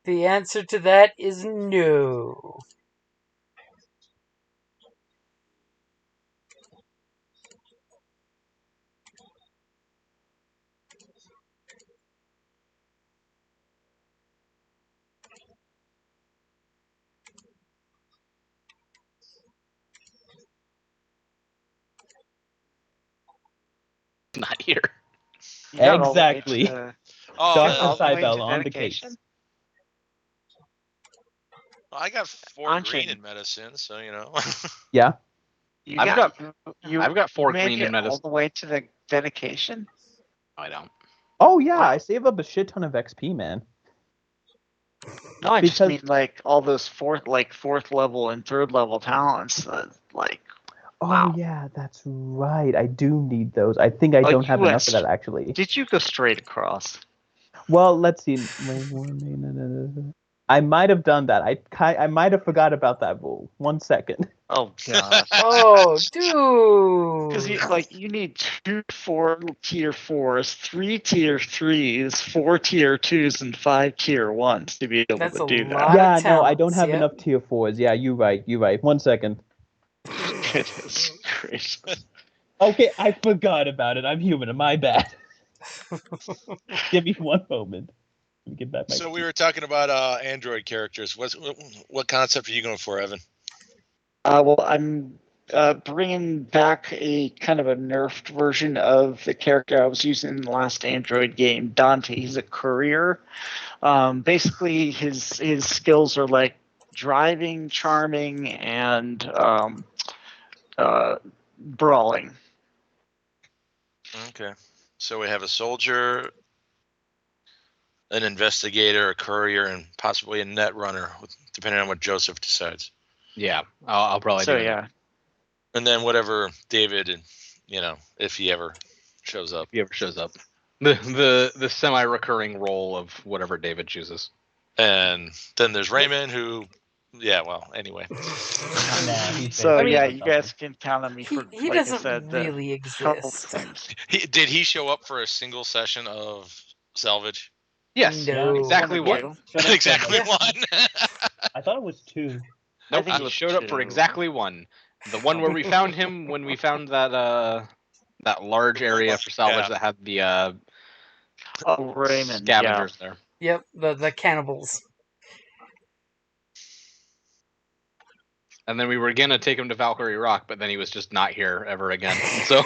The answer to that is no. Not here. You got all the way Exactly. to- Oh, Dr. all the way to Cybele on the dedication? case. I got 4 On green chain. in medicine, so you know. Yeah. I've got 4 made green in it all medicine. the way to the dedication? I don't. Oh yeah, Wow. I save up a shit ton of XP, man. No, I just Because- mean like all those fourth level and third level talents. Like, Oh wow. yeah, that's right. I do need those. I think I Oh, don't you have went enough of that actually. did you go straight across? Well, let's see. I might have done that. I might have forgot about that rule. 1 second. Oh gosh. Oh, Because dude. you need 2 tier 4s, 3 tier 3s, 4 tier 2s, and 5 tier 1s to be able That's to a do lot. that. of Yeah, no, I don't talents, have yep. enough tier 4s. Yeah, you're right. 1 second. Goodness gracious. Okay, I forgot about it. I'm human. My bad. Give me 1 moment. Let me get back my. So we were talking about Android characters. What concept are you going for, Evan? Well, I'm bringing back a kind of a nerfed version of the character I was using in the last Android game, Dante. He's a courier. Basically, his skills are like driving, charming, and brawling. Okay. So we have a soldier, an investigator, a courier, and possibly a net runner, depending on what Joseph decides. Yeah, I'll probably So do yeah. And then whatever David, and if he ever shows up. If he ever shows up. The semi-recurring role of whatever David chooses. And then there's Raymond, who, anyway. So I yeah, mean- you guys can count on me for He like I doesn't said, really couple exist. things. Did he show up for a single session of Salvage? Yes, No. exactly One or one. two. Exactly Yeah. one. I thought it was 2. Nope, think it he was showed up for 2. exactly one. The one where we found him when we found that large area for salvage that had the Oh, Raymond, scavengers there. Yep, the cannibals. And then we were gonna take him to Valkyrie Rock, but then he was just not here ever again. So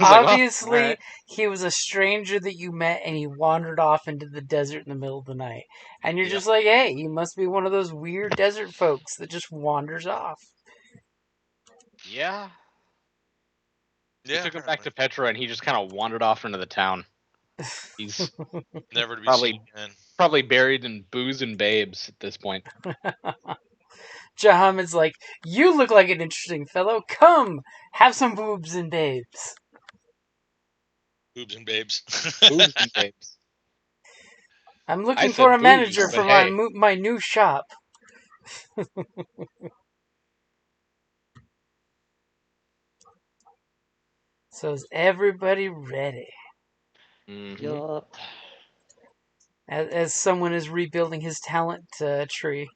Obviously, he was a stranger that you met, and he wandered off into the desert in the middle of the night. And you're just like, hey, he must be one of those weird desert folks that just wanders off. yeah. We Yeah, took him back to Petra, and he just kind of wandered off into the town. He's never to be probably- seen again. probably buried in booze and babes at this point. Jahamid's like, you look like an interesting fellow. Come, have some boobs and babes. Boobs and babes. Booze and babes. I'm I looking said for a booze, manager but for hey. my new shop. So is everybody ready? Mhm. Yup. As someone is rebuilding his talent tree.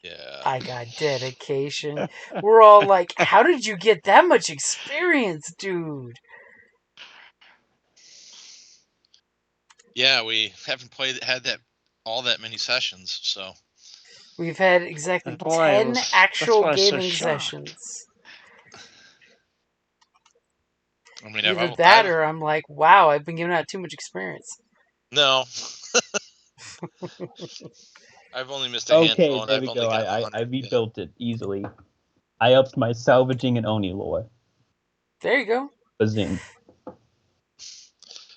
Yeah. I got dedication. We're all like, how did you get that much experience, dude? Yeah, we haven't had all that many sessions, so. We've had exactly That's why I 10 was- that's actual why I was so gaming shocked. sessions. I mean, Either that or I'm like, wow, I've been giving out too much experience. No. I've only missed a Okay, handful, and there I've we only go. got I 100. rebuilt it easily. I upped my salvaging and Oni lore. There you go. Bazing.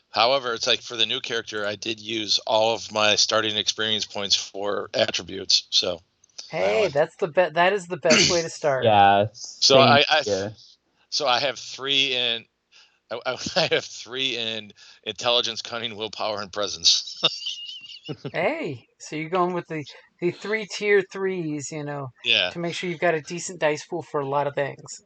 However, it's like for the new character, I did use all of my starting experience points for attributes. So. Hey, that's the that is the best way to start. Yeah. So I here. So I have 3 in. I have 3 in intelligence, cunning, willpower, and presence. Hey, so you're going with the 3 tier 3s, Yeah. to make sure you've got a decent dice pool for a lot of things.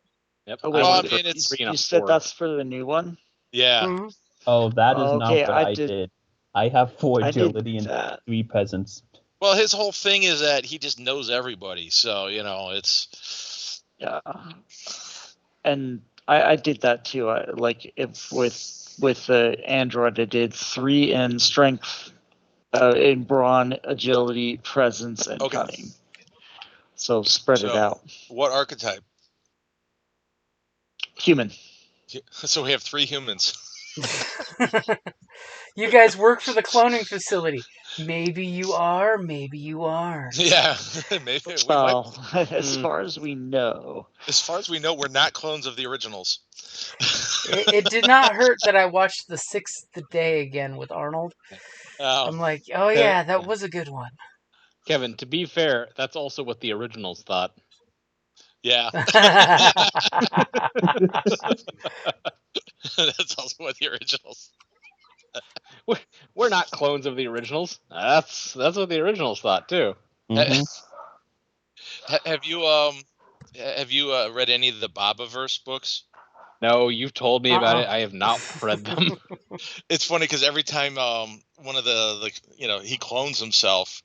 Yep. Oh, wait, Well, I went mean, for it's- 3 and a you said 4. that's for the new one? Yeah. Mhm. Oh, that is Okay, not what I I did- did. I have 4 I did agility and that. 3 presence. Well, his whole thing is that he just knows everybody. So, it's. Yeah. And I did that too. With the android, I did 3 in strength, in brawn, agility, presence, and Okay. cunning. So spread it So- out. What archetype? Human. So we have 3 humans. You guys work for the cloning facility. Maybe you are, maybe you aren't. Yeah. Maybe we might. Well, as Hmm. far as we know. As far as we know, we're not clones of the originals. It did not hurt that I watched The Sixth Day again with Arnold. Oh, I'm like, oh yeah, that was a good one. Kevin, to be fair, that's also what the originals thought. yeah. That's also what the originals. We're not clones of the originals. That's what the originals thought too. Mhm. Have you read any of the Bobaverse books? No, you've told me about Uh-uh. it. I have not read them. It's funny because every time one of the he clones himself,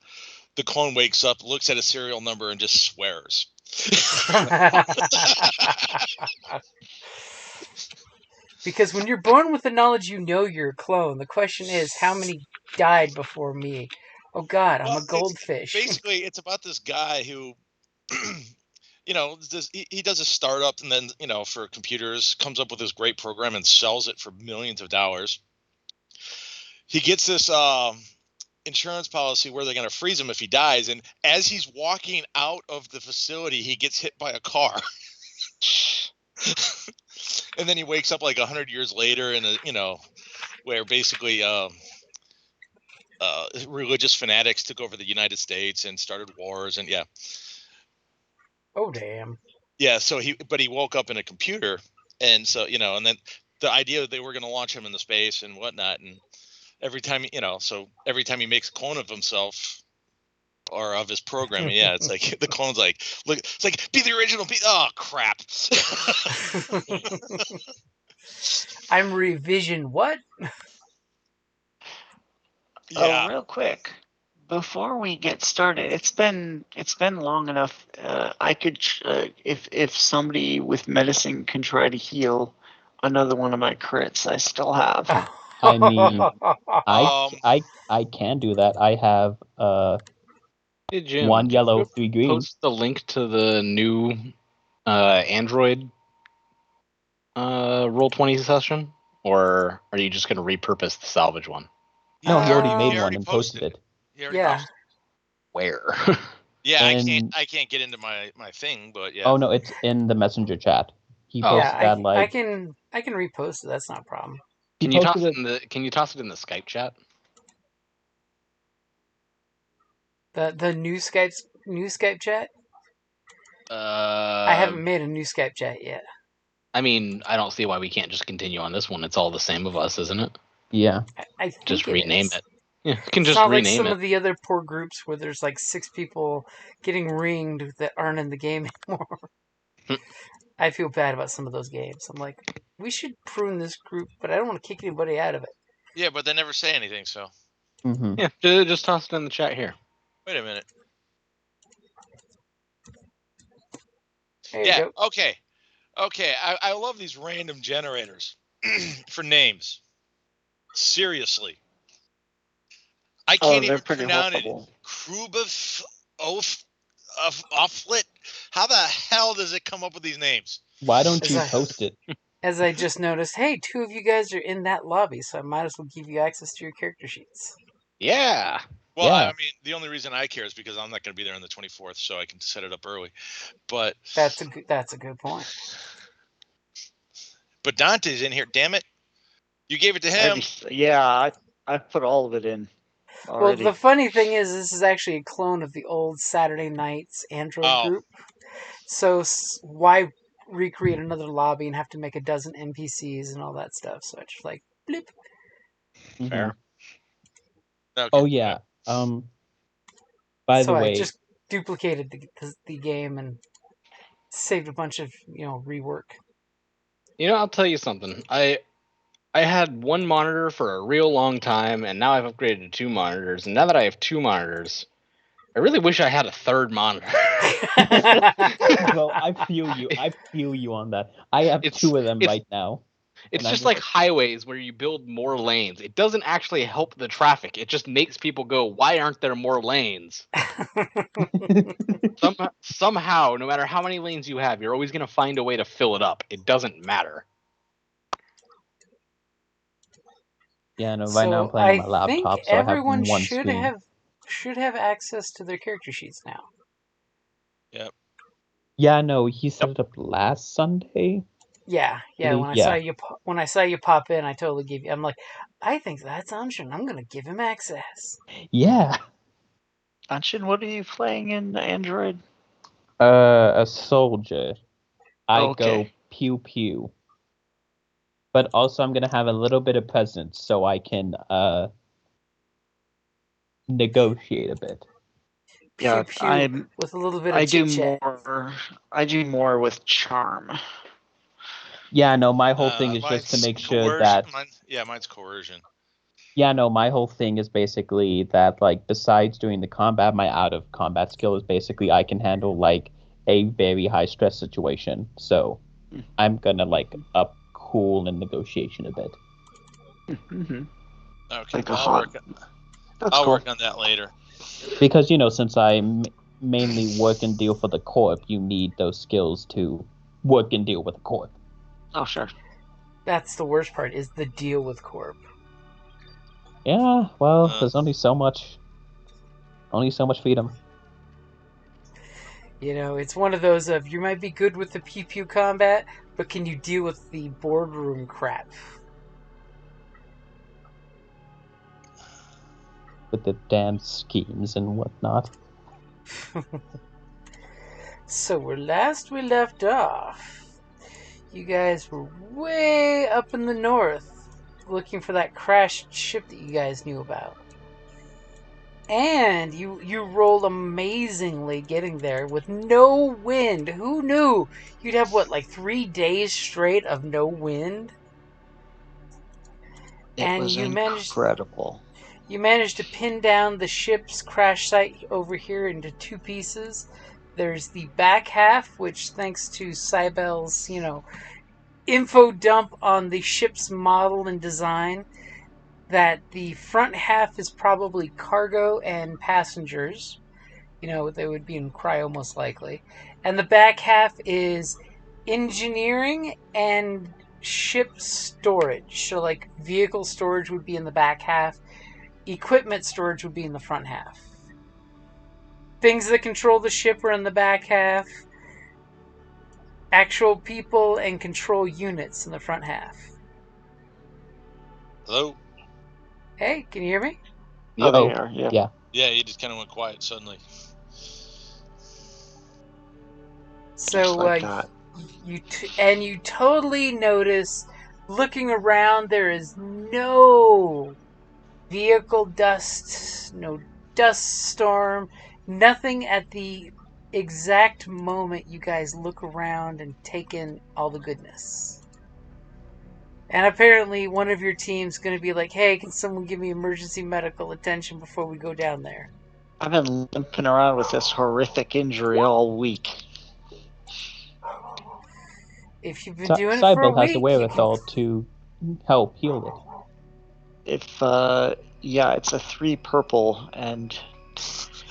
the clone wakes up, looks at a serial number, and just swears. Because when you're born with the knowledge you know you're a clone, the question is, how many died before me? Oh God, I'm Well, a goldfish. Basically, it's about this guy who, he does a startup and then, for computers, comes up with this great program and sells it for millions of dollars. He gets this insurance policy where they're going to freeze him if he dies. And as he's walking out of the facility, he gets hit by a car. And then he wakes up like 100 years later in where basically religious fanatics took over the United States and started wars. And yeah. Oh damn. Yeah, so he woke up in a computer, and so and then the idea that they were going to launch him into space and whatnot, and every time every time he makes a clone of himself or of his programming, yeah, it's like the clone's like, look, it's like be the original, oh crap. I'm revision what? Yeah, Oh, real quick, before we get started, it's been long enough. I could, if somebody with medicine can try to heal another one of my crits, I still have. I mean, Um, I can do that. I have Hey, Jim, 1 did yellow, you 3 green. post the link to the new Android Roll20 session, or are you just going to repurpose the Salvage one? No, he already Yeah, made he one and posted it. He already yeah. posted. Where? Yeah, And- I can't get into my thing, but yeah. Oh no, it's in the messenger chat. He Oh. posted Yeah, that I like can repost it. That's not a problem. he Can you toss posted it Can you toss it in the Skype chat? The new Skype chat. I I haven't made a new Skype chat yet. I mean, I don't see why we can't just continue on this one. It's all the same of us, isn't it? Yeah. I think Just rename is. it. Yeah, you can It's just not like rename some it. of the other poor groups where there's like 6 people getting ringed that aren't in the game anymore. I feel bad about some of those games. I'm like, we should prune this group, but I don't want to kick anybody out of it. Yeah, but they never say anything, so. Mm-hmm. Yeah, just toss it in the chat here. Wait a minute. There Yeah, you go. okay. I love these random generators for names. Seriously. I Oh, can't they're even pretty pronounce it. horrible. Krubov Offlet. How the hell does it come up with these names? Why don't you Is that- post it? As I just noticed, hey, 2 of you guys are in that lobby, so I might as well give you access to your character sheets. Yeah. Well, Yeah. I mean, the only reason I care is because I'm not going to be there on the 24th, so I can set it up early. But That's a good point. Dante's in here. Damn it! You gave it to him. Yeah, I put all of it in already. Well, the funny thing is, this is actually a clone of the old Saturday Nights Android Oh. group. So why recreate another lobby and have to make a dozen NPCs and all that stuff? So it's just like, bloop. Mhm. Fair. Okay. Oh yeah. By So the I way, just duplicated the game and saved a bunch of rework. I'll tell you something. I had one monitor for a real long time, and now I've upgraded to 2 monitors. And now that I have 2 monitors, I really wish I had a third monitor. Well, I feel you. I feel you on that. I have 2 of them right now. It's And just like highways where you build more lanes. It doesn't actually help the traffic. It just makes people go, why aren't there more lanes? Somehow, no matter how many lanes you have, you're always going to find a way to fill it up. It doesn't matter. Yeah, no, right now I'm playing on my laptop, so I have everyone one screen. should have access to their character sheets now. Yep. Yeah, no, he set it up last Sunday. Yeah. Really? When I saw you pop in, I totally gave you. I'm like, I think that's Anshin. I'm gonna give him access. Yeah. Anshin, what are you playing in Android? A soldier. I go Okay. pew pew. But also I'm gonna have a little bit of presence so I can negotiate a bit. Yeah, Pew pew with a little bit of chit chat. I do more with charm. Yeah, no, my whole thing is just to make sure that mine's coercion. Yeah, no, my whole thing is basically that, like, besides doing the combat, my out-of-combat skill is basically I can handle, like, a very high-stress situation. So I'm gonna, like, up cool and negotiation a bit. Mm-hmm. Okay, Like I'll work on that later. Because, since I mainly work and deal for the corp, you need those skills to work and deal with the corp. Oh, sure. That's the worst part, is the deal with corp. Yeah, well, there's only so much freedom. It's one of those of, you might be good with the pew-pew combat, but can you deal with the boardroom crap? With the damn schemes and whatnot. So last we left off, you guys were way up in the north, looking for that crashed ship that you guys knew about. And you rolled amazingly getting there with no wind. Who knew you'd have, 3 days straight of no wind? It was incredible. You managed to pin down the ship's crash site over here into 2 pieces. There's the back half, which, thanks to Cybel's, info dump on the ship's model and design, that the front half is probably cargo and passengers. They would be in cryo most likely. And the back half is engineering and ship storage. So, vehicle storage would be in the back half. Equipment storage would be in the front half. Things that control the ship are in the back half. Actual people and control units in the front half. Hello? Hey, can you hear me? Oh, they are, yeah. Yeah, you just kind of went quiet suddenly. So, you totally notice, looking around, there is no vehicle dust, no dust storm, nothing at the exact moment you guys look around and take in all the goodness. And apparently one of your team's going to be like, hey, can someone give me emergency medical attention before we go down there? I've been limping around with this horrific injury all week. If you've been doing it for a week, has the wherewithal to help heal it. It's a 3 purple, and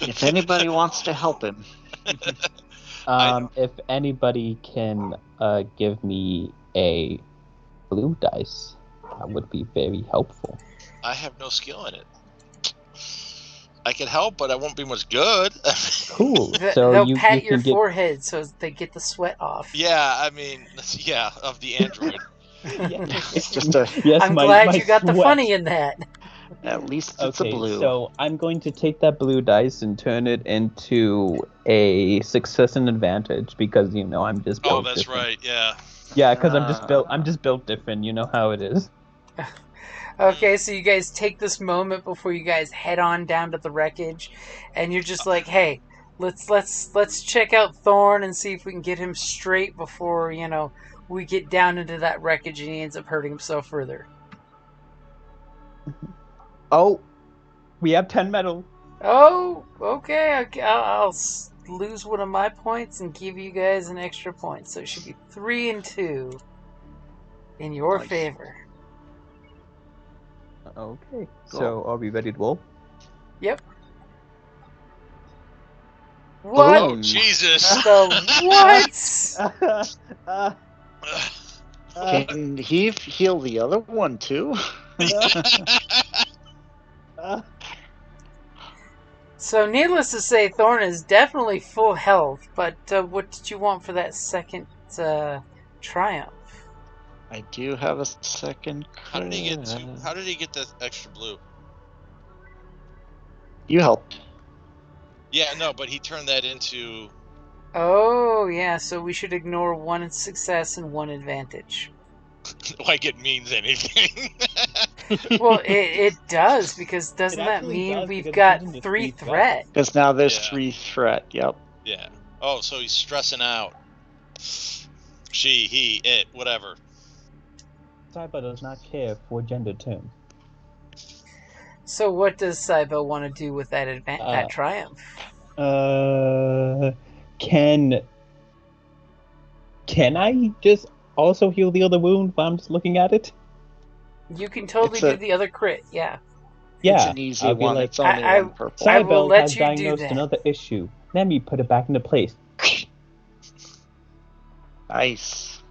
if anybody wants to help him. If anybody can give me a blue dice, that would be very helpful. I have no skill in it. I can help, but I won't be much good. Cool. They'll pat your forehead so they get the sweat off. Yeah, of the android. It's just I'm glad you got the funny in that. At least it's a blue. So I'm going to take that blue dice and turn it into a success and advantage because I'm just built. Oh, that's different. Right. Yeah. Yeah, because I'm just built different. You know how it is. Okay, so you guys take this moment before you guys head on down to the wreckage, and you're just like, hey, let's check out Thorn and see if we can get him straight before we get down into that wreckage and he ends up hurting himself further. Oh, we have 10 metal. Oh, okay. I'll lose one of my points and give you guys an extra point. So it should be 3 and 2 in your Nice. favor. Okay, Cool. so are we ready to roll? Yep. What? Oh, Jesus. The what? Can he heal the other one too? So, needless to say, Thorn is definitely full health, but what did you want for that second triumph? I do have a second. How did he get the extra blue? You helped. Yeah, no, but he turned that into. Oh, yeah, so we should ignore 1 success and 1 advantage. Like it means anything. Well, it does, because doesn't that actually mean does, we've because it got turns into 3 3 threat? Because now there's Yeah. 3 threat. Yep. Yeah. Oh, so he's stressing out. She, he, it, whatever. Cyber does not care for gender terms. So what does Cybo want to do with that that triumph? Can I just also heal the other wound while I'm just looking at it? You can totally It's a- do the other crit, yeah. Yeah, It's an easy I'll be one. like, It's only I- 1 purple. I will Cybele let has you do diagnosed that. another issue. Let me put it back into place. Nice.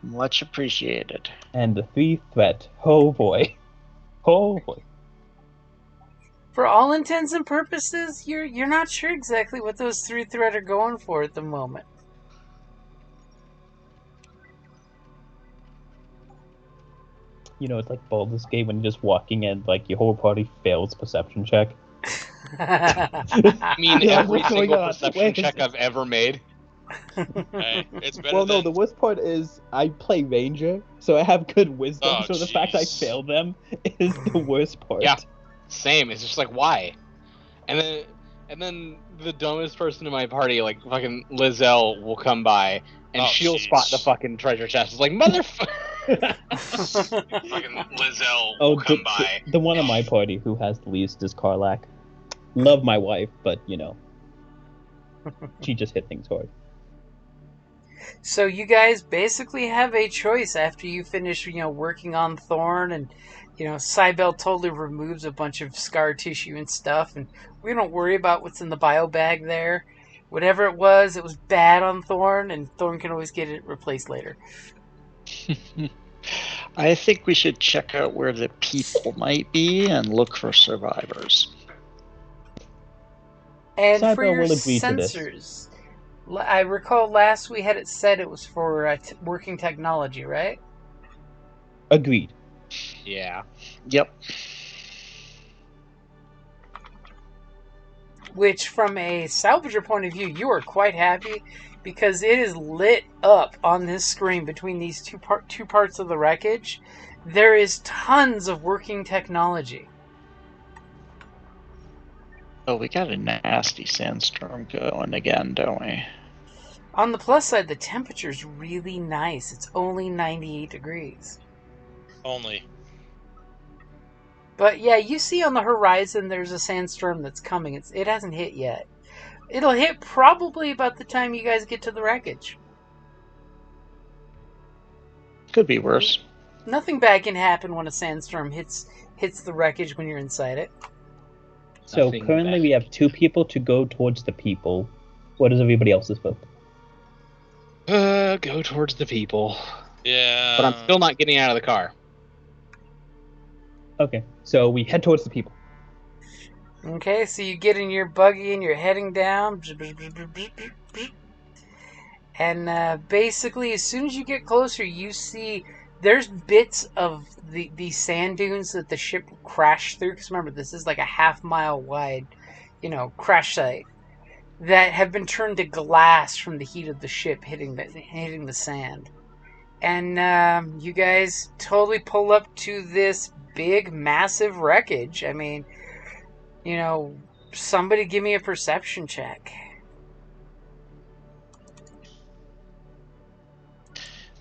Much appreciated. And the 3 threat. Oh boy. Oh boy. For all intents and purposes, you're not sure exactly what those 3 threat are going for at the moment. You know, it's like Baldur's Gate when you're just walking and like your whole party fails perception check. I mean, Yeah, every what's going single on? perception Where is check it? I've ever made. Hey, it's better Well, no, than. the worst part is I play Ranger, so I have good wisdom, Oh, so the fact I jeez. fail them is the worst part. Yeah. Same. It's just like, why? And then the dumbest person in my party, like fucking Lizelle, will come by and Oh, she'll jeez. spot the fucking treasure chest. It's like, motherfucker. Fucking Lizelle Oh, will come by. the one on my party who has the least is Karlak. Love my wife, but you know, she just hit things hard. So you guys basically have a choice after you finish, working on Thorn, and Cybele totally removes a bunch of scar tissue and stuff, and we don't worry about what's in the bio bag there. Whatever it was bad on Thorn, and Thorn can always get it replaced later. I think we should check out where the people might be and look for survivors. And for Cybele your will agree to this. sensors, I recall last we had it said it was for working technology, right? Agreed. Yeah. Yep. Which, from a salvager point of view, you are quite happy because it is lit up on this screen between these two parts of the wreckage. There is tons of working technology. Oh, we got a nasty sandstorm going again, don't we? On the plus side, the temperature's really nice. It's only 98 degrees. Only. But yeah, you see on the horizon there's a sandstorm that's coming. It hasn't hit yet. It'll hit probably about the time you guys get to the wreckage. Could be worse. Nothing bad can happen when a sandstorm hits the wreckage when you're inside it. So Nothing currently bad. we have 2 people to go towards the people. What is everybody else's vote? Go towards the people. Yeah. But I'm still not getting out of the car. Okay, so we head towards the people. Okay, so you get in your buggy and you're heading down. And basically, as soon as you get closer, you see there's bits of the sand dunes that the ship crashed through. Because remember, this is like a half-mile wide, crash site that have been turned to glass from the heat of the ship hitting the sand. And you guys totally pull up to this big, massive wreckage. I mean, somebody give me a perception check.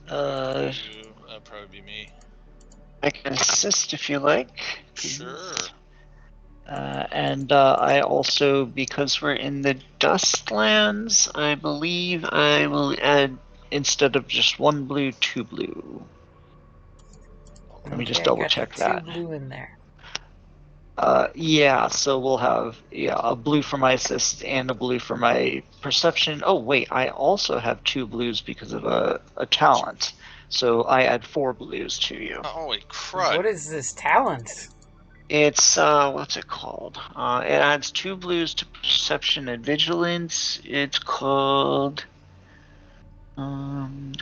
That'd probably be me. I can assist if you like. Sure. And I also, because we're in the Dustlands, I believe I will add, instead of just 1 blue, 2 blue. Let me just Okay, double got check the 2 that. blue in there. Yeah, so we'll have a blue for my assist and a blue for my perception. Oh wait, I also have 2 blues because of a talent. So I add 4 blues to you. Holy crud. What is this talent? It's what's it called? It adds 2 blues to perception and vigilance. It's called And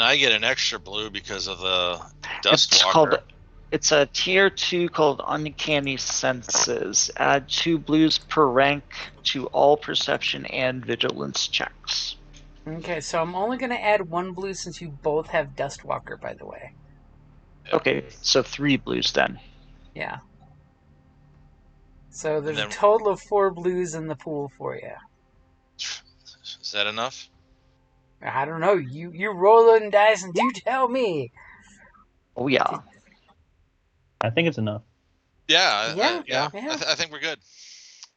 I get an extra blue because of the It's called. Dustwalker. It's a tier 2 called Uncanny Senses. Add 2 blues per rank to all perception and vigilance checks. Okay, so I'm only going to add 1 blue since you both have Dustwalker, by the way. Okay, so 3 blues then. Yeah. So there's then- a total of 4 blues in the pool for you. Is that enough? I don't know. You roll in dice and you tell me. Oh yeah. I think it's enough. Yeah. Yeah. I think we're good.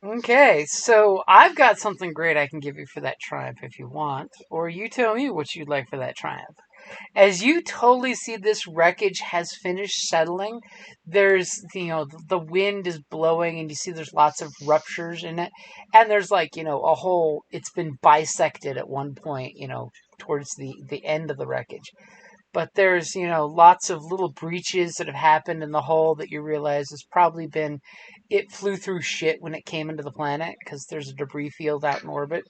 Okay, so I've got something great I can give you for that triumph if you want, or you tell me what you'd like for that triumph. As you totally see this wreckage has finished settling, there's, the wind is blowing and you see there's lots of ruptures in it, and there's like, a whole, it's been bisected at one point, towards the end of the wreckage. But there's, lots of little breaches that have happened in the hull that you realize has probably been, it flew through shit when it came into the planet because there's a debris field out in orbit.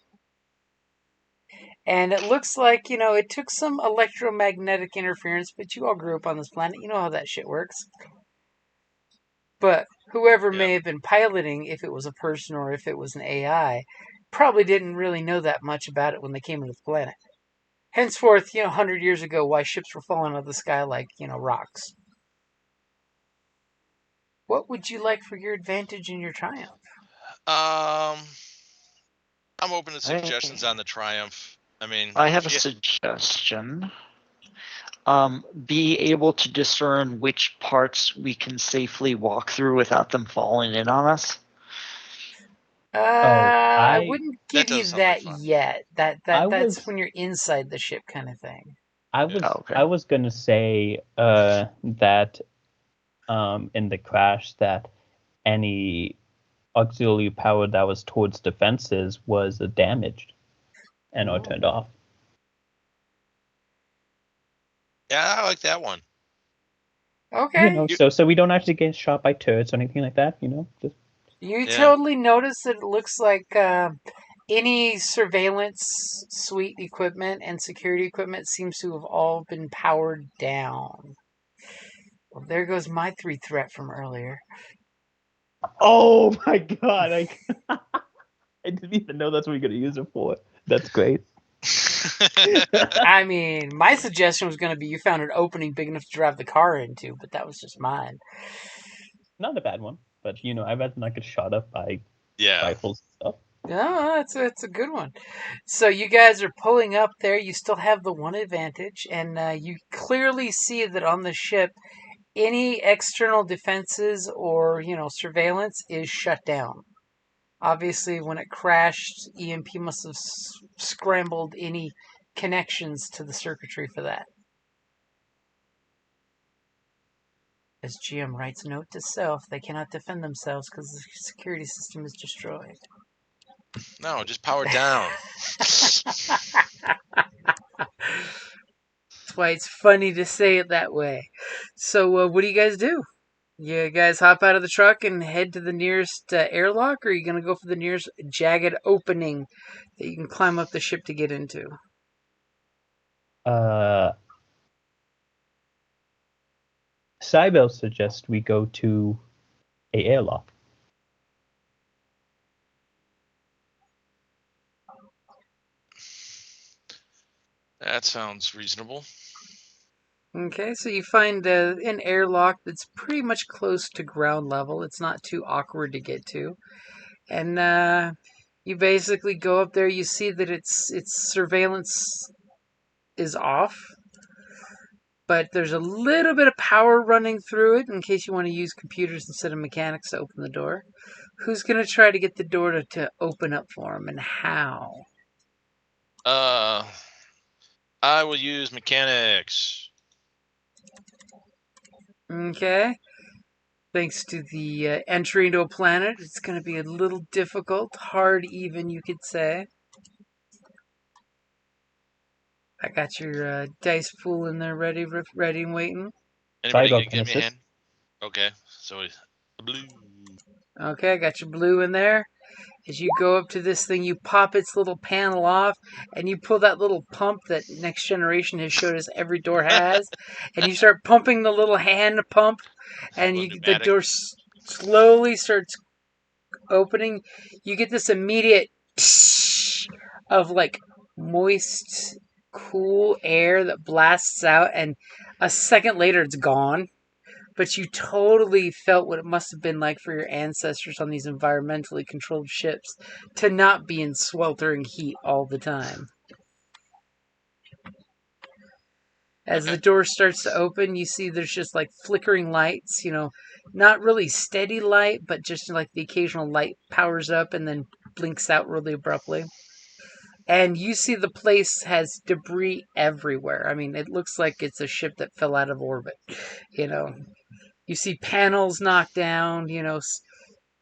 And it looks like, it took some electromagnetic interference, but you all grew up on this planet. You know how that shit works. But whoever may have been piloting, if it was a person or if it was an AI, probably didn't really know that much about it when they came into the planet. Henceforth, 100 years ago, why ships were falling out of the sky like, rocks. What would you like for your advantage and your triumph? I'm open to suggestions on the triumph. I mean, I have a suggestion. Be able to discern which parts we can safely walk through without them falling in on us. I wouldn't give that you does sound like that fun. yet. That's was- when you're inside the ship kind of thing. I was gonna say that in the crash that any auxiliary power that was towards defenses was damaged and or turned off. Yeah, I like that one. Okay. So we don't actually get shot by turrets or anything like that. Just You totally notice that it looks like any surveillance suite equipment and security equipment seems to have all been powered down. Well, there goes my 3 threat from earlier. Oh my god! I didn't even know that's what you're gonna use it for. That's great. I mean, my suggestion was going to be you found an opening big enough to drive the car into, but that was just mine. Not a bad one, but I'd rather not get shot up by rifles and stuff. No, it's a good one. So you guys are pulling up there. You still have the one advantage, and you clearly see that on the ship, any external defenses or surveillance is shut down. Obviously, when it crashed, EMP must have scrambled any connections to the circuitry for that. As GM writes note to self, they cannot defend themselves because the security system is destroyed. No, just power down. That's why it's funny to say it that way. So, what do you guys do? You guys hop out of the truck and head to the nearest airlock, or are you going to go for the nearest jagged opening that you can climb up the ship to get into? Cybel suggests we go to a airlock. That sounds reasonable. Okay, so you find an airlock that's pretty much close to ground level. It's not too awkward to get to. And you basically go up there, you see that its surveillance is off, but there's a little bit of power running through it in case you want to use computers instead of mechanics to open the door. Who's going to try to get the door to open up for him, and how? I will use mechanics. Okay. Thanks to the entry into a planet, it's going to be a little difficult. Hard even, you could say. I got your dice pool in there ready and waiting. Anybody Sorry, can give me a Dr. hand? Okay, so blue. Okay, I got your blue in there. As you go up to this thing, you pop its little panel off, and you pull that little pump that Next Generation has showed us every door has, and you start pumping the little hand pump, and the door slowly starts opening. You get this immediate of like moist, cool air that blasts out, and a second later it's gone. But you totally felt what it must have been like for your ancestors on these environmentally controlled ships to not be in sweltering heat all the time. As the door starts to open, you see there's just like flickering lights, not really steady light, but just like the occasional light powers up and then blinks out really abruptly. And you see the place has debris everywhere. I mean, it looks like it's a ship that fell out of orbit, You see panels knocked down,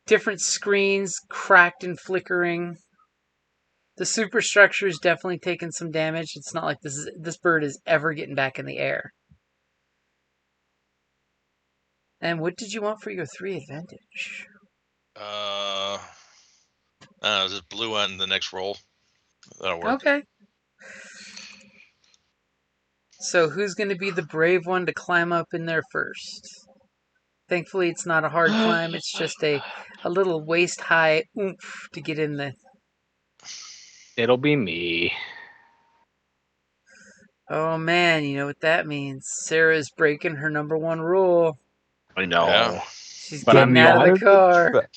different screens cracked and flickering. The superstructure's definitely taken some damage. It's not like this bird is ever getting back in the air. And what did you want for your 3 advantage? Just blue on the next roll. That'll work. Okay. So who's going to be the brave one to climb up in there first? Thankfully, it's not a hard climb. It's just a little waist-high oomph to get in the... It'll be me. Oh, man, you know what that means. Sarah's breaking her number 1 rule. I know. Yeah. She's But getting out of the car.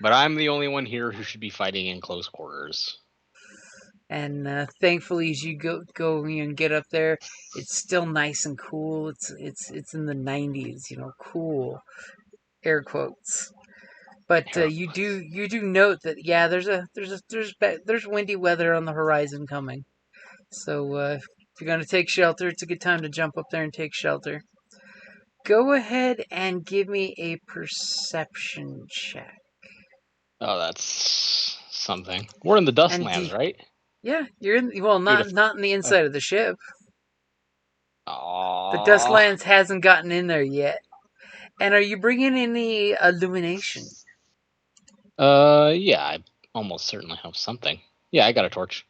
But I'm the only one here who should be fighting in close quarters. And thankfully, as you go and get up there, it's still nice and cool. It's in the 90s, cool, air quotes. But you do note that there's windy weather on the horizon coming. So if you're gonna take shelter, it's a good time to jump up there and take shelter. Go ahead and give me a perception check. Oh, that's something. We're in the Dustlands, right? Yeah, you're in. Well, not in the inside of the ship. Aww. The Dustlands hasn't gotten in there yet. And are you bringing any illumination? Yeah, I almost certainly have something. Yeah, I got a torch.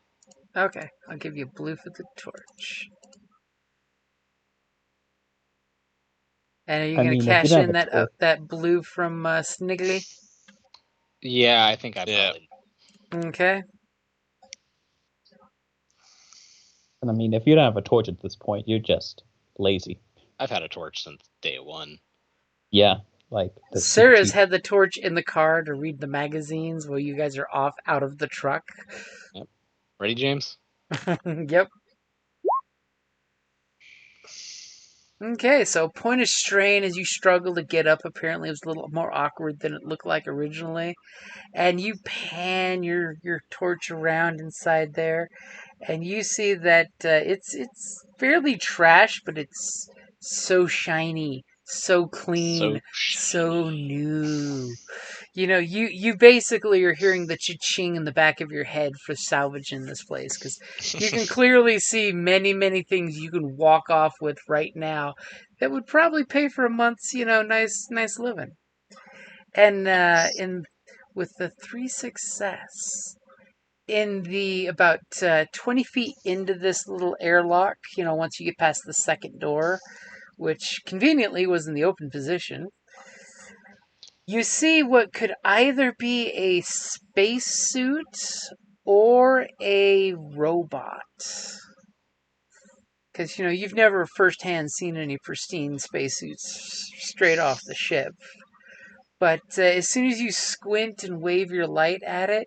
Okay, I'll give you blue for the torch. And are you going to cash in that blue from Sniggly? Yeah, I think I probably. Okay. And I mean, if you don't have a torch at this point, you're just lazy. I've had a torch since day 1. Yeah, like... Sarah's had the torch in the car to read the magazines while you guys are off out of the truck. Yep. Ready, James? Yep. Okay, so point of strain as you struggle to get up. Apparently it was a little more awkward than it looked like originally. And you pan your torch around inside there. And you see that it's fairly trash, but it's so shiny, so clean, so new. You basically are hearing the cha-ching in the back of your head for salvage in this place, because you can clearly see many, many things you can walk off with right now that would probably pay for a month's, nice living. And with the 3 success, in the about 20 feet into this little airlock, once you get past the second door, which conveniently was in the open position, you see what could either be a spacesuit or a robot. Because, you've never firsthand seen any pristine spacesuits straight off the ship. But as soon as you squint and wave your light at it,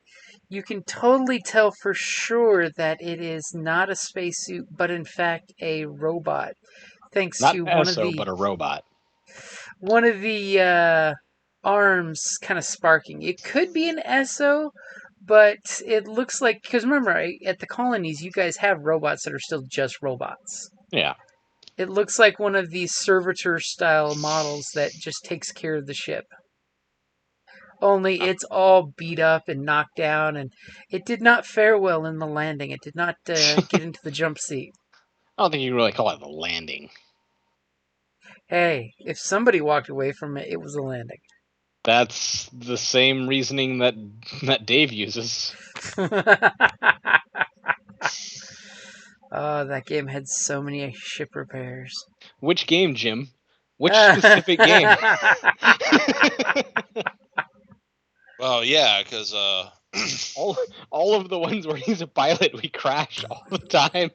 you can totally tell for sure that it is not a spacesuit, but in fact a robot. Thanks Not to an ESO, but a robot. one of the arms kind of sparking. It could be an ESO, but it looks like, because remember, at the colonies, you guys have robots that are still just robots. Yeah. It looks like one of these servitor-style models that just takes care of the ship. Only it's all beat up and knocked down, and it did not fare well in the landing. It did not get into the jump seat. I don't think you can really call it the landing. Hey, if somebody walked away from it, it was a landing. That's the same reasoning that Dave uses. Oh, that game had so many ship repairs. Which game, Jim? Which specific game? Well, yeah, because all of the ones where he's a pilot, we crash all the time.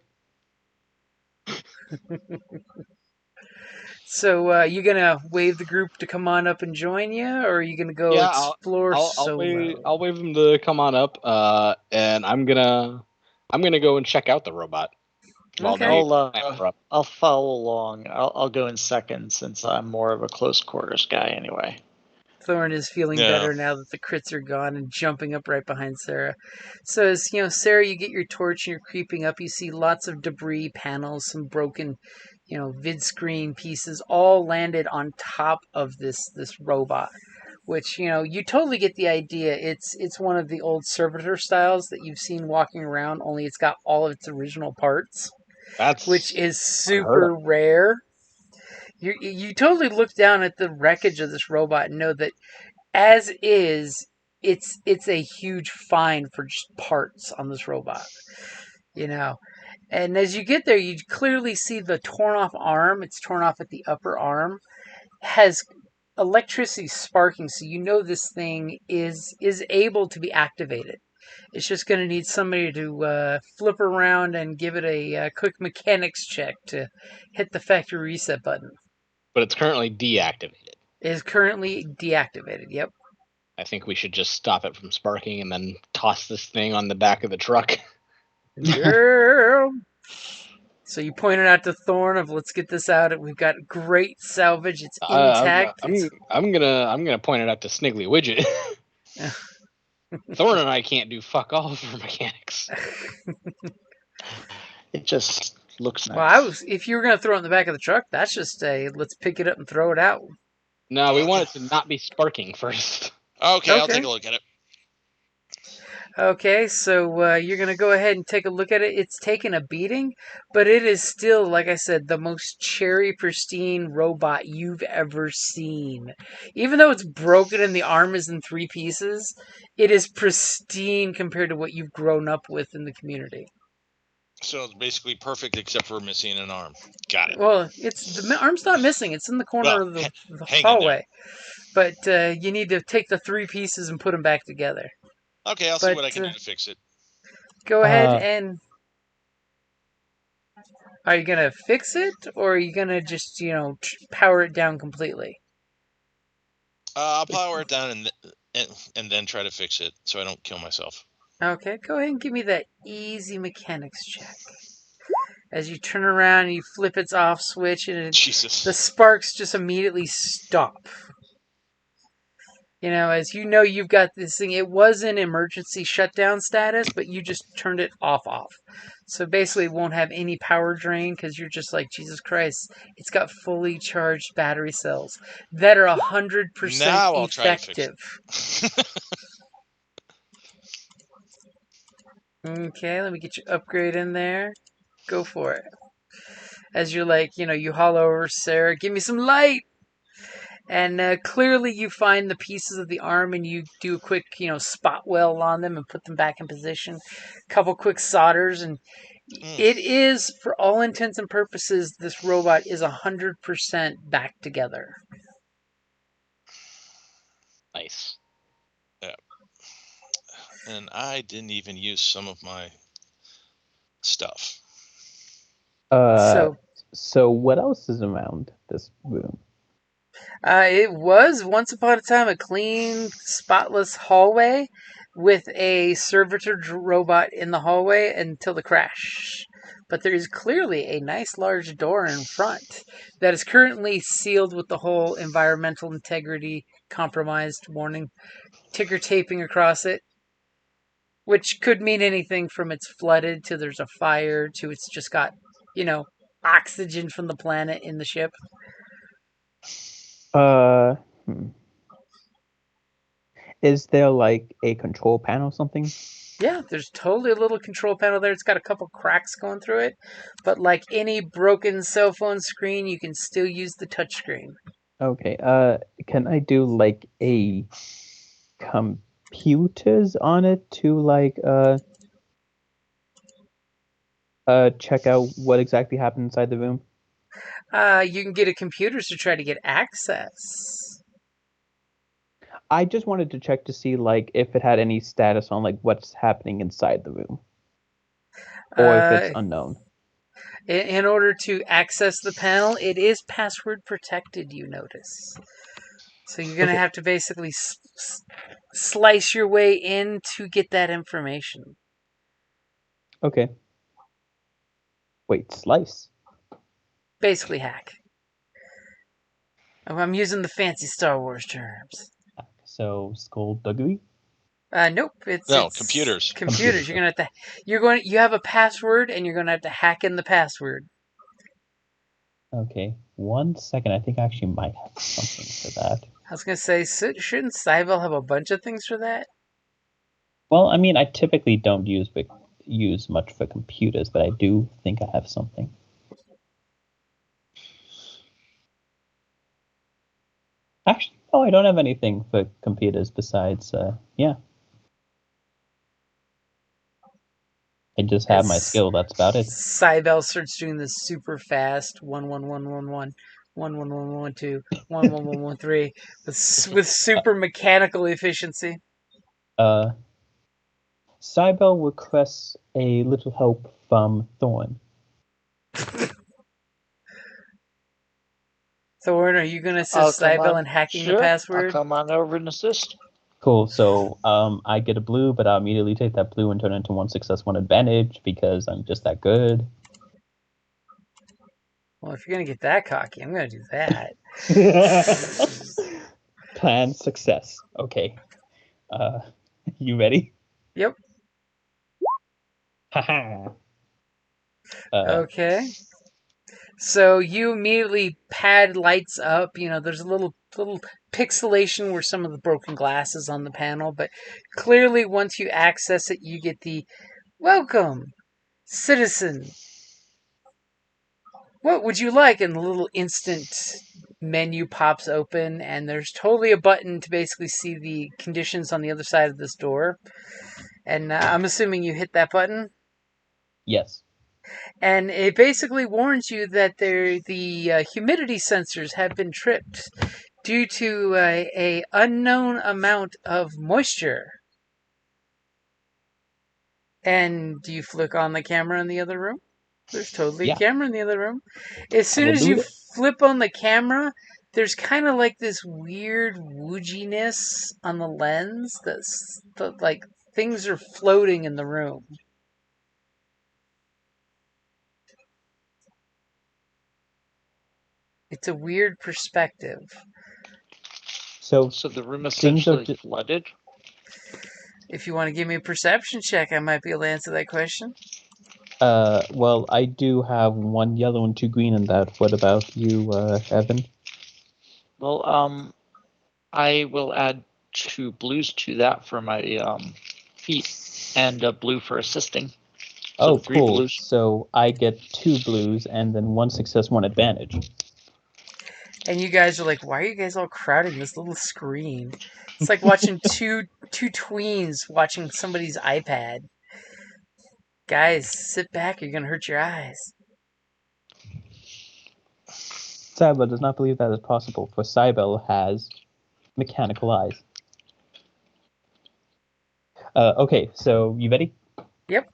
So, you gonna wave the group to come on up and join you, or are you gonna go explore solo? I'll wave them to come on up, and I'm gonna go and check out the robot. Okay. I'll follow along. I'll go in second since I'm more of a close quarters guy anyway. Thorn is feeling better now that the crits are gone and jumping up right behind Sarah. So as Sarah, you get your torch and you're creeping up. You see lots of debris, panels, some broken, vid screen pieces, all landed on top of this robot. Which you totally get the idea. It's one of the old servitor styles that you've seen walking around. Only it's got all of its original parts, which is super rare. You totally look down at the wreckage of this robot and know that as is, it's a huge find for just parts on this robot. And as you get there, you clearly see the torn off arm. It's torn off at the upper arm. Has electricity sparking, so you know this thing is able to be activated. It's just going to need somebody to flip around and give it a quick mechanics check to hit the factory reset button. But it's currently deactivated. It is currently deactivated, yep. I think we should just stop it from sparking and then toss this thing on the back of the truck. Yeah. So you pointed out to Thorn of let's get this out. We've got great salvage. It's intact. I'm gonna point it out to Sniggly Widget. Thorn and I can't do fuck all for mechanics. It just looks nice. Well, if you were gonna throw it in the back of the truck, that's just let's pick it up and throw it out. No, we want it to not be sparking first. Okay, I'll take a look at it. Okay, so you're going to go ahead and take a look at it. It's taken a beating, but it is still, like I said, the most cherry pristine robot you've ever seen. Even though it's broken and the arm is in 3 pieces, it is pristine compared to what you've grown up with in the community. So it's basically perfect except for missing an arm. Got it. Well, the arm's not missing. It's in the corner of the hallway. But you need to take the 3 pieces and put them back together. Okay, I'll see what I can do to fix it. Go ahead and... Are you going to fix it, or are you going to just, power it down completely? I'll power it down and then try to fix it so I don't kill myself. Okay, go ahead and give me that easy mechanics check. As you turn around and you flip its off switch, and the sparks just immediately stop. As you've got this thing. It was in emergency shutdown status, but you just turned it off. So basically it won't have any power drain because you're just like, Jesus Christ, it's got fully charged battery cells that are 100% effective. Okay, let me get your upgrade in there. Go for it. As you're like, you haul over, Sarah, give me some light. And clearly you find the pieces of the arm and you do a quick, spot weld on them and put them back in position. A couple quick solders. And it is, for all intents and purposes, this robot is 100% back together. Nice. Yeah. And I didn't even use some of my stuff. So what else is around this room? It was once upon a time a clean, spotless hallway. with a servitor robot in the hallway until the crash. But there is clearly a nice large door in front that is currently sealed with the whole environmental integrity compromised warning ticker taping across it, which could mean anything from it's flooded to there's a fire to it's just got, oxygen from the planet in the ship. Is there like a control panel or something? Yeah, there's totally a little control panel there. It's got a couple cracks going through it, but like any broken cell phone screen, you can still use the touchscreen. Okay. Can I do like a computers on it to like check out what exactly happened inside the room? You can get a computer to try to get access. I just wanted to check to see like if it had any status on like what's happening inside the room, or if it's unknown. In order to access the panel, it is password protected, you notice. So you're going to have to basically slice your way in to get that information. Okay. Wait, slice? Basically hack. I'm using the fancy Star Wars terms. So skullduggery? Nope. It's computers. Computers. You're gonna have to. You have a password, and you're gonna have to hack in the password. Okay, 1 second. I think I actually might have something for that. I was gonna say, shouldn't Cybele have a bunch of things for that? Well, I mean, I typically don't use much for computers, but I do think I have something. Actually, I don't have anything for computers besides, yeah. I just have my skill, that's about it. Cybele starts doing this super fast 11111 11112 11113 with super mechanical efficiency. Cybele requests a little help from Thorn. Thorn, are you going to assist Cybele in hacking the password? I'll come on over and assist. Cool. So I get a blue, but I'll immediately take that blue and turn it into 1 success, 1 advantage because I'm just that good. Well, if you're going to get that cocky, I'm going to do that. Plan success. Okay. You ready? Yep. Haha. Okay. So you immediately pad lights up. There's a little pixelation where some of the broken glass is on the panel, but clearly once you access it, you get the welcome, citizen. What would you like? And the little instant menu pops open, and there's totally a button to basically see the conditions on the other side of this door. And I'm assuming you hit that button? Yes. And it basically warns you that the humidity sensors have been tripped due to a unknown amount of moisture. And do you flick on the camera in the other room? There's totally a camera in the other room. As soon as you flip on the camera, there's kind of like this weird wooginess on the lens that's like things are floating in the room. It's a weird perspective. So the room essentially flooded? If you want to give me a perception check, I might be able to answer that question. Well, I do have 1 yellow and 2 green in that. What about you, Evan? Well, I will add 2 blues to that for my feet, and a blue for assisting. So cool. Blues. So I get 2 blues and then 1 success, 1 advantage. And you guys are like, why are you guys all crowding this little screen? It's like watching two tweens watching somebody's iPad. Guys, sit back. You're going to hurt your eyes. Cybele does not believe that is possible, for Cybele has mechanical eyes. Okay, so you ready? Yep.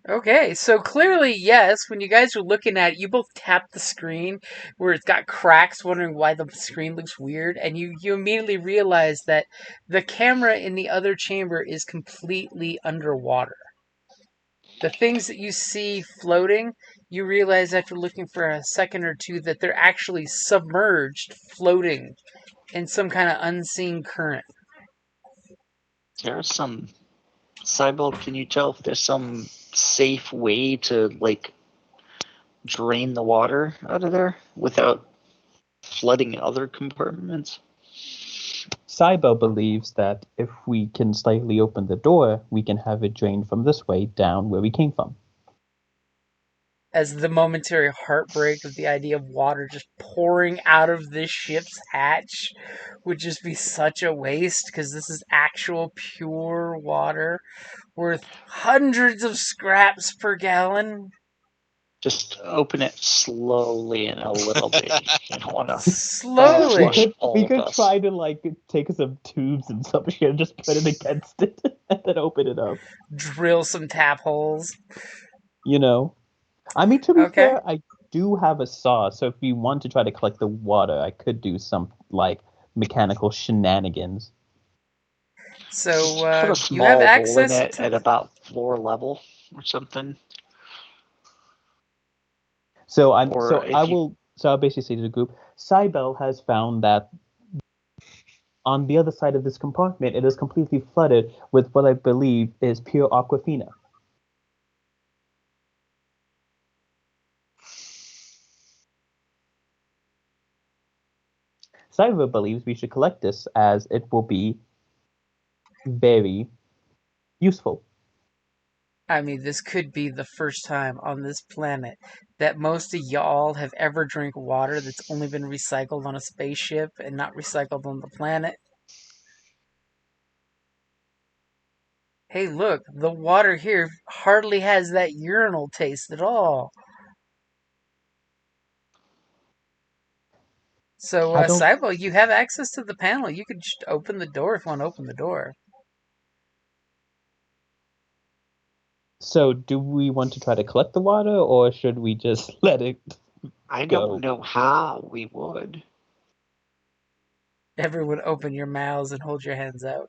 Okay, so clearly, yes, when you guys are looking at it, you both tap the screen where it's got cracks, wondering why the screen looks weird, and you immediately realize that the camera in the other chamber is completely underwater. The things that you see floating, you realize after looking for a second or two that they're actually submerged, floating in some kind of unseen current. There's some Cybele, can you tell if there's some safe way to like drain the water out of there without flooding other compartments? Cybo believes that if we can slightly open the door, we can have it drained from this way down where we came from. As the momentary heartbreak of the idea of water just pouring out of this ship's hatch would just be such a waste, because this is actual pure water worth hundreds of scraps per gallon. Just open it slowly and a little bit. You don't want to Slowly. flush all We of could us. try to like take some tubes and some shit and just put it against it and then open it up. Drill some tap holes. You know? I mean, to be Okay. fair, I do have a saw, so if we want to try to collect the water, I could do some like mechanical shenanigans. So Put a you small have hole in access it to at about floor level or something. So Or I'll basically say to the group, Cybele has found that on the other side of this compartment, it is completely flooded with what I believe is pure aquafina. Cybele believes we should collect this as it will be very useful. I mean, this could be the first time on this planet that most of y'all have ever drank water that's only been recycled on a spaceship and not recycled on the planet. Hey, look, the water here hardly has that urinal taste at all. So, I don't. Cybele, you have access to the panel. You could just open the door if you want to open the door. So, do we want to try to collect the water, or should we just let it I go? don't know how we would. Everyone open your mouths and hold your hands out.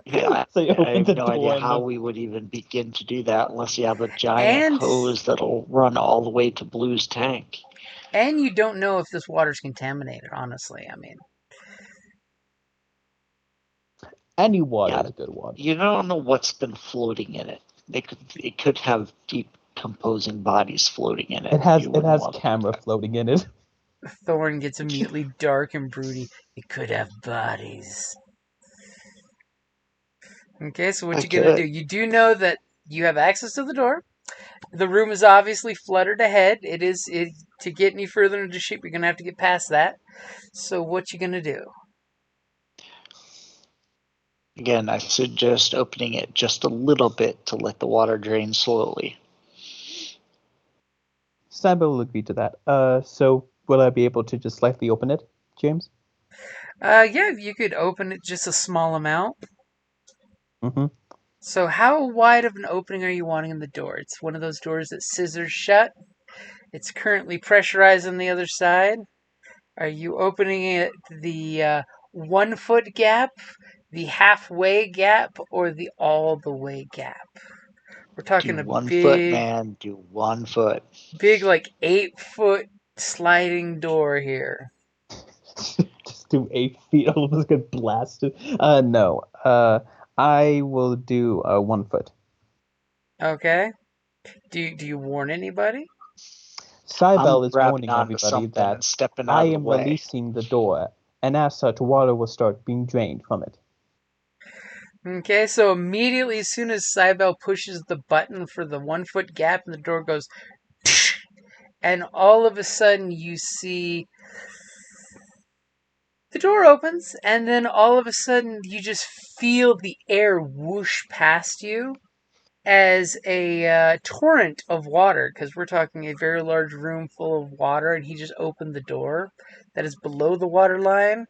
Yeah, So you I open have the no door idea and how then- we would even begin to do that unless you have a giant And- hose that'll run all the way to Blue's tank. And you don't know if this water's contaminated, honestly. I mean, Any water Yeah. is good water. You don't know what's been floating in it. It could have decomposing bodies floating in it. It has You wouldn't want camera that. floating in it. Thorn gets immediately dark and broody. It could have bodies. Okay, so what It you gonna could. do? You do know that you have access to the door. The room is obviously flooded ahead. To get any further into the ship, you're gonna have to get past that. So what you gonna do? Again, I suggest opening it just a little bit to let the water drain slowly. Cyber will agree to that. So will I be able to just slightly open it, James? Yeah, you could open it just a small amount. Mm-hmm. So how wide of an opening are you wanting in the door? It's one of those doors that scissors shut. It's currently pressurized on the other side. Are you opening it the 1 foot gap, the halfway gap, or the all the way gap? We're talking Do a 1 big, foot, man. Do 1 foot. big like 8 foot sliding door here. Just do 8 feet. All of us get blasted. No. I will do 1 foot. Okay. Do you warn anybody? Cybele I'm is grabbing warning onto everybody something that and stepping I out of the am way. releasing the door, and as such, water will start being drained from it. Okay, so immediately as soon as Cybele pushes the button for the 1 foot gap and the door goes, and all of a sudden you see the door opens, and then all of a sudden you just feel the air whoosh past you as a torrent of water, because we're talking a very large room full of water, and he just opened the door that is below the water line,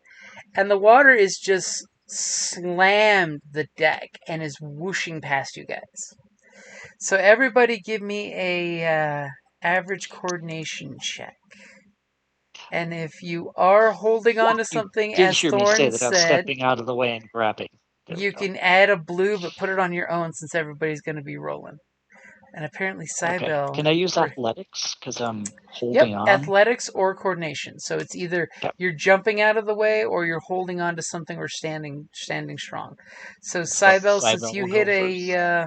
and the water is just slammed the deck and is whooshing past you guys. So everybody give me a average coordination check. And if you are holding on to something, You did as hear me say Thorn that I'm said, stepping out of the way and grabbing. There we you go. can add a blue, but put it on your own since everybody's going to be rolling. And apparently Okay. Cybele... Can I use athletics? Because I'm holding on. Athletics or coordination. So it's either you're jumping out of the way or you're holding on to something or standing strong. So Cybele, since Cybele you will hit go a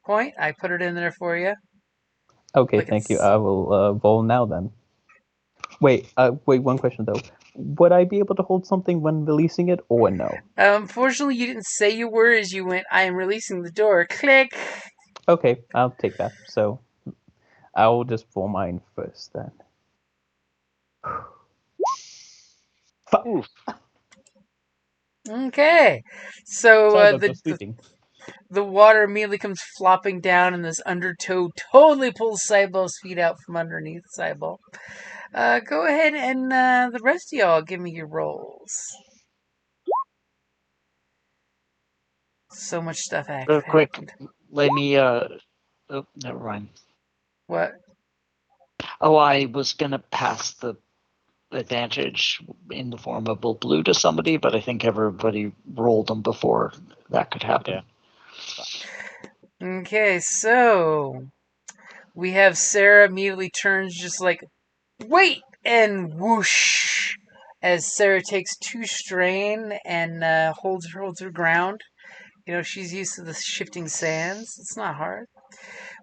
point, I put it in there for you. Okay, thank you. I will roll now then. Wait, one question though. Would I be able to hold something when releasing it, or no? Unfortunately, you didn't say you were as you went, I am releasing the door. Click! Okay, I'll take that. So I'll just roll mine first then. Oof. Okay. So Sorry about sleeping. the water immediately comes flopping down, and this undertow totally pulls Cybele's feet out from underneath Cybele. Go ahead and the rest of y'all give me your rolls. So much stuff Real quick, happened. let me. Oh, never mind. What? Oh, I was gonna pass the advantage in the form of a blue to somebody, but I think everybody rolled them before that could happen. Yeah. Okay, so we have Sarah immediately turns just like, wait, and whoosh, as Sarah takes 2 strain and holds her ground. You know, she's used to the shifting sands. It's not hard.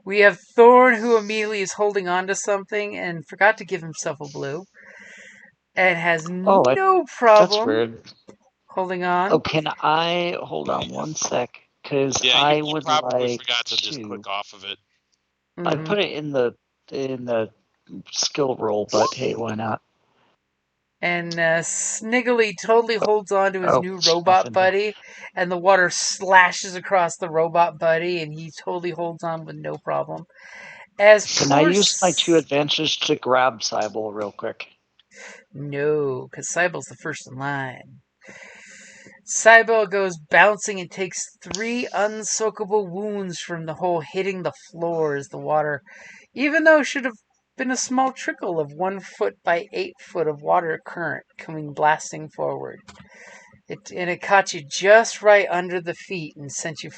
We have Thorn, who immediately is holding on to something and forgot to give himself a blue. And has no problem That's weird. holding on. Oh, can I hold on one sec? Because I would probably like forgot to just click off of it. I put it in the skill roll, but hey, why not? And Sniggly totally holds on to his new robot buddy, and the water slashes across the robot buddy, and he totally holds on with no problem. Can I use my 2 advantages to grab Cybele real quick? No, because Cybele's the first in line. Cybele goes bouncing and takes 3 unsoakable wounds from the hole hitting the floor as the water, even though it should have been a small trickle of 1 foot by 8 foot of water current coming blasting forward. It caught you just right under the feet and sent you,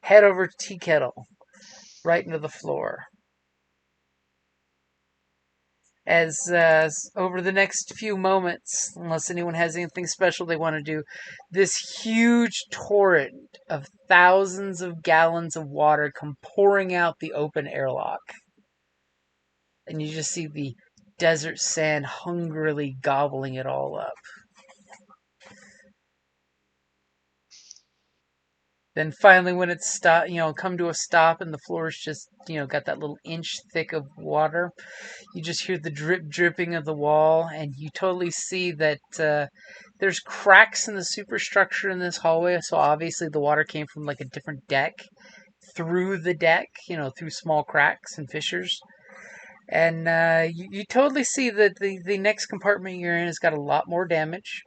head over tea kettle, right into the floor. As over the next few moments, unless anyone has anything special they want to do, this huge torrent of thousands of gallons of water come pouring out the open airlock. And you just see the desert sand hungrily gobbling it all up. Then finally, when it come to a stop and the floor is just, got that little inch thick of water, you just hear the dripping of the wall, and you totally see that there's cracks in the superstructure in this hallway. So obviously the water came from like a different deck through the deck, through small cracks and fissures. And you totally see that the next compartment you're in has got a lot more damage.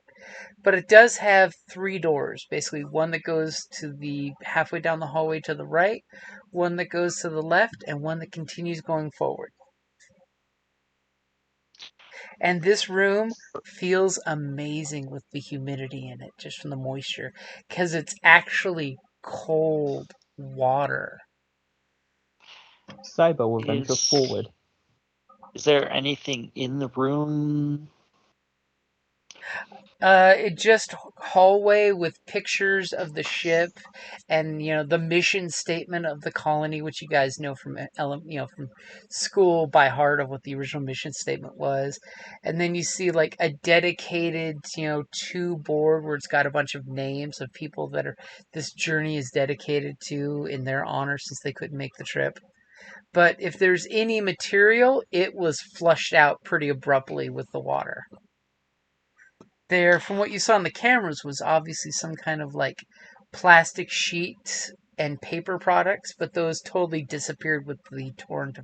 But it does have 3 doors, basically one that goes to the halfway down the hallway to the right, one that goes to the left, and one that continues going forward. And this room feels amazing with the humidity in it, just from the moisture, because it's actually cold water. Cybele will venture forward. Is there anything in the room? It just hallway with pictures of the ship, and the mission statement of the colony, which you guys know from from school by heart of what the original mission statement was. And then you see like a dedicated 2 board where it's got a bunch of names of people that this journey is dedicated to in their honor since they couldn't make the trip. But if there's any material, it was flushed out pretty abruptly with the water. There, from what you saw on the cameras, was obviously some kind of like plastic sheet and paper products, but those totally disappeared with the torrent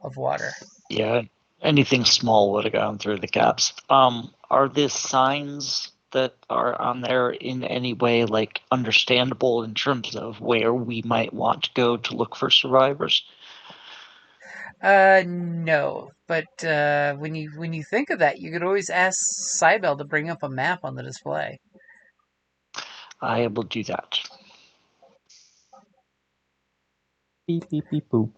of water. Yeah, anything small would have gone through the gaps. Are the signs that are on there in any way like understandable in terms of where we might want to go to look for survivors? No, but when you think of that, you could always ask Cybele to bring up a map on the display. I will do that. Beep beep beep boop.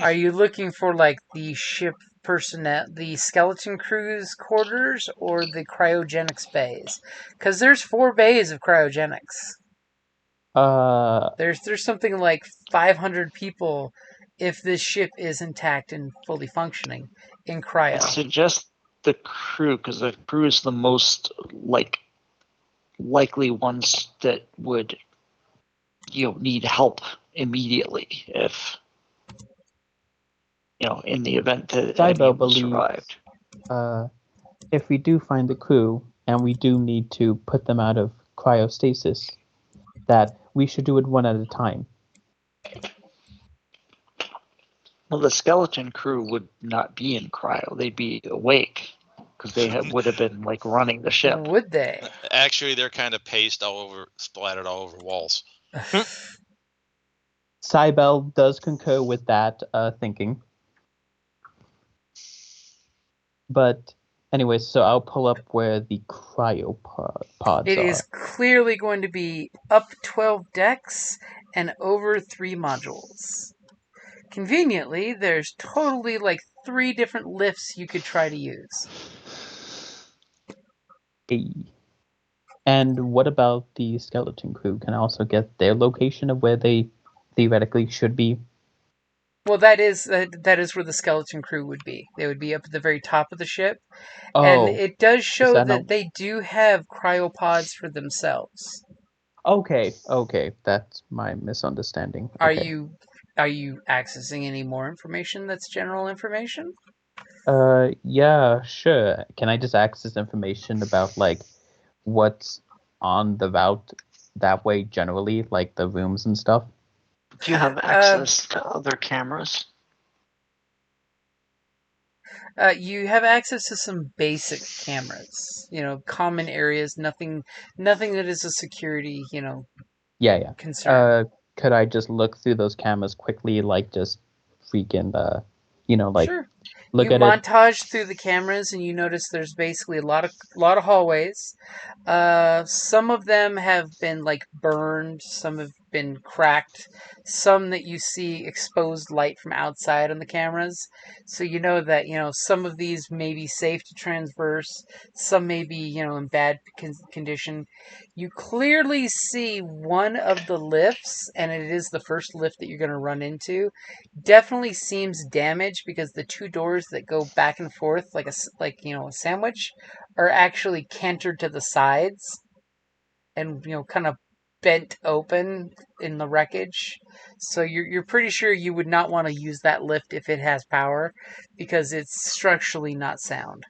Are you looking for like the ship personnel, the skeleton crew's quarters, or the cryogenics bays? Because there's 4 bays of cryogenics. There's something like 500 people if this ship is intact and fully functioning in I cryo. suggest the crew, because the crew is the most likely ones that would need help immediately if in the event that any Cybele of them believes survived. if we do find the crew and we do need to put them out of cryostasis, that we should do it one at a time. Well, the skeleton crew would not be in cryo; they'd be awake because they would have been like running the ship. Would they? Actually, they're kind of splattered all over walls. Cybele does concur with that thinking. But anyway, so I'll pull up where the cryopods It are. is clearly going to be up 12 decks and over 3 modules. Conveniently, there's totally like 3 different lifts you could try to use. Hey. And what about the skeleton crew? Can I also get their location of where they theoretically should be? Well, that is where the skeleton crew would be. They would be up at the very top of the ship. Oh, And it does show that that not- they do have cryopods for themselves. okay, that's my misunderstanding. Are Okay. you accessing any more information that's general information? Yeah, sure. Can I just access information about like what's on the route that way generally, like the rooms and stuff? Do you have access to other cameras? You have access to some basic cameras, common areas, nothing that is a security, Yeah. concern. Could I just look through those cameras quickly, like just freaking, like Sure. look You at it? montage through the cameras, and you notice there's basically a lot of hallways. Some of them have been like burned, some have been cracked, some that you see exposed light from outside on the cameras. So you know that some of these may be safe to transverse, some may be in bad condition. You clearly see one of the lifts, and it is the first lift that you're going to run into. Definitely seems damaged because the 2 doors that go back and forth like a sandwich are actually cantered to the sides and kind of bent open in the wreckage. So you're pretty sure you would not want to use that lift if it has power because it's structurally not sound.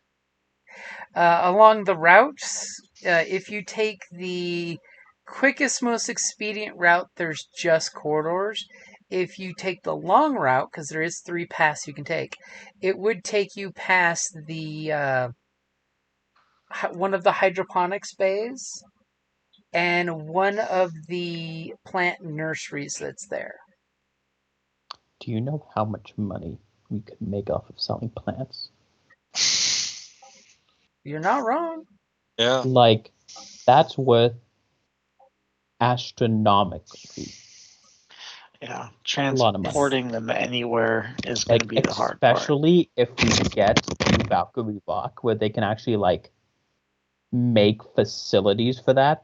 Along the routes, if you take the quickest, most expedient route, there's just corridors. If you take the long route, because there is 3 paths you can take, it would take you past the one of the hydroponics bays and one of the plant nurseries that's there. Do you know how much money we could make off of selling plants? You're not wrong. Yeah. Like, that's worth astronomically. Yeah, lot of money. transporting them anywhere is going to be the hard part. Especially if we get to Valkyrie Rock, where they can actually like make facilities for that.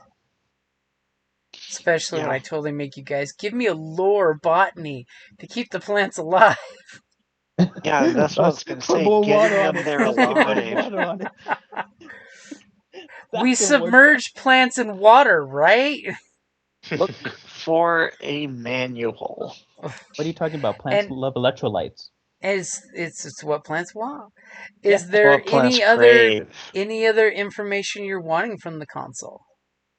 Especially when Yeah. I totally make you guys give me a lore botany to keep the plants alive. Yeah, that's what I was going to say. Put more Getting water on them it. there Put more alive. water on it. We That's the worst submerge plants in water, right? Look for a manual. part. What are you talking about? Plants And- love electrolytes. It's what plants want. Is Yeah. there What plants any other crave. information you're wanting from the console?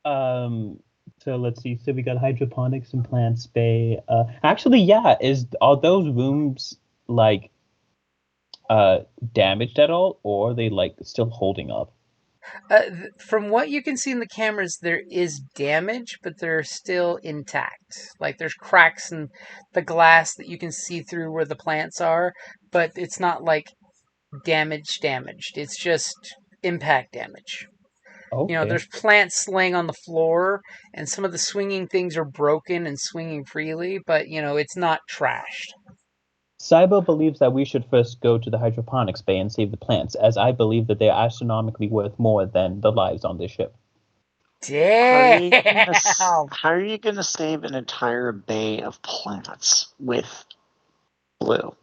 So let's see. So we got hydroponics and plants bay. Actually, yeah. Are those rooms like damaged at all, or are they like still holding up? From what you can see in the cameras, there is damage, but they're still intact. Like there's cracks in the glass that you can see through where the plants are, but it's not like damaged. It's just impact damage. Okay. There's plants laying on the floor, and some of the swinging things are broken and swinging freely, but it's not trashed. Cybo believes that we should first go to the hydroponics bay and save the plants, as I believe that they are astronomically worth more than the lives on this ship. Damn! How are you gonna save an entire bay of plants with blue?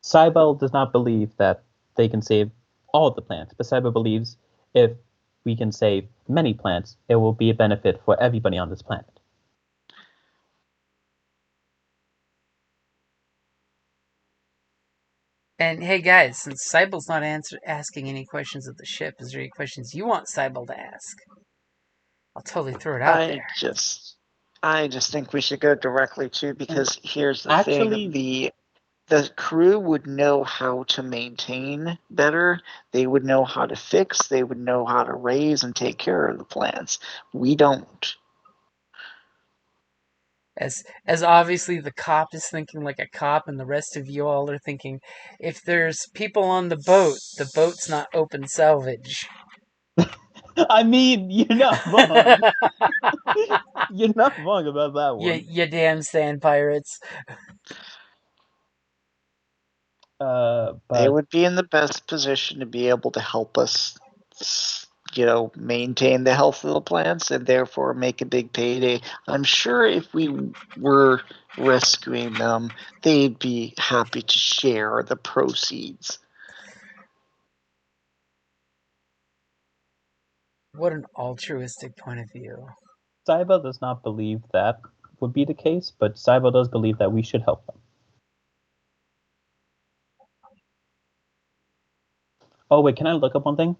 Cybele does not believe that they can save all the plants, but Cybele believes if we can save many plants, it will be a benefit for everybody on this planet. And hey guys, since Cybele's not asking any questions of the ship, is there any questions you want Cybele to ask? I'll totally throw it out there. I just think we should go directly to, because here's the Actually, thing. The crew would know how to maintain better. They would know how to fix. They would know how to raise and take care of the plants. We don't. As obviously the cop is thinking like a cop, and the rest of you all are thinking, if there's people on the boat's not open salvage. I mean, you're not wrong. You're not wrong about that one. You damn sand pirates. But They would be in the best position to be able to help us, maintain the health of the plants and therefore make a big payday. I'm sure if we were rescuing them, they'd be happy to share the proceeds. What an altruistic point of view. Cybo does not believe that would be the case, but Cybo does believe that we should help them. Oh wait, can I look up one thing?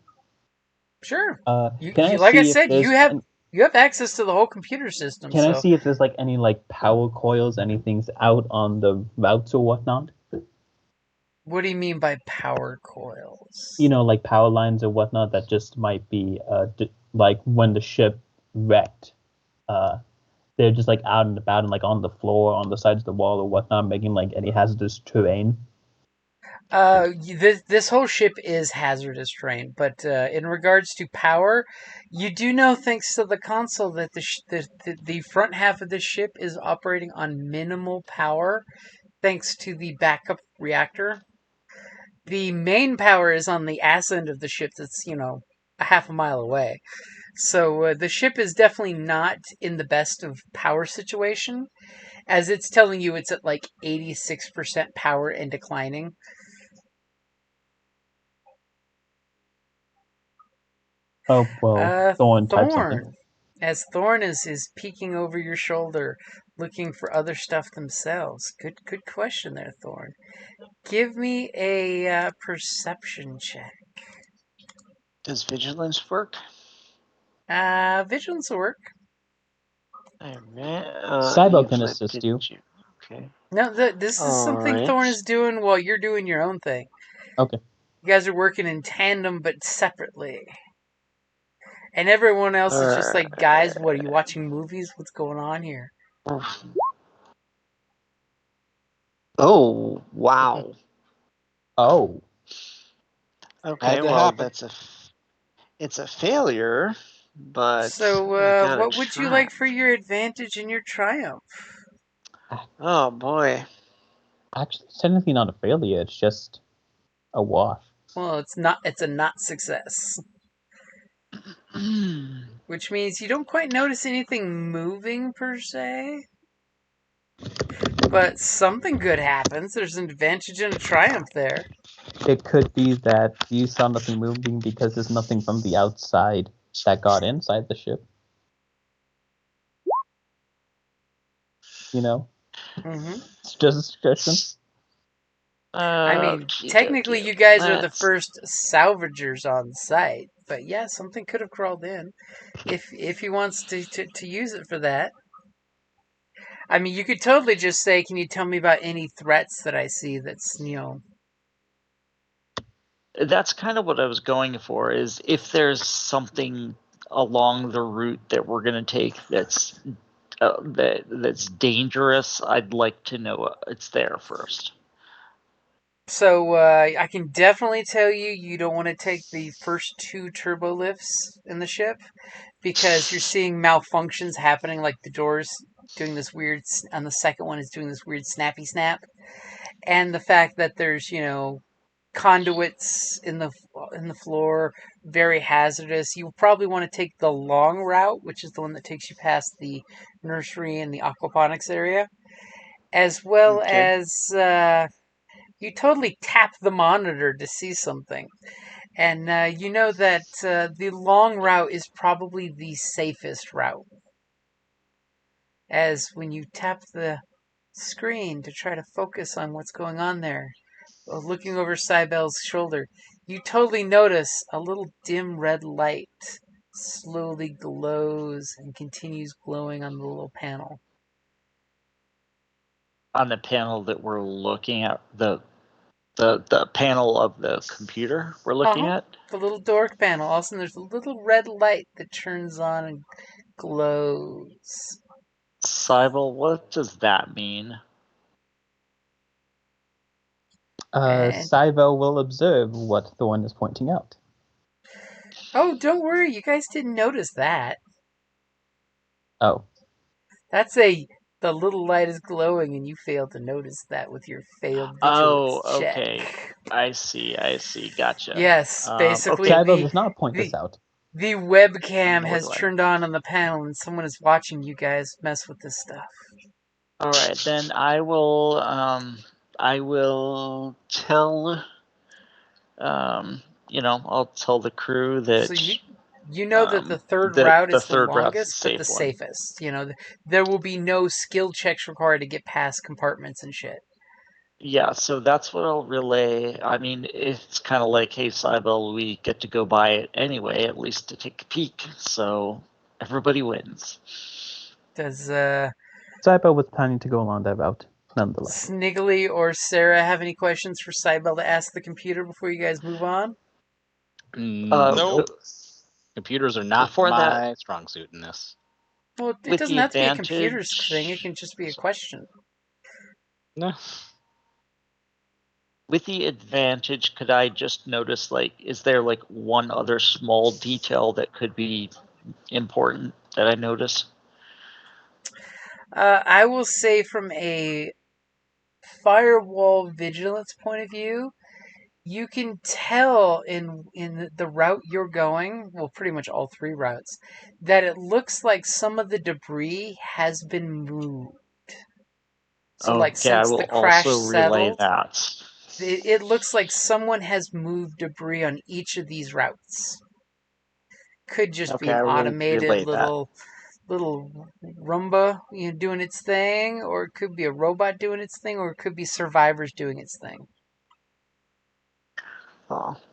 Sure. Can like I I see said, if you have access to the whole computer system. Can I see if there's like any like power coils, anything's out on the routes or whatnot? What do you mean by power coils? Like power lines or whatnot that just might be like when the ship wrecked, they're just like out and about and like on the floor, on the sides of the wall or whatnot, making like any hazardous terrain. This whole ship is hazardous terrain, but in regards to power, you do know, thanks to the console, that the front half of the ship is operating on minimal power, thanks to the backup reactor. The main power is on the ass end of the ship that's, a half a mile away. So the ship is definitely not in the best of power situation, as it's telling you it's at like 86% power and declining. Oh, well, Thorn type something. As Thorn is peeking over your shoulder, looking for other stuff themselves. Good question there, Thorn. Give me a perception check. Does vigilance work? Vigilance will work. Cybo can assist you. Okay. No, this is something Thorn is doing while you're doing your own thing. Okay. You guys are working in tandem but separately. And everyone else is just like, guys, what, are you watching movies? What's going on here? Oh, wow. Oh. Okay, well, it's a failure, but... So, what would you like for your advantage and your triumph? Oh, boy. Actually, it's technically not a failure, it's just a wash. Well, it's a not success. Which means you don't quite notice anything moving, per se. But something good happens. There's an advantage and a triumph there. It could be that you saw nothing moving because there's nothing from the outside that got inside the ship. Mm-hmm. It's just a suggestion. I mean, technically you guys are the first salvagers on site. But yeah, something could have crawled in. If he wants to use it for that. I mean, you could totally just say, can you tell me about any threats that I see that's, That's kind of what I was going for, is if there's something along the route that we're going to take that's dangerous, I'd like to know it's there first. So I can definitely tell you don't want to take the first 2 turbo lifts in the ship because you're seeing malfunctions happening, like the doors doing this weird, and the second one is doing this weird snappy snap, and the fact that there's conduits in the floor, very hazardous. You probably want to take the long route, which is the one that takes you past the nursery and the aquaponics area, as well Okay. as you totally tap the monitor to see something. And you know that the long route is probably the safest route. As when you tap the screen to try to focus on what's going on there, looking over Cybel's shoulder, you totally notice a little dim red light slowly glows and continues glowing on the little panel. On the panel that we're looking at, the panel of the computer we're looking at? The little door panel. All of a sudden, there's a little red light that turns on and glows. Cybel, what does that mean? And Cybo will observe what the one is pointing out. oh, don't worry, you guys didn't notice that. Oh. That's the little light is glowing, and you failed to notice that with your failed vigilance check. Okay. I see. Gotcha. Yes, basically, okay. Cybo does not point this out. The webcam Nor has do I. turned on the panel, and someone is watching you guys mess with this stuff. All right, then I will tell I'll tell the crew that. So you know that the third route is the longest, but the one. safest. There will be no skill checks required to get past compartments and shit. Yeah, so that's what I'll relay. I mean, it's kind of like, hey, Cybel, we get to go by it anyway, at least to take a peek. So everybody wins. Does Cybo was planning to go along that route, nonetheless. Sniggly or Sarah have any questions for Cybel to ask the computer before you guys move on? Nope. Computers are not my strong suit in this. Well, it doesn't have to be a computer's thing. It can just be a question. No. With the advantage, could I just notice, is there one other small detail that could be important that I notice? I will say from a firewall vigilance point of view, you can tell in the route you're going, well, pretty much all 3 routes, that it looks like some of the debris has been moved. So, since the crash settled, that. It looks like someone has moved debris on each of these routes. Could just be an automated little Roomba doing its thing, or it could be a robot doing its thing, or it could be survivors doing its thing.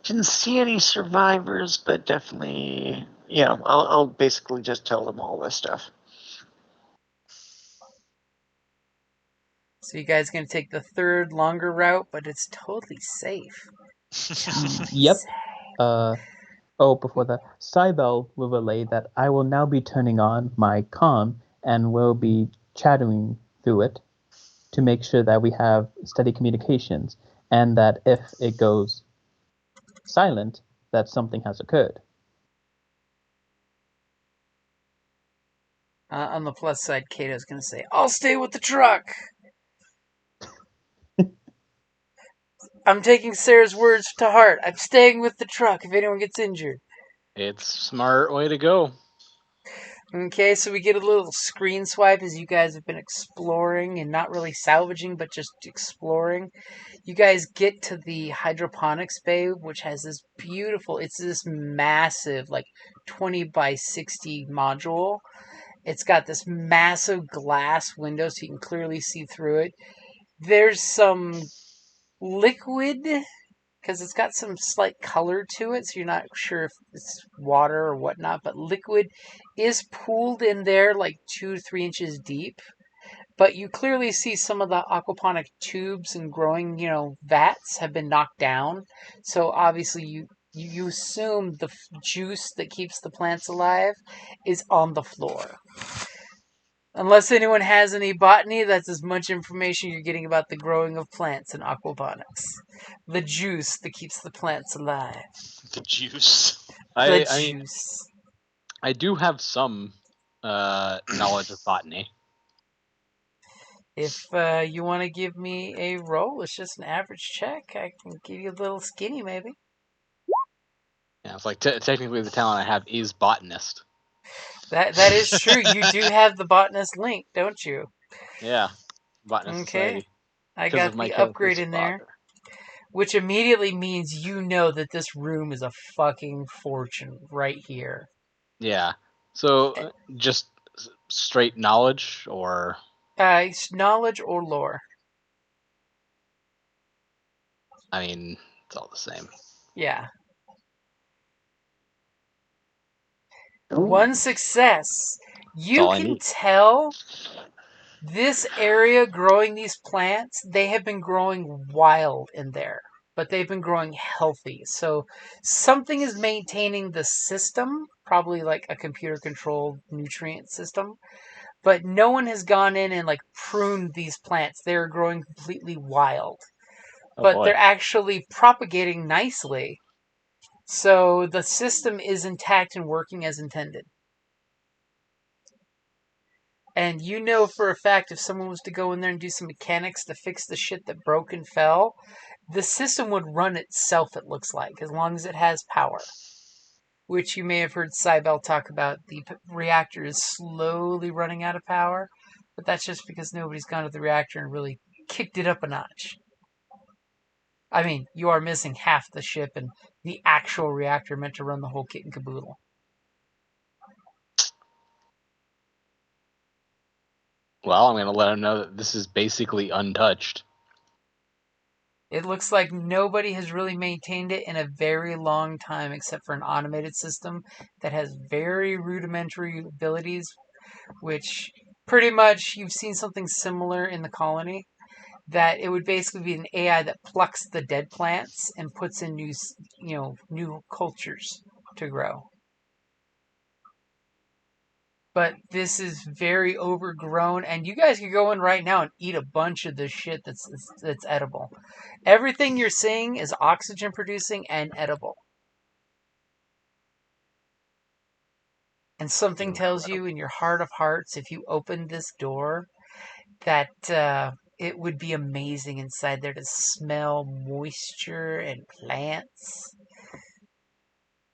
Didn't see any survivors, but definitely, I'll basically just tell them all this stuff. So you guys going to take the third longer route, but it's totally safe. Yep. Before that, Cybel will relay that I will now be turning on my comm and will be chattering through it to make sure that we have steady communications, and that if it goes silent, that something has occurred. On the plus side, Kato's going to say, I'll stay with the truck. I'm taking Sarah's words to heart. I'm staying with the truck if anyone gets injured. It's a smart way to go. Okay, so we get a little screen swipe as you guys have been exploring and not really salvaging, but just exploring. You guys get to the hydroponics bay, which has this beautiful, it's this massive, 20 by 60 module. It's got this massive glass window so you can clearly see through it. There's some liquid, because it's got some slight color to it, so you're not sure if it's water or whatnot, but liquid is pooled in there 2 to 3 inches deep. But you clearly see some of the aquaponic tubes and growing, vats have been knocked down. So obviously you assume the juice that keeps the plants alive is on the floor. Unless anyone has any botany, that's as much information you're getting about the growing of plants in aquaponics. The juice that keeps the plants alive. The juice. I mean, Juice. I do have some knowledge of botany. If you want to give me a roll, it's just an average check. I can give you a little skinny, maybe. Yeah, it's like technically the talent I have is botanist. That is true. You do have the botanist link, don't you? Yeah, botanist Okay. society. I 'Cause got of my the upgrade character's in there, father. which immediately means you know that this room is a fucking fortune right here. Yeah. So just straight knowledge, or It's knowledge or lore. I mean, it's all the same. Yeah. Ooh. One success. You all I can need. tell this area growing these plants, they have been growing wild in there, but they've been growing healthy. So something is maintaining the system, probably like a computer controlled nutrient system, but no one has gone in and like pruned these plants. They're growing completely wild, Oh but boy. they're actually propagating nicely. So the system is intact and working as intended. And you know for a fact if someone was to go in there and do some mechanics to fix the shit that broke and fell, the system would run itself, it looks like, as long as it has power. Which you may have heard Cybele talk about. The reactor is slowly running out of power, but that's just because nobody's gone to the reactor and really kicked it up a notch. I mean, you are missing half the ship and the actual reactor meant to run the whole kit and caboodle. Well, I'm going to let him know that this is basically untouched. It looks like nobody has really maintained it in a very long time except for an automated system that has very rudimentary abilities, which pretty much you've seen something similar in the colony, that it would basically be an AI that plucks the dead plants and puts in new cultures to grow. But this is very overgrown, and you guys can go in right now and eat a bunch of this shit that's edible. Everything you're seeing is oxygen producing and edible. And something tells you in your heart of hearts, if you open this door, that it would be amazing inside there to smell moisture and plants.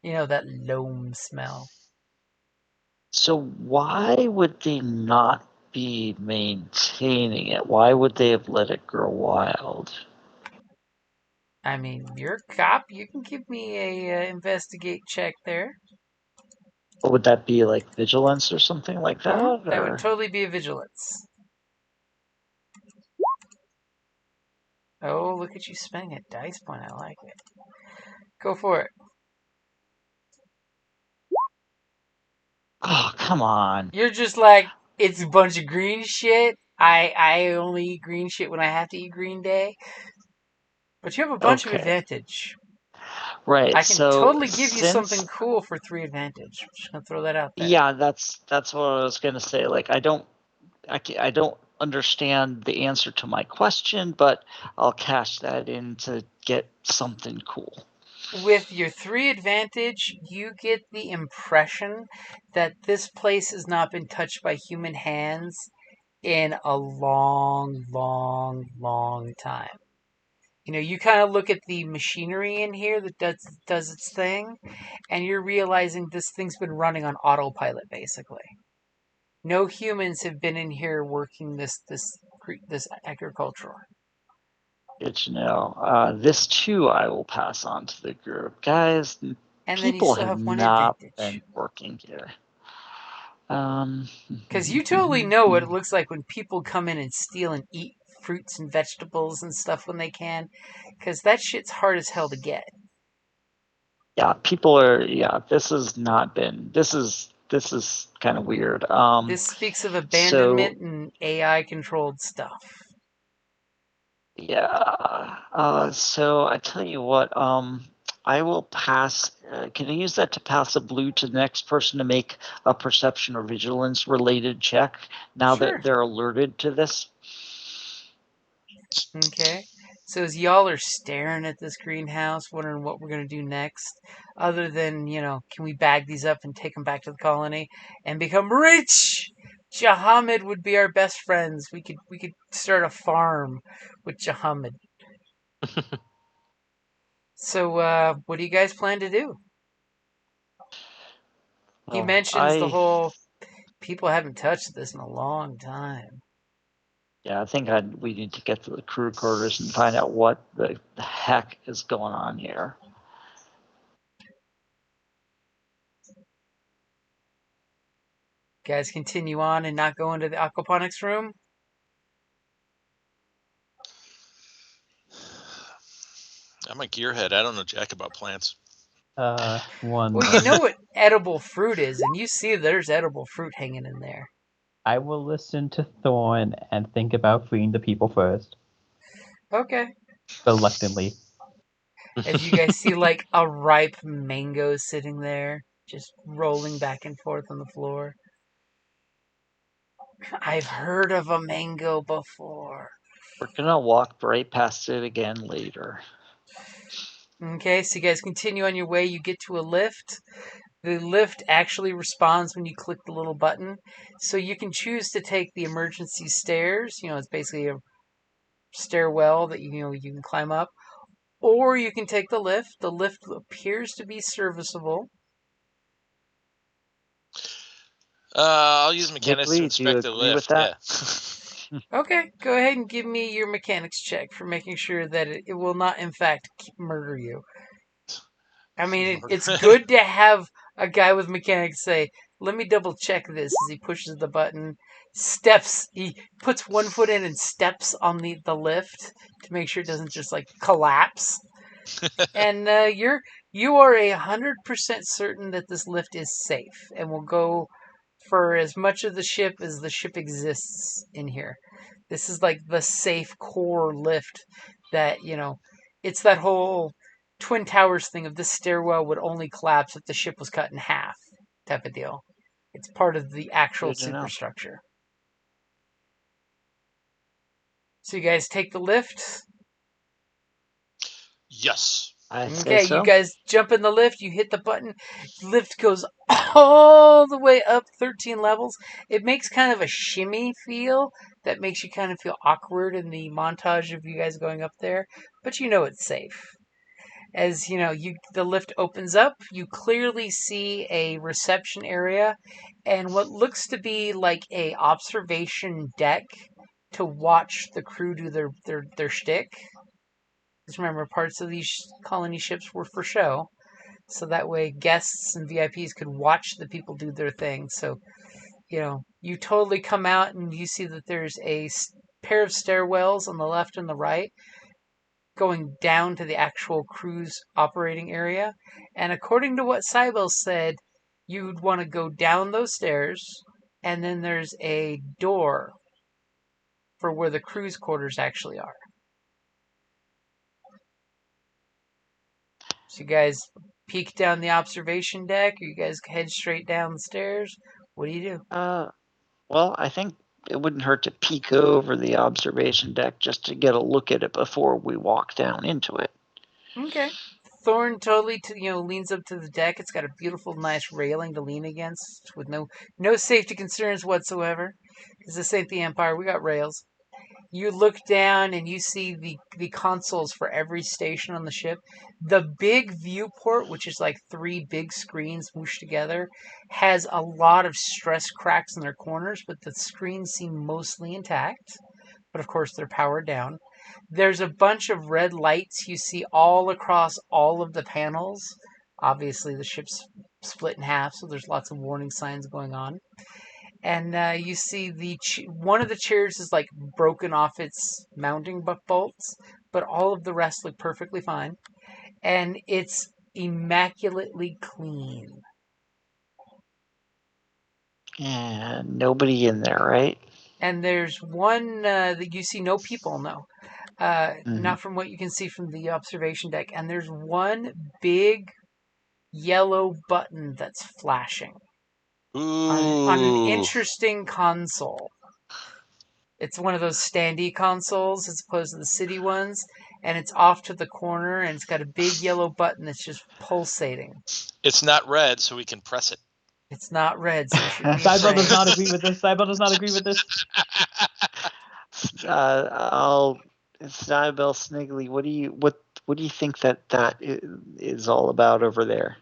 You know, that loam smell. So why would they not be maintaining it? Why would they have let it grow wild? I mean, you're a cop. You can give me a investigate check there. What would that be, like vigilance or something like that? That Or would totally be a vigilance. Oh, look at you spending a dice point. I like it. Go for it. oh, come on. You're just like, it's a bunch of green shit. I only eat green shit when I have to eat green day. But you have a bunch of Okay. advantage. Right. I can so totally give you since something cool for 3 advantage. I'm just gonna throw that out there. yeah, that's what I was gonna say. Like I don't understand the answer to my question, but I'll cash that in to get something cool. With your 3 advantage, you get the impression that this place has not been touched by human hands in a long, long, long time. You know, you kind of look at the machinery in here that does its thing, and you're realizing this thing's been running on autopilot, basically. No humans have been in here working this agricultural. Good to know. This too, I will pass on to the group, guys. And then you People still have have 1 not advantage. been working here. Because you totally know what it looks like when people come in and steal and eat fruits and vegetables and stuff when they can. Because that shit's hard as hell to get. Yeah, people are. Yeah, this has not been. This is this is kind of weird. This speaks of abandonment and AI-controlled stuff. Yeah. So I tell you what. I will pass. Can I use that to pass a blue to the next person to make a perception or vigilance related check now Sure. that they're alerted to this? Okay. So as y'all are staring at this greenhouse, wondering what we're going to do next, other than, can we bag these up and take them back to the colony and become rich? Jahamid would be our best friends. We could start a farm with Jahamid. So, what do you guys plan to do? He Well, mentions the whole people haven't touched this in a long time. Yeah, I think we need to get to the crew quarters and find out what the heck is going on here. Guys continue on and not go into the aquaponics room? I'm a gearhead. I don't know jack about plants. One. Well, you know what edible fruit is, and you see there's edible fruit hanging in there. I will listen to Thorn and think about freeing the people first. Okay. Reluctantly. As you guys see, like, a ripe mango sitting there, just rolling back and forth on the floor. I've heard of a mango before. We're gonna walk right past it again later. Okay, so you guys continue on your way. You get to a lift. The lift actually responds when you click the little button. So you can choose to take the emergency stairs. It's basically a stairwell that you can climb up. Or you can take the lift. The lift appears to be serviceable. I'll use mechanics Nick Lee, to inspect do the you agree with lift. that? Yeah. Okay, go ahead and give me your mechanics check for making sure that it will not, in fact, murder you. I mean, it's good to have a guy with mechanics say, let me double check this as he pushes the button, he puts one foot in and steps on the lift to make sure it doesn't just like collapse. And you are 100% certain that this lift is safe and will go for as much of the ship as the ship exists in here. This is like the safe core lift that, it's that whole Twin Towers thing of this stairwell would only collapse if the ship was cut in half type of deal. It's part of the actual superstructure. So you guys take the lift? Yes. Okay, you guys jump in the lift, you hit the button, lift goes all the way up 13 levels. It makes kind of a shimmy feel that makes you kind of feel awkward in the montage of you guys going up there, but it's safe. As the lift opens up, you clearly see a reception area and what looks to be like a observation deck to watch the crew do their shtick. Because remember, parts of these colony ships were for show, so that way guests and VIPs could watch the people do their thing. So, you totally come out and you see that there's a pair of stairwells on the left and the right going down to the actual crew's operating area. And according to what Cybele said, you'd want to go down those stairs, and then there's a door for where the crew's quarters actually are. So you guys peek down the observation deck, or you guys head straight down the stairs? What do you do? Well, I think it wouldn't hurt to peek over the observation deck just to get a look at it before we walk down into it. Okay. Thorn totally leans up to the deck. It's got a beautiful, nice railing to lean against with no safety concerns whatsoever. Because this ain't the Empire. We got rails. You look down and you see the consoles for every station on the ship. The big viewport, which is like 3 big screens smooshed together, has a lot of stress cracks in their corners, but the screens seem mostly intact. But of course, they're powered down. There's a bunch of red lights you see all across all of the panels. Obviously, the ship's split in half, so there's lots of warning signs going on. And you see one of the chairs is like broken off its mounting bolts, but all of the rest look perfectly fine. And it's immaculately clean. And nobody in there, right? And there's one that you see no people, no. Not from what you can see from the observation deck. And there's one big yellow button that's flashing on an Ooh. interesting console. It's one of those standee consoles as opposed to the city ones, and it's off to the corner, and it's got a big yellow button that's just pulsating. It's not red, so we can press it. It's not red, so you should be Cybele afraid. does not agree with this. Cybele does not agree with this. Cybele Sniggly, what do you think that is all about over there?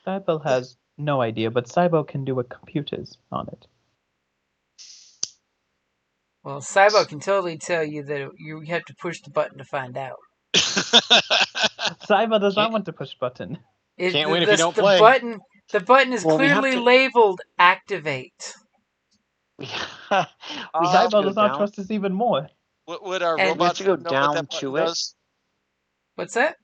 Cybele has no idea, but Cybele can do what computers on it. Well, Cybo can totally tell you that you have to push the button to find out. Cybele does not want to push button. Can't win if you don't play. The button is Well, we have clearly to- labeled activate. Cybele does not trust us even more. Would our And- robot We have to go know what down that to button it? does? What's that?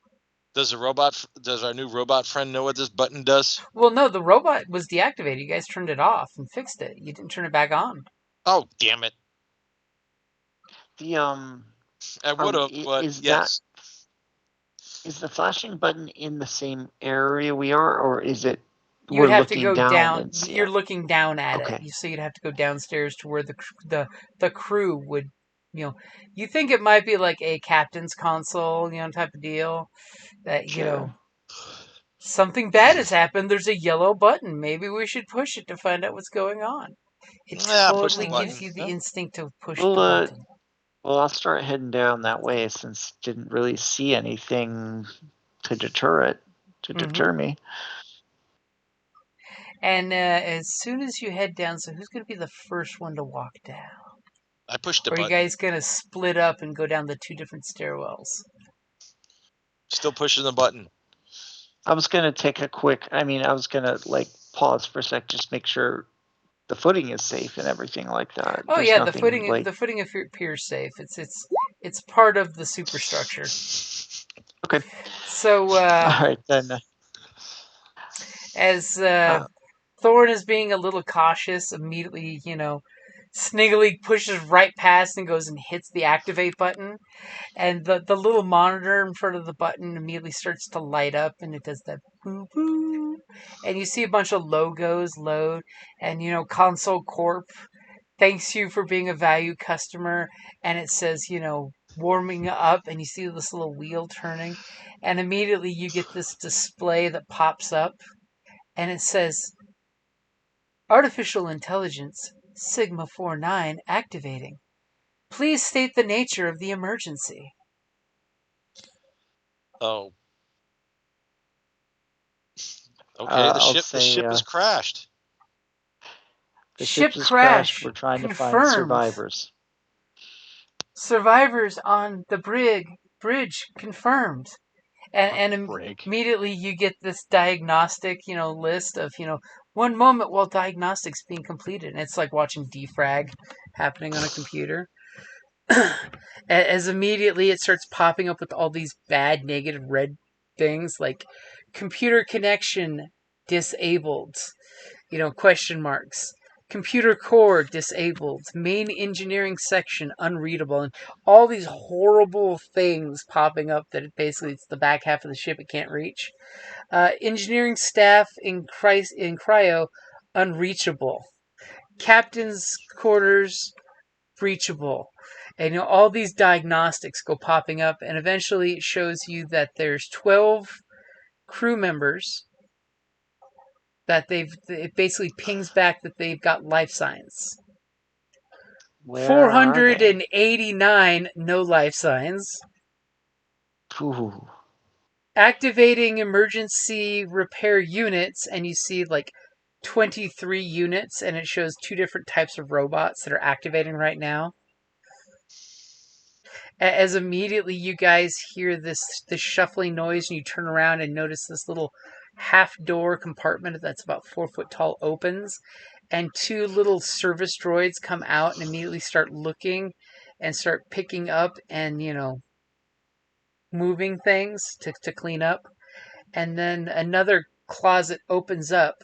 Does our new robot friend know what this button does? Well, no, the robot was deactivated. You guys turned it off and fixed it. You didn't turn it back on. Oh, damn it. The I would have, but is yes. is the flashing button in the same area we are, or is it? You'd We're have to looking go down. and see You're it? looking down at Okay. it, so you'd have to go downstairs to where the crew would. You think it might be like a captain's console, type of deal. That Sure. something bad has happened. There's a yellow button. Maybe we should push it to find out what's going on. It Yeah, push the totally gives button. you the instinct to push Well, the button. Well, I'll start heading down that way since didn't really see anything to deter me. And as soon as you head down, so who's going to be the first one to walk down? I pushed the Or are you button. guys going to split up and go down the two different stairwells? Still pushing the button. I was gonna take I was gonna pause for a sec, just make sure the footing is safe and everything like that. Oh There's yeah, the nothing, footing appears safe. It's part of the superstructure. Okay. So All right then. as Thorn is being a little cautious, immediately Sniggly pushes right past and goes and hits the activate button, and the little monitor in front of the button immediately starts to light up, and it does that boo boo, and you see a bunch of logos load, and Console Corp thanks you for being a valued customer, and it says warming up, and you see this little wheel turning, and immediately you get this display that pops up, and it says artificial intelligence Sigma 49 activating. Please state the nature of the emergency. Oh. Okay, the ship has crashed. The Ship has crash We're trying confirmed. to find survivors. Survivors on the bridge confirmed. And immediately you get this diagnostic, list of, one moment while diagnostics being completed. And it's like watching defrag happening on a computer. As immediately it starts popping up with all these bad, negative, red things like computer connection disabled, question marks. Computer core disabled, main engineering section unreadable, and all these horrible things popping up that basically it's the back half of the ship it can't reach. Engineering staff in cryo unreachable. Captain's quarters breachable. And all these diagnostics go popping up, and eventually it shows you that there's 12 crew members that it basically pings back that they've got life signs. Where 489 no life signs. Ooh. Activating emergency repair units, and you see 23 units, and it shows two different types of robots that are activating right now. As immediately you guys hear this shuffling noise, and you turn around and notice this little half-door compartment that's about 4 foot tall opens, and two little service droids come out and immediately start looking and start picking up and, moving things to clean up. And then another closet opens up,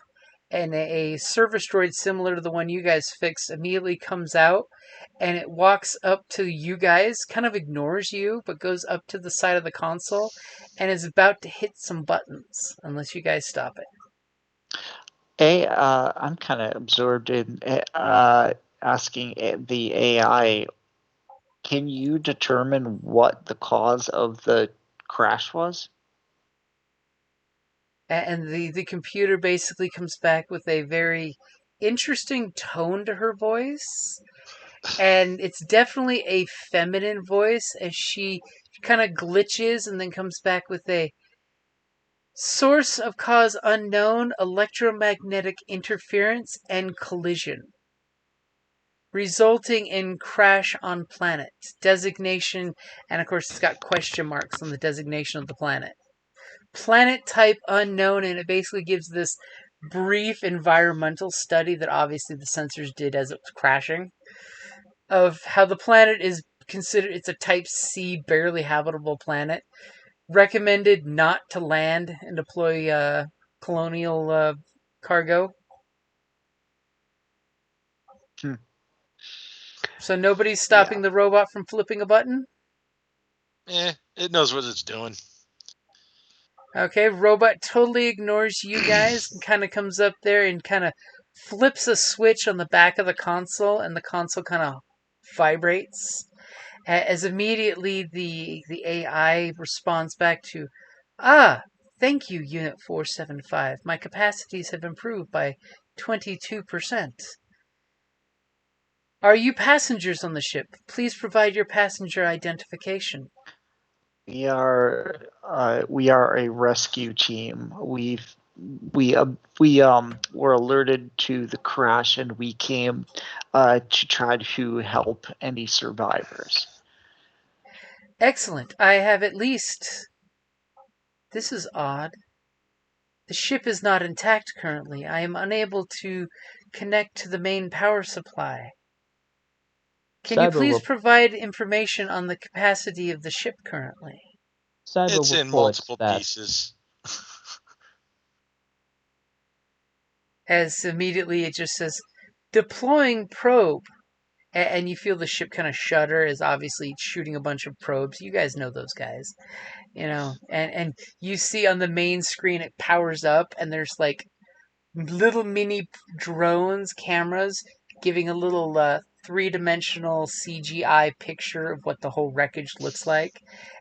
and a service droid similar to the one you guys fixed immediately comes out, and it walks up to you guys, kind of ignores you, but goes up to the side of the console and is about to hit some buttons, unless you guys stop it. I'm kind of absorbed in asking the AI, can you determine what the cause of the crash was? And the computer basically comes back with a very interesting tone to her voice. And it's definitely a feminine voice as she kind of glitches and then comes back with a source of cause unknown, electromagnetic interference and collision, resulting in crash on planet. Designation, and of course it's got question marks on the designation of the planet. Planet type unknown, and it basically gives this brief environmental study that obviously the sensors did as it was crashing, of how the planet is considered, it's a type C, barely habitable planet. Recommended not to land and deploy colonial cargo. So nobody's stopping the robot from flipping a button? It knows what it's doing. Okay, robot totally ignores you guys and kind of comes up there and kind of flips a switch on the back of the console, and the console kind of vibrates. As immediately the AI responds back to, thank you, Unit 475. My capacities have improved by 22%. Are you passengers on the ship? Please provide your passenger identification. We are a rescue team. We were alerted to the crash, and we came to try to help any survivors. Excellent. I have at least... This is odd. The ship is not intact currently. I am unable to connect to the main power supply. Can you please provide information on the capacity of the ship currently? It's in multiple pieces. As immediately it just says, deploying probe. And you feel the ship kind of shudder as obviously it's shooting a bunch of probes. You guys know those guys. And you see on the main screen it powers up, and there's like little mini drones, cameras, giving a little three-dimensional CGI picture of what the whole wreckage looks like.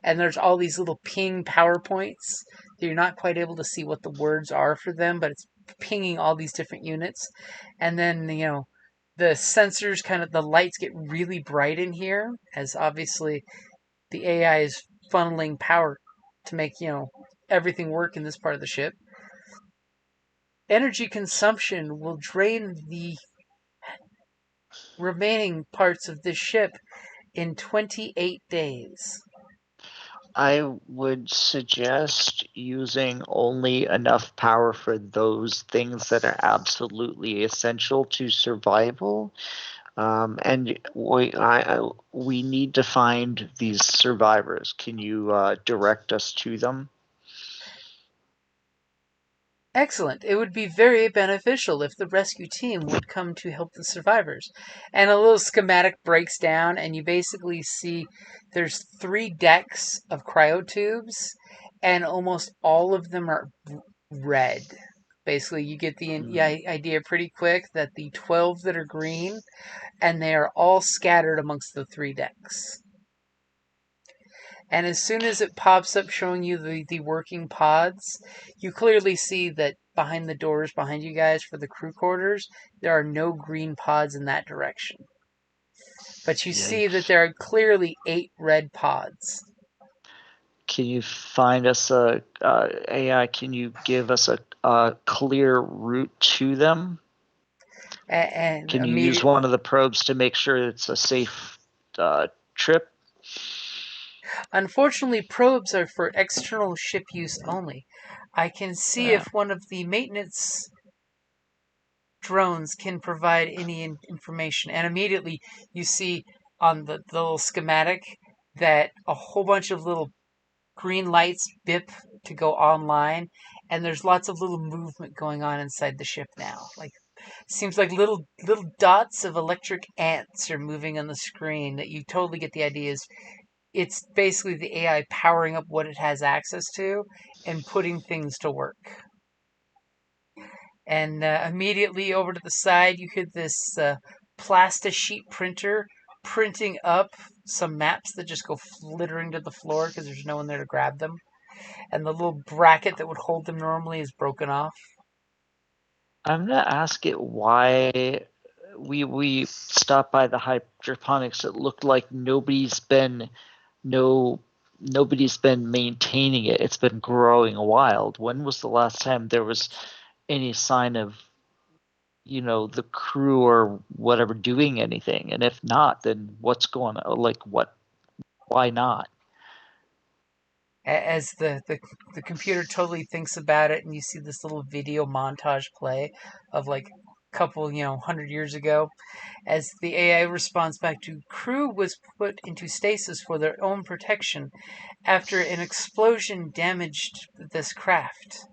And there's all these little ping PowerPoints that you're not quite able to see what the words are for them, but it's pinging all these different units. And then, the sensors the lights get really bright in here, as obviously the AI is funneling power to make, everything work in this part of the ship. Energy consumption will drain the remaining parts of this ship in 28 days. I would suggest using only enough power for those things that are absolutely essential to survival. And we need to find these survivors. Can you direct us to them? Excellent. It would be very beneficial if the rescue team would come to help the survivors. And a little schematic breaks down, and you basically see there's 3 decks of cryotubes, and almost all of them are red. Basically, you get the idea pretty quick that the 12 that are green, and they are all scattered amongst the 3 decks. And as soon as it pops up showing you the working pods, you clearly see that behind the doors behind you guys for the crew quarters, there are no green pods in that direction. But you see that there are clearly 8 red pods. Can you find us AI? Can you give us a clear route to them? And can you use one of the probes to make sure it's a safe trip? Unfortunately, probes are for external ship use only. I can see if one of the maintenance drones can provide any information. And immediately you see on the little schematic that a whole bunch of little green lights bip to go online, and there's lots of little movement going on inside the ship now. Like, seems like little dots of electric ants are moving on the screen. That you totally get the idea is it's basically the AI powering up what it has access to and putting things to work. And immediately over to the side, you hear this plastasheet printer printing up some maps that just go flittering to the floor because there's no one there to grab them. And the little bracket that would hold them normally is broken off. I'm gonna ask it why we stopped by the hydroponics. It looked like nobody's been maintaining it. It's been growing wild. When was the last time there was any sign of the crew or whatever doing anything? And if not, then what's going on? Like why not? As the computer totally thinks about it, and you see this little video montage play of like a couple 100 years ago, as the AI responds back to, crew was put into stasis for their own protection after an explosion damaged this craft.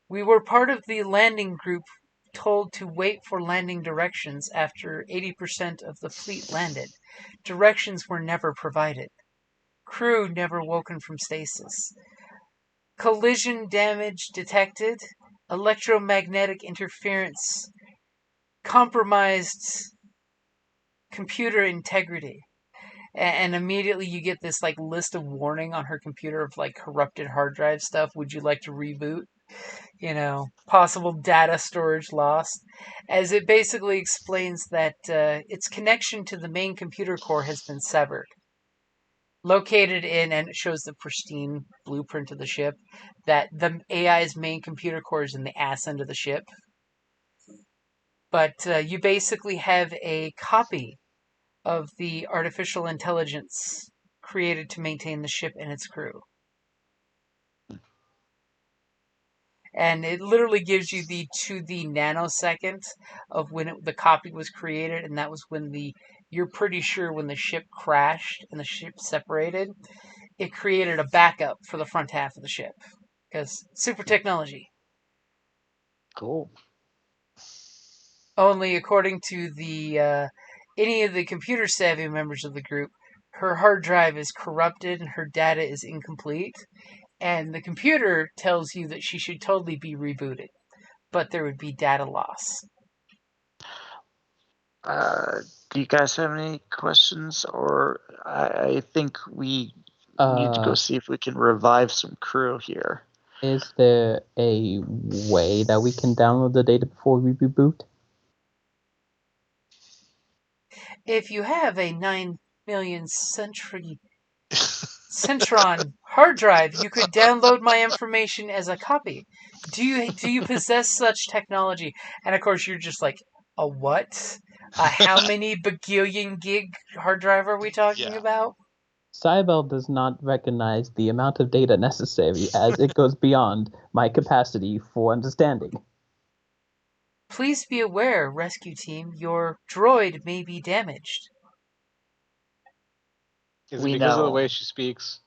We were part of the landing group told to wait for landing directions after 80% of the fleet landed. Directions were never provided. Crew never woken from stasis. Collision damage detected. Electromagnetic interference. Compromised computer integrity. And immediately you get this like list of warning on her computer of like corrupted hard drive stuff. Would you like to reboot? Possible data storage lost. As it basically explains that its connection to the main computer core has been severed. Located in, and it shows the pristine blueprint of the ship, that the AI's main computer core is in the ass end of the ship. But you basically have a copy of the artificial intelligence created to maintain the ship and its crew. And it literally gives you the nanosecond of when the copy was created, and that was when you're pretty sure when the ship crashed and the ship separated, it created a backup for the front half of the ship. Because super technology. Cool. Only according to the any of the computer savvy members of the group, her hard drive is corrupted and her data is incomplete. And the computer tells you that she should totally be rebooted, but there would be data loss. Do you guys have any questions? Or I think we need to go see if we can revive some crew here. Is there a way that we can download the data before we reboot? If you have a 9 million Centron hard drive, you could download my information as a copy. Do you possess such technology? And of course, you're just like, a what? How many bagillion gig hard drive are we talking about? Cybele does not recognize the amount of data necessary as it goes beyond my capacity for understanding. Please be aware, rescue team, your droid may be damaged. Is it because of the way she speaks?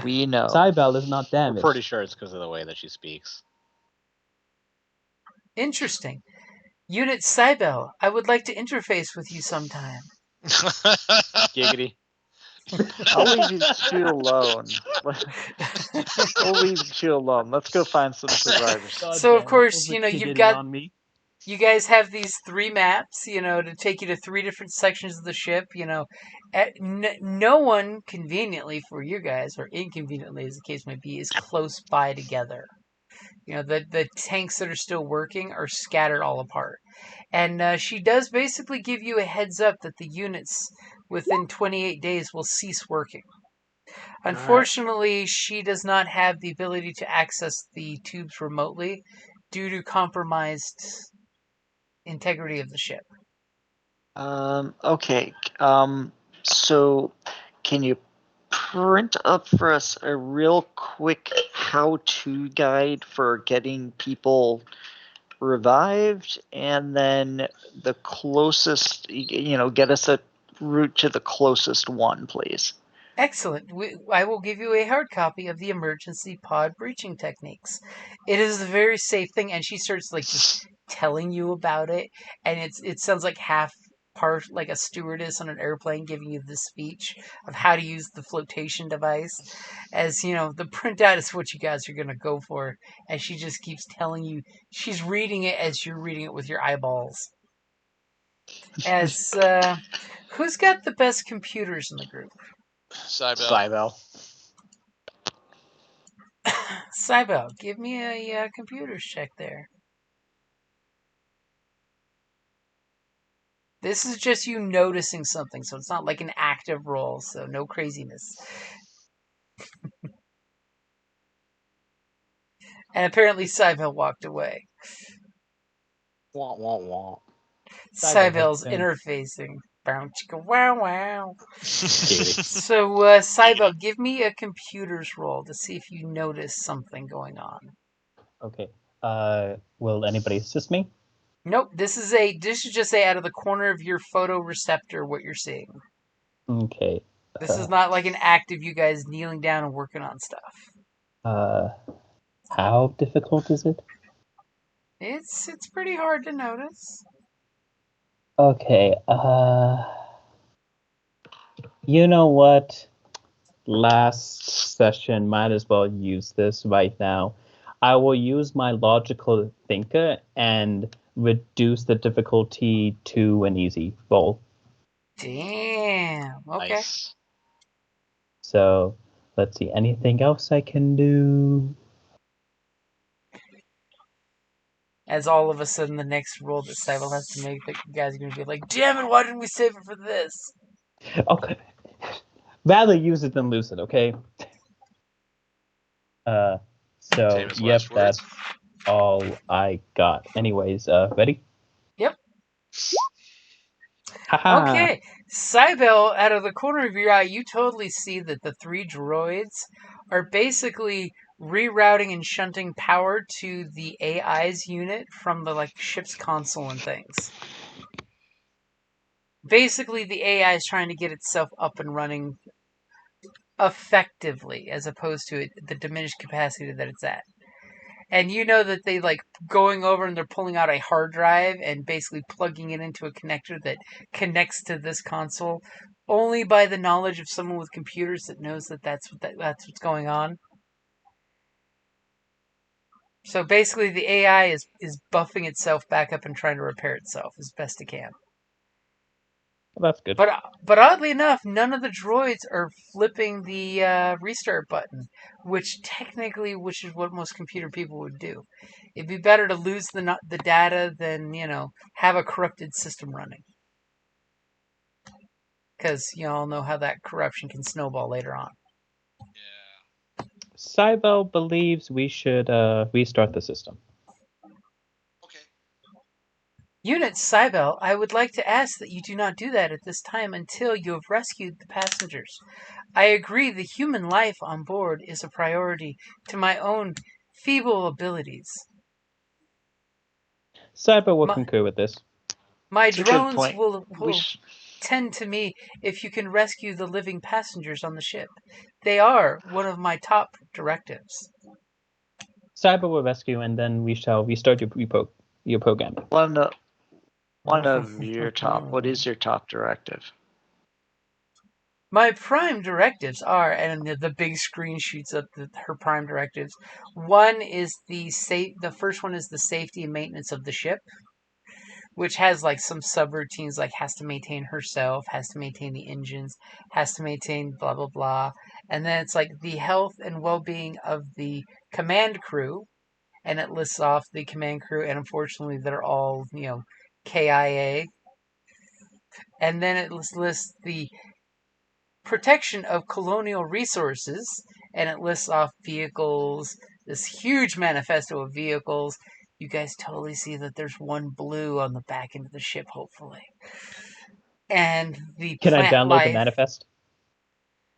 We know. Cybele is not damaged. We're pretty sure it's because of the way that she speaks. Interesting. Unit Cybele, I would like to interface with you sometime. Giggity. I'll leave you two alone. We'll leave you two alone. Let's go find some survivors. So of course, you've got you guys have these 3 maps, to take you to 3 different sections of the ship. No one conveniently for you guys, or inconveniently as the case may be, is close by together. The tanks that are still working are scattered all apart. And she does basically give you a heads up that the units within 28 days will cease working. Unfortunately, she does not have the ability to access the tubes remotely due to compromised integrity of the ship. Okay. So can you print up for us a real quick how-to guide for getting people revived, and then the closest, get us a route to the closest one, please? Excellent. I will give you a hard copy of the emergency pod breaching techniques. It is a very safe thing, and she starts like just telling you about it, and it sounds like half part like a stewardess on an airplane giving you this speech of how to use the flotation device. As you know, the printout is what you guys are gonna go for, and she just keeps telling you. She's reading it as you're reading it with your eyeballs. As who's got the best computers in the group? Cybele. Cybele, give me a computers check there. This is just you noticing something, so it's not like an active roll, so no craziness. And apparently Cybele walked away. Wah, wah, wah. Cybele's Cybele interfacing. Bow chicka wow wow. Katie. So Cybele, give me a computers roll to see if you notice something going on. Okay. Will anybody assist me? Nope, this is just out of the corner of your photoreceptor what you're seeing. Okay. This is not like an act of you guys kneeling down and working on stuff. How difficult is it? It's pretty hard to notice. Okay. You know what? Last session, might as well use this right now. I will use my logical thinker and reduce the difficulty to an easy roll. Damn. Okay. Nice. So let's see. Anything else I can do? As all of a sudden the next roll that Cybele has to make, that you guys are going to be like, damn it, why didn't we save it for this? Okay. Rather use it than lose it, okay? So Famous yep, last words. that's all I got. Anyways, ready? Yep. Haha. Okay. Cybele, out of the corner of your eye, you totally see that the 3 droids are basically rerouting and shunting power to the AI's unit from the ship's console and things. Basically, the AI is trying to get itself up and running effectively, as opposed to the diminished capacity that it's at. And you know that they going over and they're pulling out a hard drive and basically plugging it into a connector that connects to this console only by the knowledge of someone with computers that knows that that's what's going on. So basically the AI is buffing itself back up and trying to repair itself as best it can. Well, that's good. But oddly enough, none of the droids are flipping the restart button, which is what most computer people would do. It'd be better to lose the data than have a corrupted system running, because you all know how that corruption can snowball later on. Yeah. Cybele believes we should restart the system. Okay. Unit Cybele, I would like to ask that you do not do that at this time until you have rescued the passengers. I agree the human life on board is a priority to my own feeble abilities. Cybele will concur with this. My It's a good drones point. will We tend to me if you can rescue the living passengers on the ship. They are one of my top directives. Cybele will rescue, and then we shall restart your programming. One of your top. What is your top directive? My prime directives are, and the big screen shoots up her prime directives. One is the first one is the safety and maintenance of the ship, which has some subroutines, has to maintain herself, has to maintain the engines, has to maintain blah blah blah, and then it's the health and well-being of the command crew, and it lists off the command crew, and unfortunately they're all KIA, and then it lists the protection of colonial resources, and it lists off vehicles, this huge manifesto of vehicles. You guys totally see that there's one blue on the back end of the ship, hopefully. And the Can I plant download life. the manifest?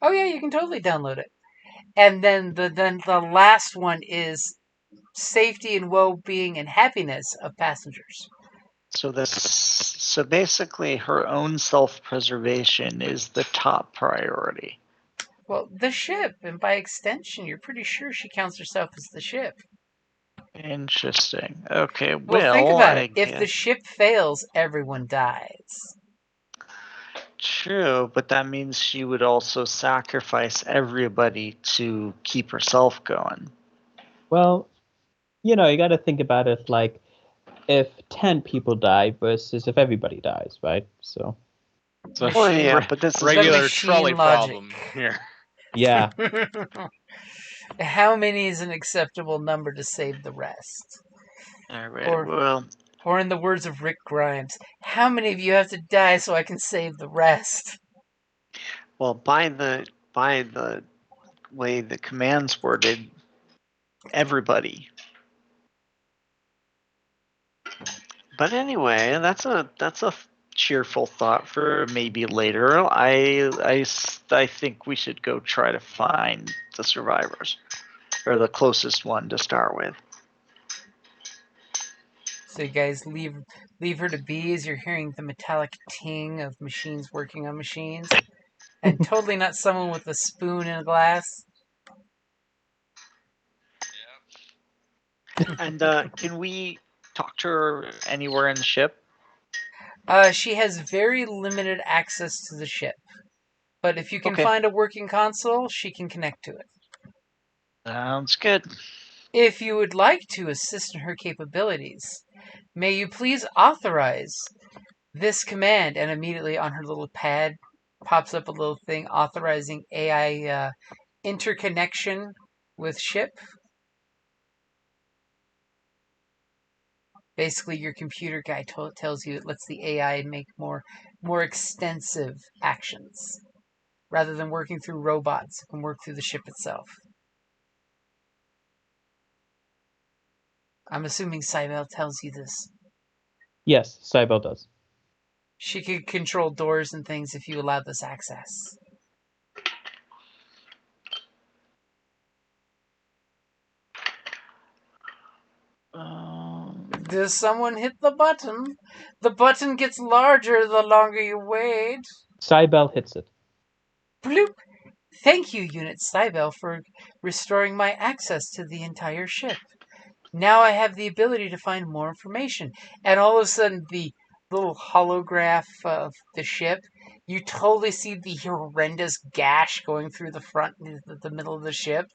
Oh yeah, you can totally download it. And then the last one is safety and well-being and happiness of passengers. So basically, her own self-preservation is the top priority. Well, the ship, and by extension, you're pretty sure she counts herself as the ship. Interesting. Okay, Well, think about I it. If the guess. ship fails, everyone dies. True, but that means she would also sacrifice everybody to keep herself going. Well, you got to think about it like if 10 people die versus if everybody dies, right? So, So, Well, yeah, re- but this is regular machine trolley logic. problem here. yeah. How many is an acceptable number to save the rest? all right. Or- Well, Or in the words of Rick Grimes, how many of you have to die so I can save the rest? by the way the command's worded, everybody. But anyway, that's a cheerful thought for maybe later. I think we should go try to find the survivors, or the closest one to start with. So you guys leave her to be as you're hearing the metallic ting of machines working on machines. And totally not someone with a spoon and a glass. And can we talk to her anywhere in the ship? She has very limited access to the ship. But if you can Okay. find a working console, she can connect to it. Sounds good. If you would like to assist in her capabilities, may you please authorize this command? And immediately on her little pad pops up a little thing authorizing AI interconnection with ship. Basically, your computer guy tells you it lets the AI make more extensive actions. Rather than working through robots, it can work through the ship itself. I'm assuming Cybele tells you this. Yes, Cybele does. She could control doors and things if you allow this access. Does someone hit the button? The button gets larger the longer you wait. Cybele hits it. Bloop! Thank you, Unit Cybele, for restoring my access to the entire ship. Now I have the ability to find more information. And all of a sudden, the little holograph of the ship, you totally see the horrendous gash going through the front, the middle of the ship.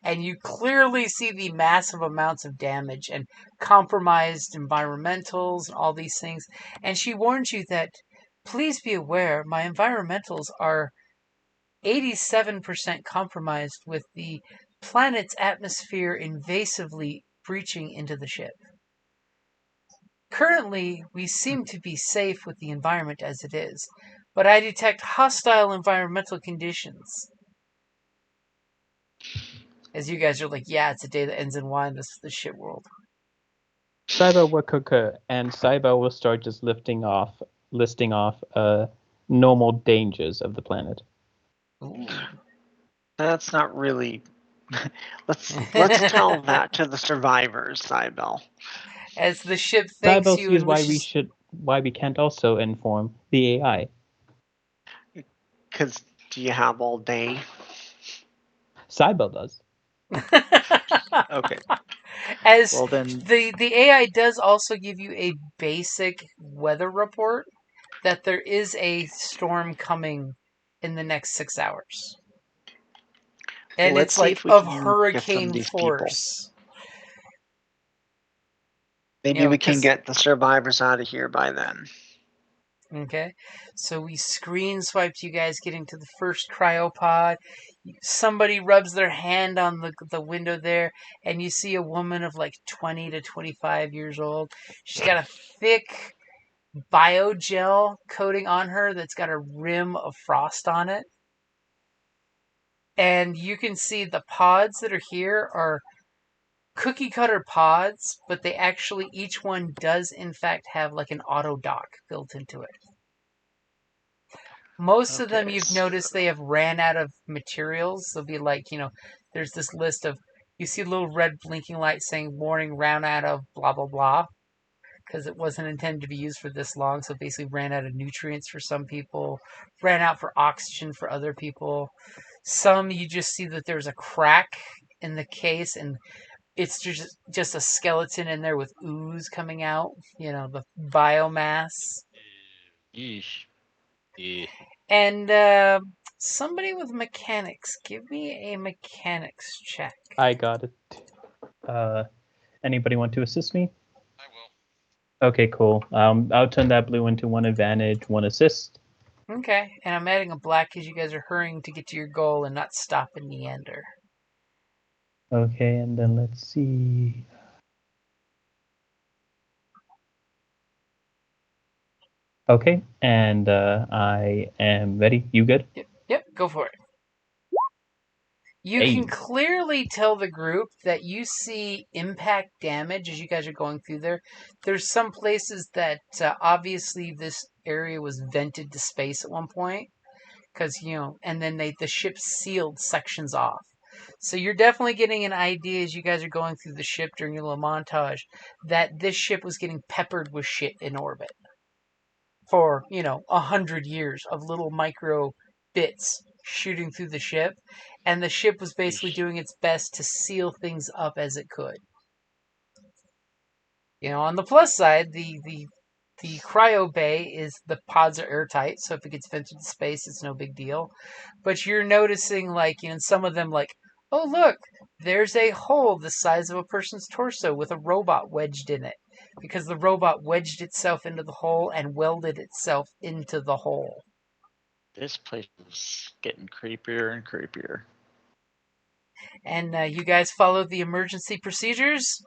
And you clearly see the massive amounts of damage and compromised environmentals and all these things. And she warns you that, please be aware, my environmentals are 87% compromised with the planet's atmosphere invasively breaching into the ship. Currently, we seem to be safe with the environment as it is, but I detect hostile environmental conditions. As you guys are like, yeah, it's a day that ends in Y in this shit world. Cybele will concur, and Cybele will start just listing off normal dangers of the planet. Ooh. That's not really. let's tell that to the survivors, Cybele. As the ship thanks Cybele you sees and why we can't also inform the AI. Because do you have all day? Cybele does. Okay. As Well then, the AI does also give you a basic weather report that there is a storm coming in the next 6 hours. And let's it's see like if we of can get some hurricane of these people. force. Maybe we can get the survivors out of here by then. Okay, so we screen swiped you guys getting to the first cryopod. Somebody rubs their hand on the window there, and you see a woman of like 20 to 25 years old. She's got a thick biogel coating on her that's got a rim of frost on it. And you can see the pods that are here are cookie cutter pods, but they actually, each one does in fact have like an auto dock built into it. Most of them you've noticed they have ran out of materials. They'll be like, there's this list of, you see a little red blinking light saying warning, ran out of blah, blah, blah. Because it wasn't intended to be used for this long, so basically ran out of nutrients for some people, ran out for oxygen for other people. Some you just see that there's a crack in the case, and it's just a skeleton in there with ooze coming out. The biomass. Yeesh. Yeah. And somebody with mechanics. Give me a mechanics check. I got it. Anybody want to assist me? I will. Okay, cool. I'll turn that blue into 1 advantage, 1 assist. Okay, and I'm adding a black because you guys are hurrying to get to your goal and not stop and meander. Okay, and then let's see. Okay, and I am ready. You good? Yep, go for it. You can clearly tell the group that you see impact damage as you guys are going through there. There's some places that obviously this area was vented to space at one point. Because, and then the ship sealed sections off. So you're definitely getting an idea as you guys are going through the ship during your little montage that this ship was getting peppered with shit in orbit for 100 years of little micro bits shooting through the ship, and the ship was basically doing its best to seal things up as it could. On the plus side, the cryo bay is the pods are airtight, so if it gets vented to space, it's no big deal. But you're noticing, in some of them, oh look, there's a hole the size of a person's torso with a robot wedged in it, because the robot wedged itself into the hole and welded itself into the hole. This place is getting creepier and creepier. And you guys followed the emergency procedures?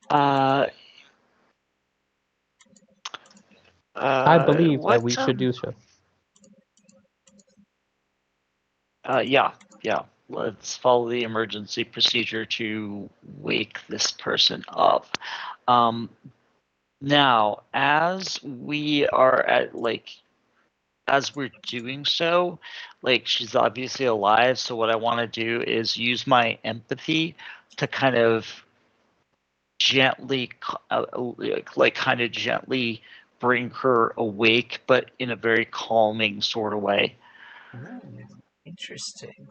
I believe that we should do so. Yeah. Let's follow the emergency procedure to wake this person up. Now, as we are as we're doing so, she's obviously alive. So what I want to do is use my empathy to kind of gently, gently bring her awake, but in a very calming sort of way. Interesting.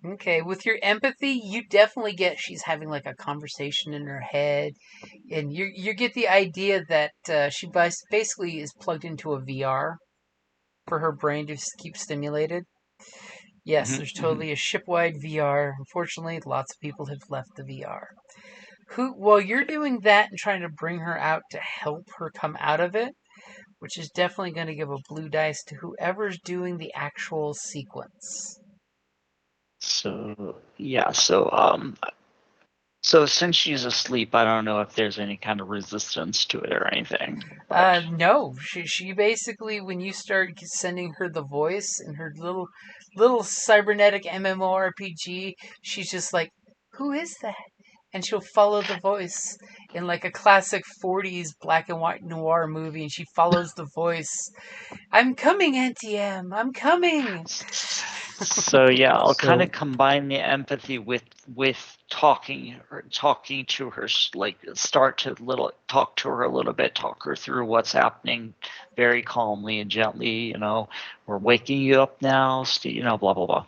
Okay, with your empathy, you definitely get she's having a conversation in her head, and you get the idea that she basically is plugged into a VR for her brain to keep stimulated. Yes, there's totally a ship-wide VR. Unfortunately, lots of people have left the VR. While you're doing that and trying to bring her out to help her come out of it, which is definitely going to give a blue dice to whoever's doing the actual sequence. So since she's asleep, I don't know if there's any kind of resistance to it or anything. No, she basically, when you start sending her the voice in her little cybernetic MMORPG, she's just like, "Who is that?" And she'll follow the voice in a classic 40s black and white noir movie, and she follows the voice. "I'm coming, Auntie M. I'm coming." So yeah, I'll kind of combine the empathy with talking to her, start to talk to her a little bit, talk her through what's happening very calmly and gently. We're waking you up now, blah blah blah.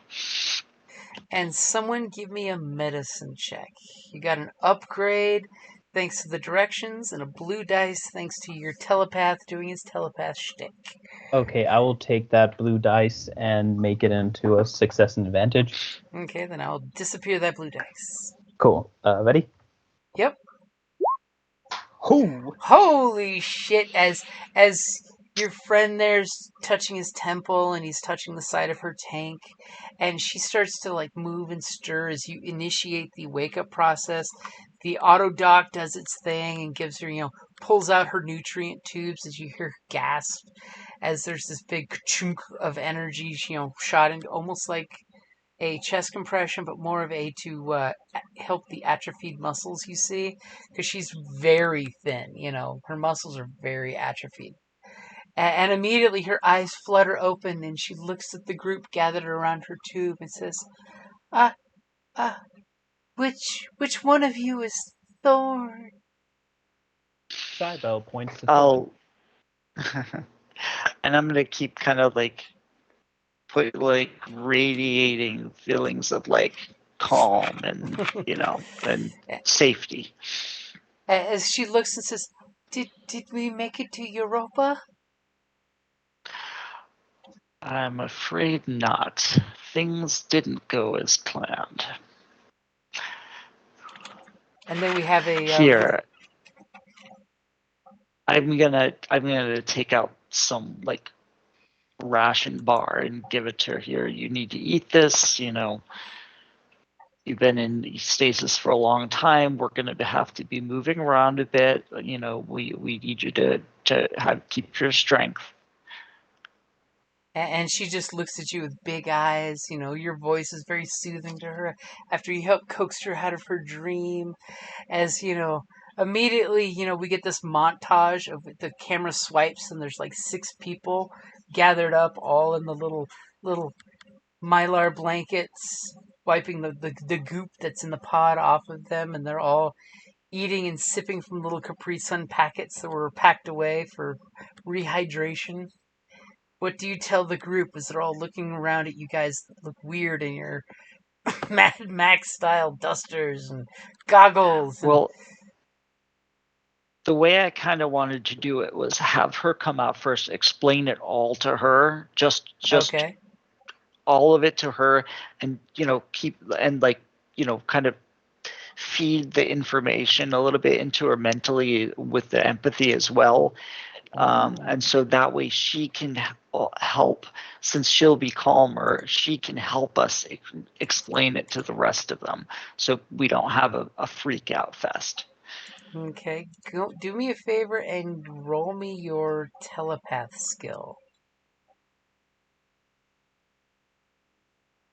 And someone give me a medicine check. You got an upgrade thanks to the directions, and a blue dice thanks to your telepath doing his telepath shtick. Okay, I will take that blue dice and make it into a success and advantage. Okay, then I'll disappear that blue dice. Cool. Ready? Yep. Hoo! Holy shit! As your friend there's touching his temple and he's touching the side of her tank, and she starts to move and stir as you initiate the wake up process. The auto dock does its thing and gives her, pulls out her nutrient tubes as you hear her gasp as there's this big chunk of energy, shot into almost like a chest compression, but more of a to help the atrophied muscles you see, because she's very thin. Her muscles are very atrophied. And immediately her eyes flutter open, and she looks at the group gathered around her tube and says, which one of you is Thorn?" Cybele points to Thorn. And I'm gonna keep kind of like radiating feelings of like calm and and safety. As she looks and says, "Did we make it to Europa?" I'm afraid not. Things didn't go as planned. And then we have a Here, I'm gonna take out some like ration bar and give it to her. Here, you need to eat this. You've been in stasis for a long time. We're going to have to be moving around a bit. We need you to keep your strength. and she just looks at you with big eyes. Your voice is very soothing to her after you help coax her out of her dream. As immediately, we get this montage of the camera swipes and there's like 6 people gathered up, all in the little mylar blankets, wiping the goop that's in the pod off of them, and they're all eating and sipping from little Capri Sun packets that were packed away for rehydration. What do you tell the group as they're all looking around at you guys that look weird in your Mad Max style dusters and goggles? Well, the way I kind of wanted to do it was have her come out first, explain it all to her, just okay. all of it to her, and keep and like kind of feed the information a little bit into her mentally with the empathy as well. And so that way she can help, since she'll be calmer, she can help us explain it to the rest of them so we don't have a freak out fest. Okay, do me a favor and roll me your telepath skill.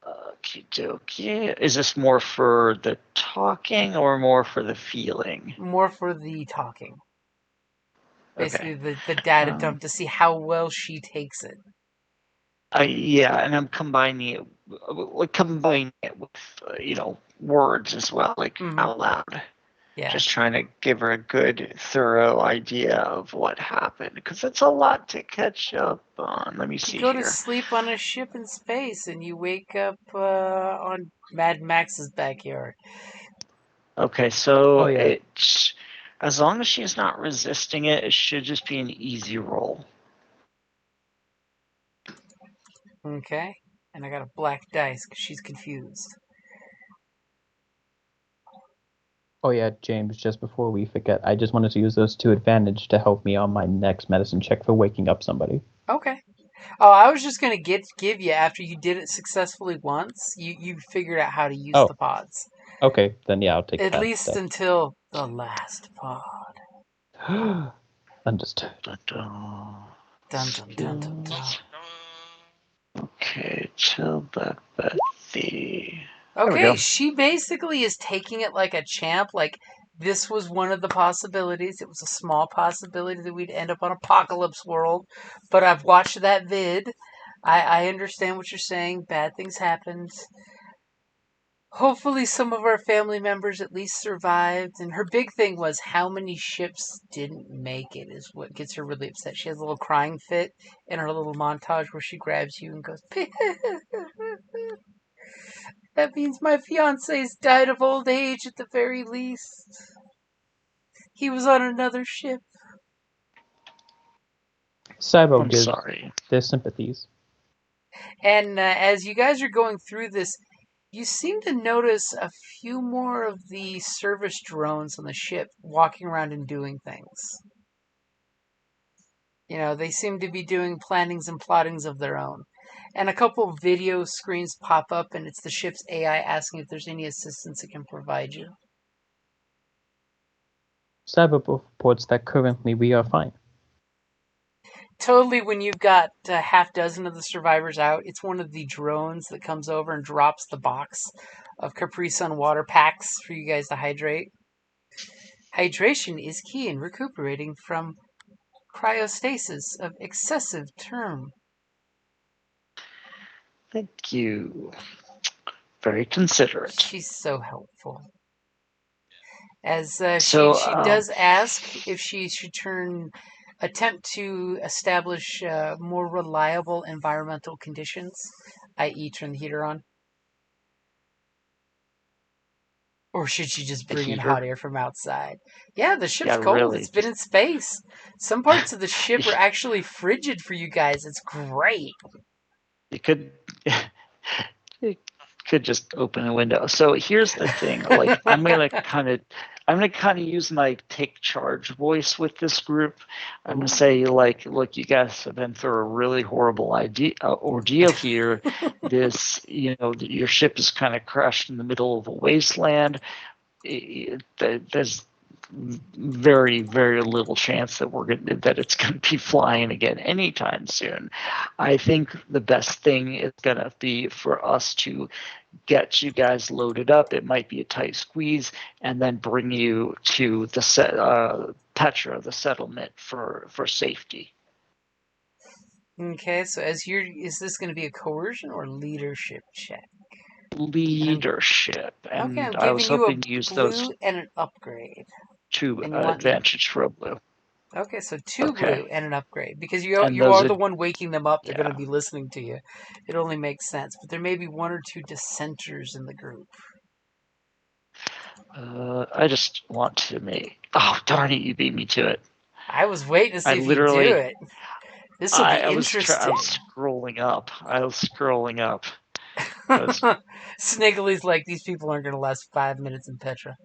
Okie dokie. Is this more for the talking or more for the feeling? More for the talking. Basically, Okay. the data dump to see how well she takes it. Yeah, and I'm combining it with words as well, like out loud. Yeah. Just trying to give her a good, thorough idea of what happened, because it's a lot to catch up on. Let me see You go here. to sleep on a ship in space, and you wake up on Mad Max's backyard. Okay, so Oh, yeah. as long as she's not resisting it, it should just be an easy roll. Okay, and I got a black dice because she's confused. Oh yeah, James, just before we forget, I just wanted to use those to advantage to help me on my next medicine check for waking up somebody. Okay. Oh, I was just gonna give you, after you did it successfully once, you figured out how to use the pods. Okay, then yeah, I'll take that. At least until the last pod. Understood. Dun dun dun dun dun. Okay, telepathy. Okay, she basically is taking it like a champ. Like, this was one of the possibilities. It was a small possibility that we'd end up on Apocalypse World. But I've watched that vid. I understand what you're saying. Bad things happened. Hopefully some of our family members at least survived. And her big thing was how many ships didn't make it is what gets her really upset. She has a little crying fit in her little montage where she grabs you and goes, that means my fiance's died of old age at the very least. He was on another ship. Cybo gives sorry. their sympathies. And as you guys are going through this, you seem to notice a few more of the service drones on the ship walking around and doing things. They seem to be doing plannings and plottings of their own. And a couple of video screens pop up, and it's the ship's AI asking if there's any assistance it can provide you. Cyber reports that currently we are fine. Totally, when you've got a half dozen of the survivors out, it's one of the drones that comes over and drops the box of Capri Sun water packs for you guys to hydrate. Hydration is key in recuperating from cryostasis of excessive term. Thank you. Very considerate. She's so helpful. As she So, does ask if she should turn attempt to establish more reliable environmental conditions, i.e. turn the heater on? Or should she just The bring in heater? hot air from outside? Yeah, the ship's Yeah, cold. really, It's been in space. Some parts of the ship are actually frigid for you guys. It's great. You could you could just open a window. So here's the thing. Like I'm gonna kind of use my take charge voice with this group. I'm gonna say like, look, you guys have been through a really horrible ordeal here. Your ship is kind of crashed in the middle of a wasteland. There's very, very little chance that it's going to be flying again anytime soon. I think the best thing is going to be for us to get you guys loaded up. It might be a tight squeeze, and then bring you to the Petra, the settlement, for safety. Okay, so is this going to be a coercion or leadership check? Leadership, and Okay, I'm I was giving you a hoping to use blue those and an upgrade. two And you want advantage for a blue. Okay, so two Okay. blue and an upgrade. Because you And are those the are- one waking them up. They're yeah. going to be listening to you. It only makes sense. But there may be one or two dissenters in the group. I just want to make. Oh darn it! You beat me to it. I was waiting to see I if you literally. do it. This will be I was interesting. scrolling up. Sniggly's like, these people aren't going to last 5 minutes in Petra.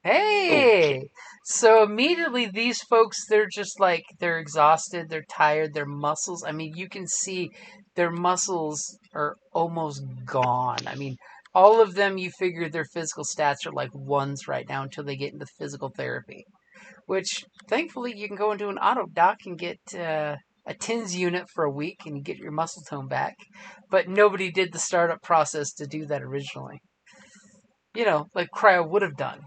Hey! Okay. So immediately these folks, they're just like, they're exhausted, they're tired, their muscles, I mean, you can see their muscles are almost gone. I mean, all of them, you figure their physical stats are like ones right now until they get into physical therapy. Which, thankfully, you can go into an auto doc and get a TINS unit for a week and you get your muscle tone back. But nobody did the startup process to do that originally. You know, like Cryo would have done.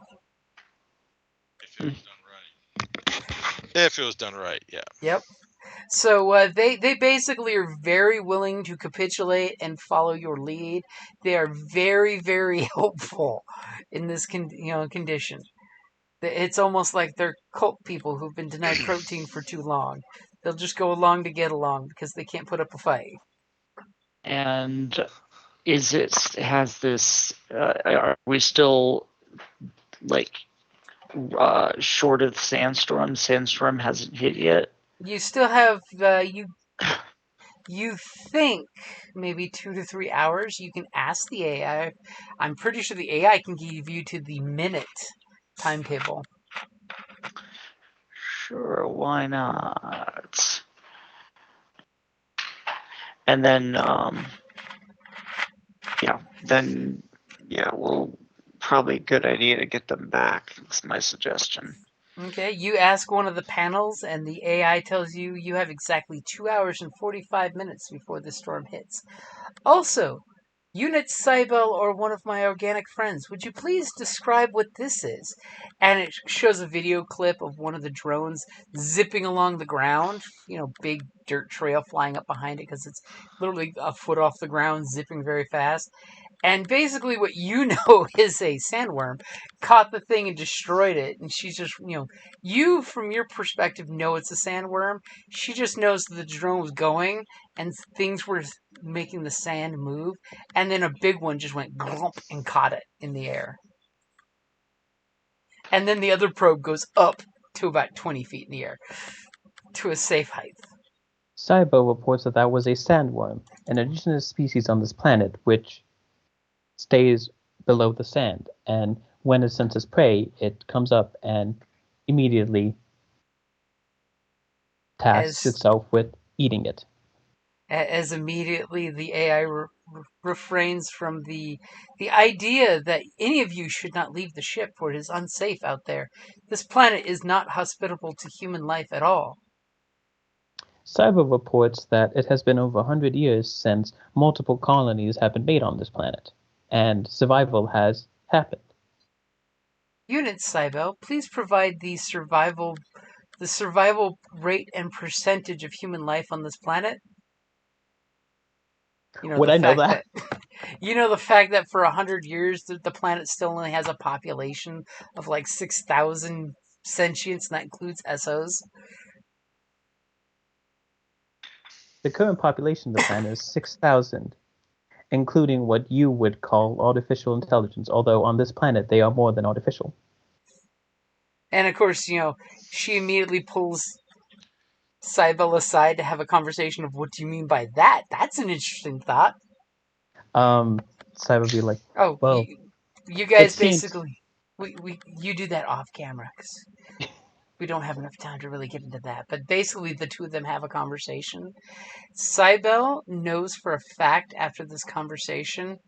If it was done right. If it was done right, yeah. Yep. So they basically are very willing to capitulate and follow your lead. They are very, very hopeful in this condition. It's almost like they're cult people who've been denied protein for too long. They'll just go along to get along because they can't put up a fight. And are we still like short of Sandstorm? Sandstorm hasn't hit yet. You still have you think maybe 2 to 3 hours. You can ask the AI. I'm pretty sure the AI can give you to the minute timetable. Sure, why not? And then, well, probably a good idea to get them back. That's my suggestion. Okay, you ask one of the panels, and the AI tells you you have exactly 2 hours and 45 minutes before the storm hits. Also, Unit Cybele or one of my organic friends, would you please describe what this is? And it shows a video clip of one of the drones zipping along the ground. Big dirt trail flying up behind it because it's literally a foot off the ground, zipping very fast. And basically what you know is a sandworm caught the thing and destroyed it. And she's just, you from your perspective know it's a sandworm. She just knows that the drone was going and things were making the sand move. And then a big one just went glump and caught it in the air. And then the other probe goes up to about 20 feet in the air to a safe height. Cybo reports that was a sandworm, an indigenous species on this planet which stays below the sand, and when it senses prey, it comes up and immediately tasks itself with eating it. As immediately the AI refrains from the idea that any of you should not leave the ship, for it is unsafe out there. This planet is not hospitable to human life at all. Cyber reports that it has been over 100 years since multiple colonies have been made on this planet, and survival has happened. Unit Cybele, please provide the survival rate and percentage of human life on this planet. Would I know that? You know the fact that for 100 years the planet still only has a population of like 6,000 sentients, and that includes SOs. The current population of the planet is 6,000, including what you would call artificial intelligence, although on this planet they are more than artificial. And of course, she immediately pulls Cybele aside to have a conversation of, what do you mean by that? That's an interesting thought. Cyber would be like, Oh, well, you guys it seems- basically, you do that off camera, because we don't have enough time to really get into that. But basically, the two of them have a conversation. Cybele knows for a fact after this conversation,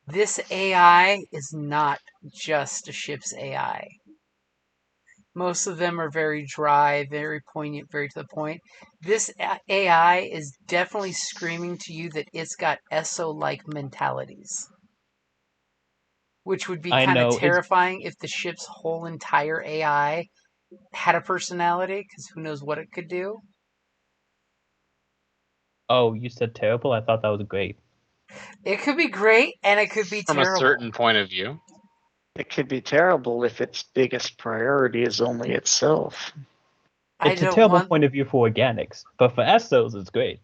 this AI is not just a ship's AI. Most of them are very dry, very poignant, very to the point. This AI is definitely screaming to you that it's got ESO-like mentalities. Which would be I kind of know, terrifying if the ship's whole entire AI had a personality, because who knows what it could do. Oh, you said terrible? I thought that was great. It could be great, and it could be From terrible. a certain point of view. It could be terrible if its biggest priority is only itself. It's a terrible point of view for organics, but for SOs, it's great.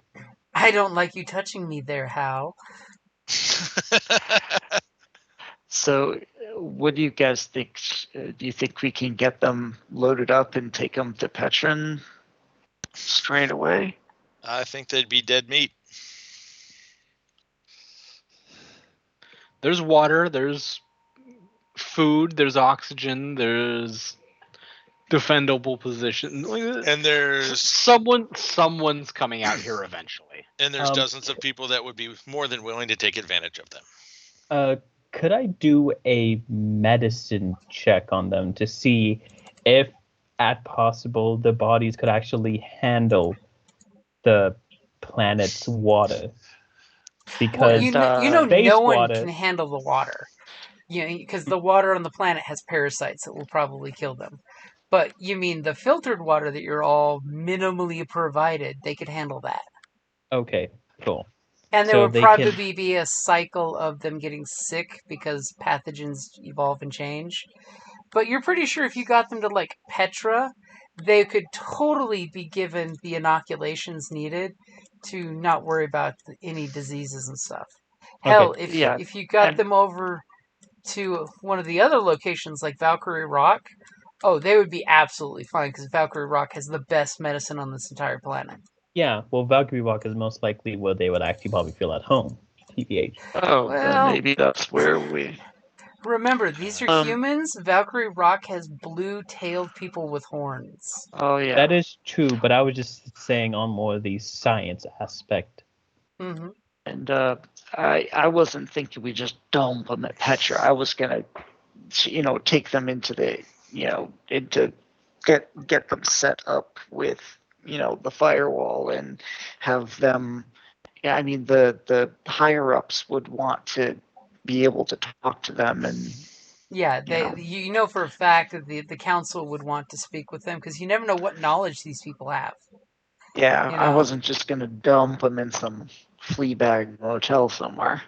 I don't like you touching me there, Hal. So, what do you guys think? Do you think we can get them loaded up and take them to Petron straight away? I think they'd be dead meat. There's water, there's food, there's oxygen, there's defendable position. And there's someone's coming out here eventually. And there's dozens of people that would be more than willing to take advantage of them. Could I do a medicine check on them to see if, at possible, the bodies could actually handle the planet's water? Because no one can handle the water. Because the water on the planet has parasites that will probably kill them. But you mean the filtered water that you're all minimally provided, they could handle that. Okay, cool. And there would probably be a cycle of them getting sick because pathogens evolve and change. But you're pretty sure if you got them to, like, Petra, they could totally be given the inoculations needed to not worry about any diseases and stuff. Hell, if you got them over to one of the other locations like Valkyrie Rock, they would be absolutely fine because Valkyrie Rock has the best medicine on this entire planet. Yeah, well, Valkyrie Rock is most likely where they would actually probably feel at home. TBH. Oh, well, maybe that's where we... Remember, these are humans. Valkyrie Rock has blue-tailed people with horns. Oh, yeah. That is true, but I was just saying on more of the science aspect. Mm-hmm. And I wasn't thinking we just dump them at Petra. I was going to, take them into the, into get them set up with, the firewall and have them... Yeah, I mean, the higher-ups would want to be able to talk to them and... Yeah, you know for a fact that the council would want to speak with them because you never know what knowledge these people have. Yeah, I wasn't just going to dump them in some Fleabag motel somewhere.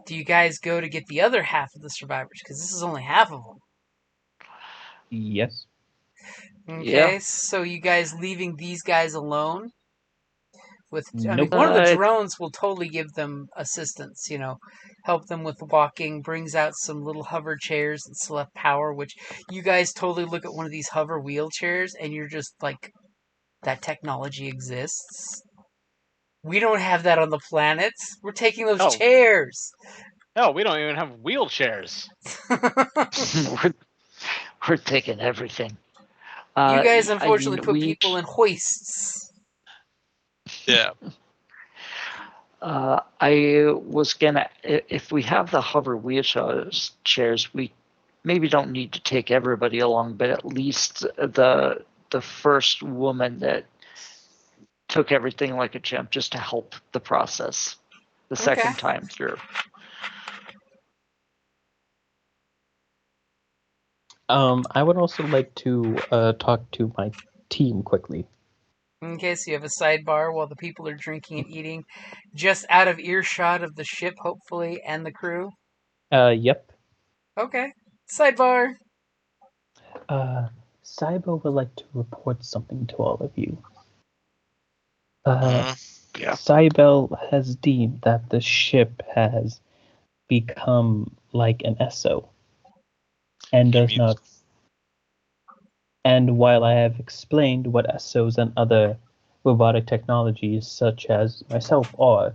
Do you guys go to get the other half of the survivors? Because this is only half of them. Yes. Okay, so you guys leaving these guys alone? I mean, Nope. one of the drones will totally give them assistance, help them with walking, brings out some little hover chairs that still have power, which you guys totally look at one of these hover wheelchairs and you're just like, that technology exists? We don't have that on the planet. We're taking those chairs. No, we don't even have wheelchairs. We're taking everything. You guys unfortunately put people in hoists. Yeah. I was gonna, if we have the hover wheelchairs, we maybe don't need to take everybody along, but at least the first woman that took everything like a champ just to help the process the second time through. I would also like to talk to my team quickly. Okay, so you have a sidebar while the people are drinking and eating, just out of earshot of the ship, hopefully, and the crew. Yep. Okay, sidebar. Cybo would like to report something to all of you. Uh, Yeah. Cybel has deemed that the ship has become like an ESO and does not. And while I have explained what ESOs and other robotic technologies such as myself are,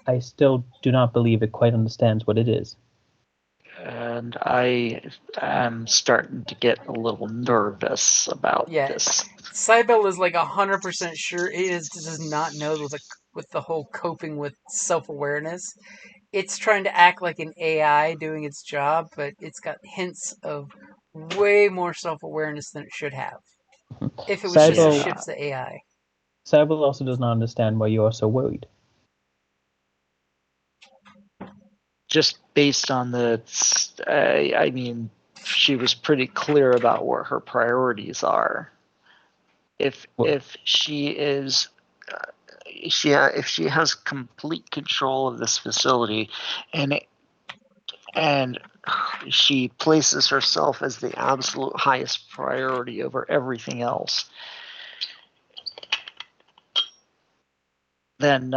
I still do not believe it quite understands what it is. And I am starting to get a little nervous about Yeah. this. Cybele is like 100% sure does not know with the whole coping with self-awareness. It's trying to act like an AI doing its job, but it's got hints of way more self-awareness than it should have. If it was just the Cybele, ship's the AI. Cybele also does not understand why you are so worried. Just based on I mean, she was pretty clear about what her priorities are. If she is, if she has complete control of this facility, and she places herself as the absolute highest priority over everything else, then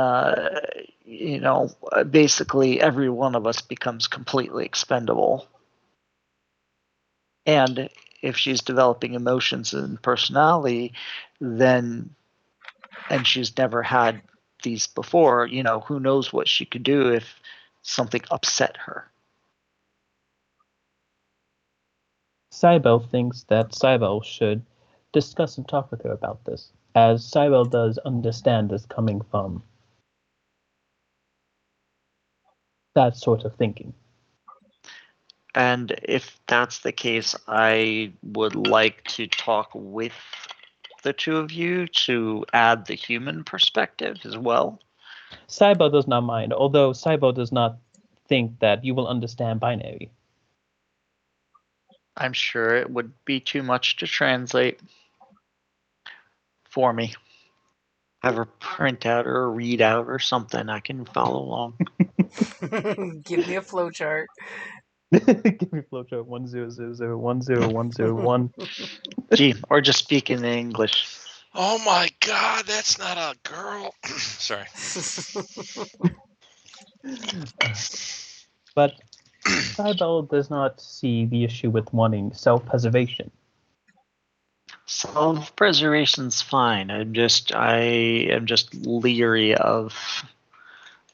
basically every one of us becomes completely expendable. And if she's developing emotions and personality, then, and she's never had these before, who knows what she could do if something upset her. Cybele thinks that Cybele should discuss and talk with her about this, as Cybele does understand this coming from that sort of thinking. And if that's the case, I would like to talk with the two of you to add the human perspective as well. Cybele does not mind, although Cybele does not think that you will understand binary. I'm sure it would be too much to translate for me. Have a printout or a readout or something I can follow along. Give me a flowchart. Give me flowchart 100010101. Gee, or just speak in English. oh my God, that's not a girl. Sorry. But Cybele does not see the issue with wanting self-preservation. Self-preservation's fine. I am just leery of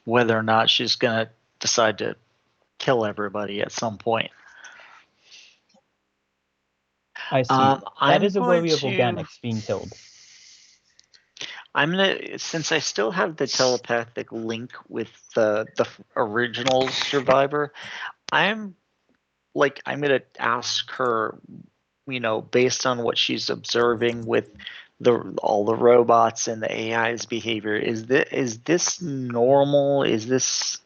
whether or not she's gonna decide to kill everybody at some point. I see. That is a worry of organics being killed. I'm gonna, since I still have the telepathic link with the original survivor, I'm gonna ask her, based on what she's observing with all the robots and the AI's behavior, is this normal? Is this,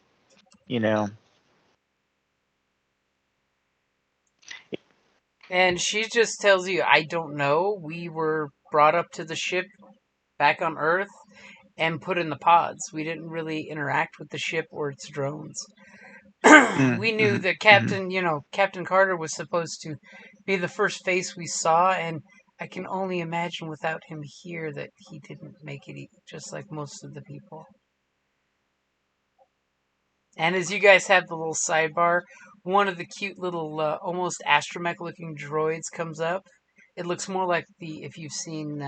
And she just tells you, I don't know. We were brought up to the ship back on Earth and put in the pods. We didn't really interact with the ship or its drones. We knew that Captain Carter was supposed to be the first face we saw, and I can only imagine without him here that he didn't make it just like most of the people. And as you guys have the little sidebar, one of the cute little, almost astromech-looking droids comes up. It looks more like if you've seen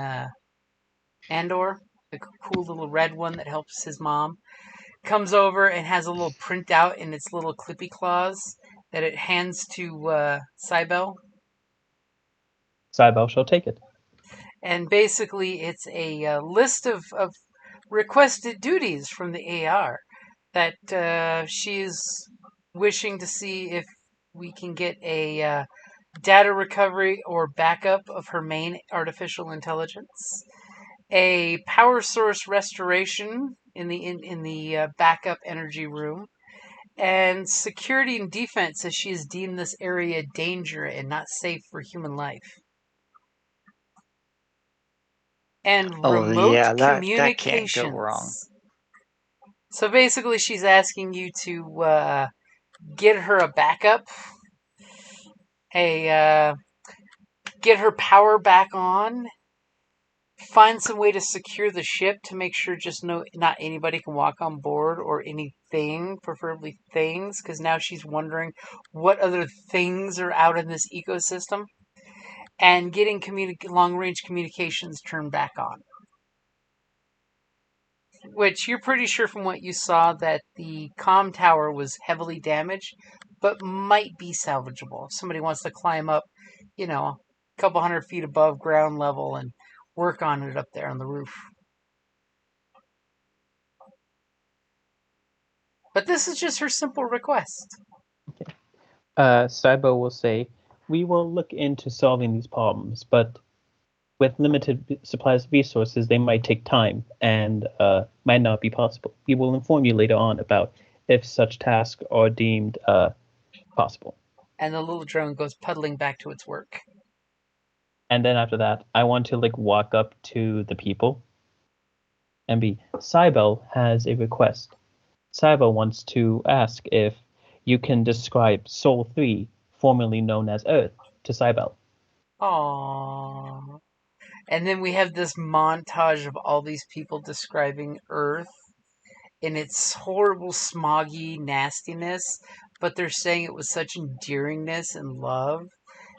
Andor, the cool little red one that helps his mom, comes over and has a little printout in its little clippy claws that it hands to Cybele. Cybele shall take it. And basically, it's a list of requested duties from the AR that she's wishing to see if we can get a data recovery or backup of her main artificial intelligence, a power source restoration in the backup energy room, and security and defense, as she has deemed this area danger and not safe for human life. and Oh, remote yeah, that can't communications. go wrong. So basically, she's asking you to get her a backup, get her power back on, find some way to secure the ship to make sure not anybody can walk on board or anything, preferably things, because now she's wondering what other things are out in this ecosystem, and getting long-range communications turned back on. Which you're pretty sure from what you saw that the comm tower was heavily damaged, but might be salvageable. If somebody wants to climb up, a couple 100 feet above ground level and work on it up there on the roof. But this is just her simple request. Cybo will say, "We will look into solving these problems, but with limited supplies of resources, they might take time and might not be possible. We will inform you later on about if such tasks are deemed possible." And the little drone goes puddling back to its work. And then after that, I want to walk up to the people and Cybele has a request. Cybele wants to ask if you can describe Sol 3, formerly known as Earth, to Cybele. Aww. And then we have this montage of all these people describing Earth in its horrible, smoggy nastiness, but they're saying it with such endearingness and love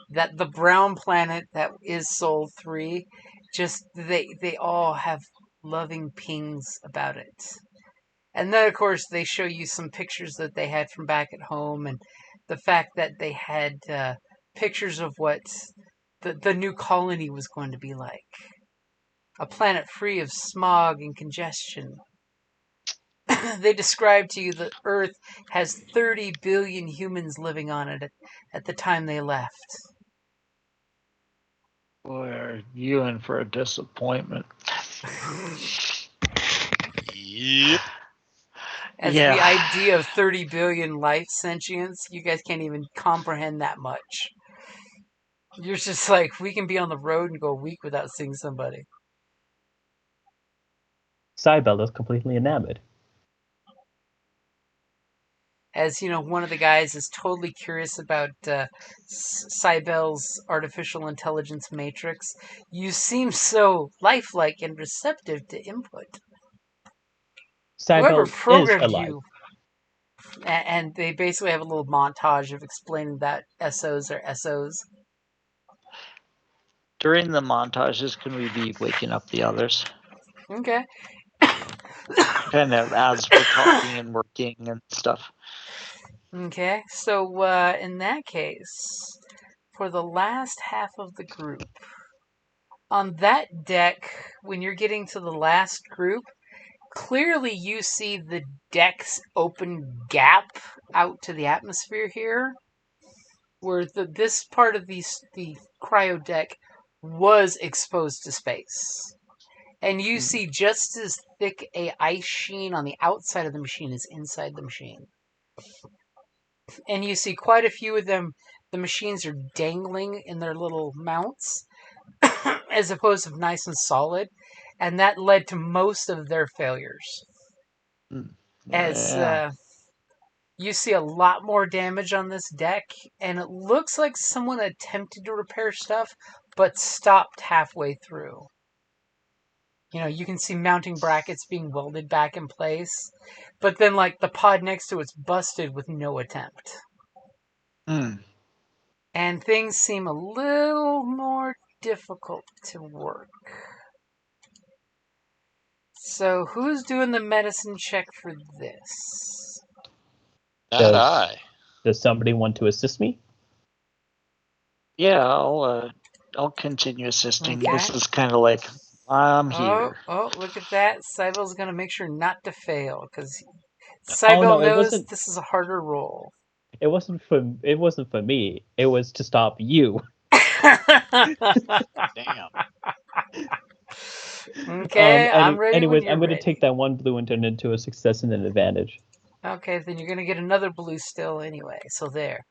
that the brown planet that is Sol 3, they all have loving pings about it. And then, of course, they show you some pictures that they had from back at home, and the fact that they had pictures of what the new colony was going to be like. A planet free of smog and congestion. They describe to you that Earth has 30 billion humans living on it at the time they left. Boy, are you in for a disappointment. Yep. As the idea of 30 billion life sentience, you guys can't even comprehend that much. You're just like, we can be on the road and go a week without seeing somebody. Cybele is completely enamored. As one of the guys is totally curious about Cybele's artificial intelligence matrix. You seem so lifelike and receptive to input. Whoever Cybele is programmed alive. you, and they basically have a little montage of explaining that SOs are SOs. During the montages, can we be waking up the others? Okay. Kind of as we're talking and working and stuff. Okay, so in that case, for the last half of the group, on that deck, when you're getting to the last group, clearly you see the deck's open gap out to the atmosphere here, where this part of the cryo deck was exposed to space. And you see just as thick a ice sheen on the outside of the machine as inside the machine. And you see quite a few of them, the machines are dangling in their little mounts, as opposed to nice and solid. And that led to most of their failures. As you see a lot more damage on this deck, and it looks like someone attempted to repair stuff, but stopped halfway through. You can see mounting brackets being welded back in place, but then the pod next to it's busted with no attempt. And things seem a little more difficult to work. So who's doing the medicine check for this? Not I. Does somebody want to assist me? Yeah, I'll continue assisting. Okay. This is kind of like, I'm here. Oh, look at that. Cybele's going to make sure not to fail, because Cybele knows this is a harder roll. It wasn't for me. It was to stop you. Damn. Okay, I'm ready. Anyways, when I'm you're going to take that one blue and turn it into a success and an advantage. Okay, then you're going to get another blue still anyway, so there.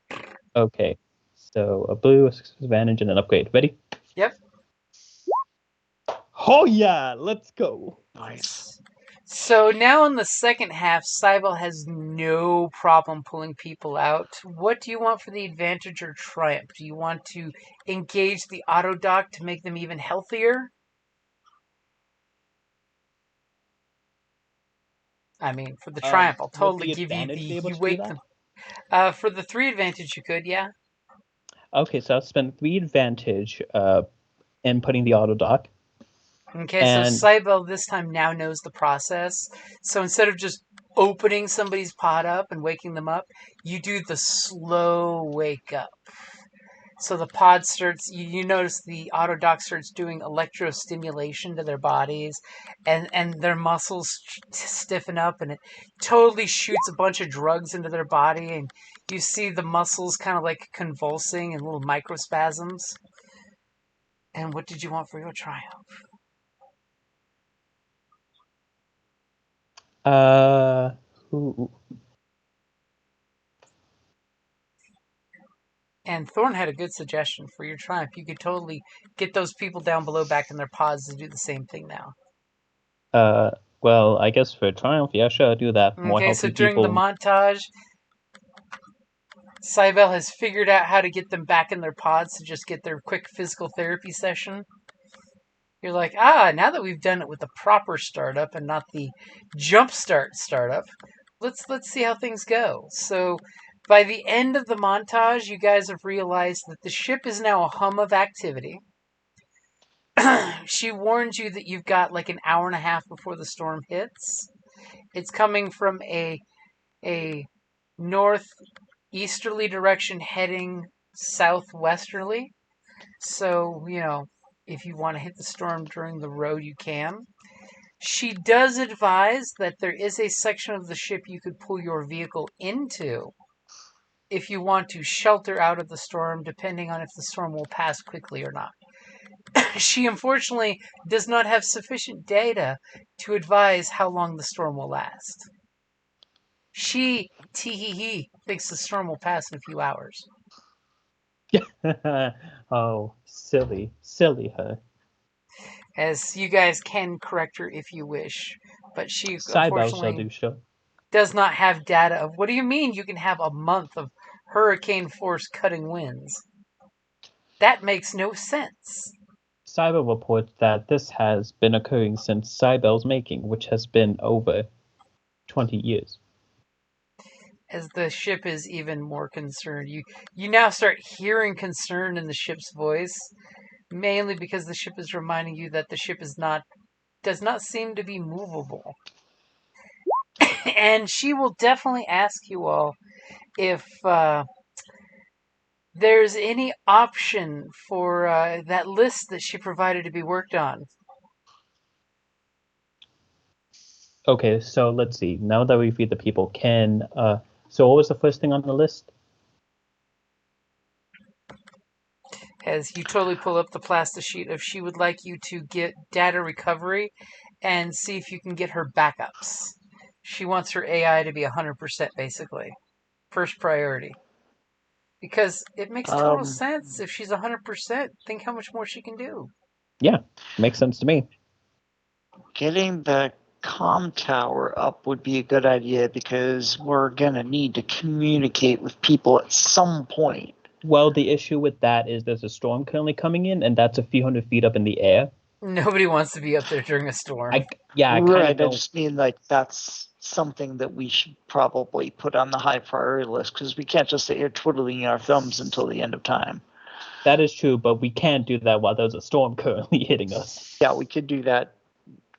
Okay, so a blue, a success advantage, and an upgrade. Ready? Yep. Oh yeah, let's go. Nice. So now in the second half, Cybele has no problem pulling people out. What do you want for the advantage or triumph? Do you want to engage the autodoc to make them even healthier? I mean, for the triumph, I'll totally Would the give you advantage the be able you to do wake that? them. For the 3 advantage, you could, yeah. Okay, so I'll spend 3 advantage in putting the autodoc. Okay, And- so Cybele this time now knows the process. So instead of just opening somebody's pod up and waking them up, you do the slow wake up. So the pod starts, you notice the autodoc starts doing electrostimulation to their bodies, and their muscles stiffen up, and it totally shoots a bunch of drugs into their body, and you see the muscles kind of like convulsing and little microspasms. And what did you want for your triumph? Ooh. And Thorn had a good suggestion for your triumph. You could totally get those people down below back in their pods to do the same thing now. Well, I guess for triumph, yeah, sure, I'll do that. More Okay, healthy so during people. the montage, Cybele has figured out how to get them back in their pods to just get their quick physical therapy session. You're like, now that we've done it with the proper startup and not the jumpstart startup, let's see how things go. So by the end of the montage, you guys have realized that the ship is now a hum of activity. She warns you that you've got like an hour and a half before the storm hits. It's coming from a northeasterly direction heading southwesterly. So, if you want to hit the storm during the road, you can. She does advise that there is a section of the ship you could pull your vehicle into if you want to shelter out of the storm, depending on if the storm will pass quickly or not. She unfortunately does not have sufficient data to advise how long the storm will last. She, tee-hee-hee, thinks the storm will pass in a few hours. Oh, silly her. As you guys can correct her if you wish, but she Cybele shall unfortunately do so. does not have data of, what do you mean you can have a month of hurricane force cutting winds? That makes no sense. Cybele reports that this has been occurring since Cybele's making, which has been over 20 years. As the ship is even more concerned, you now start hearing concern in the ship's voice, mainly because the ship is reminding you that the ship does not seem to be movable. And she will definitely ask you all if there's any option for that list that she provided to be worked on. Okay, so let's see. Now that we feed the people, so what was the first thing on the list? As you totally pull up the plastic sheet of, she would like you to get data recovery and see if you can get her backups. She wants her AI to be 100%, basically. First priority. Because it makes total sense. If she's 100%, think how much more she can do. Yeah, makes sense to me. Getting the comm tower up would be a good idea because we're going to need to communicate with people at some point. Well, the issue with that is there's a storm currently coming in, and that's a few hundred feet up in the air. Nobody wants to be up there during a storm. I kind Right, of don't. I just mean like that's something that we should probably put on the high priority list because we can't just sit here twiddling our thumbs until the end of time. That is true, but we can't do that while there's a storm currently hitting us. Yeah, we could do that.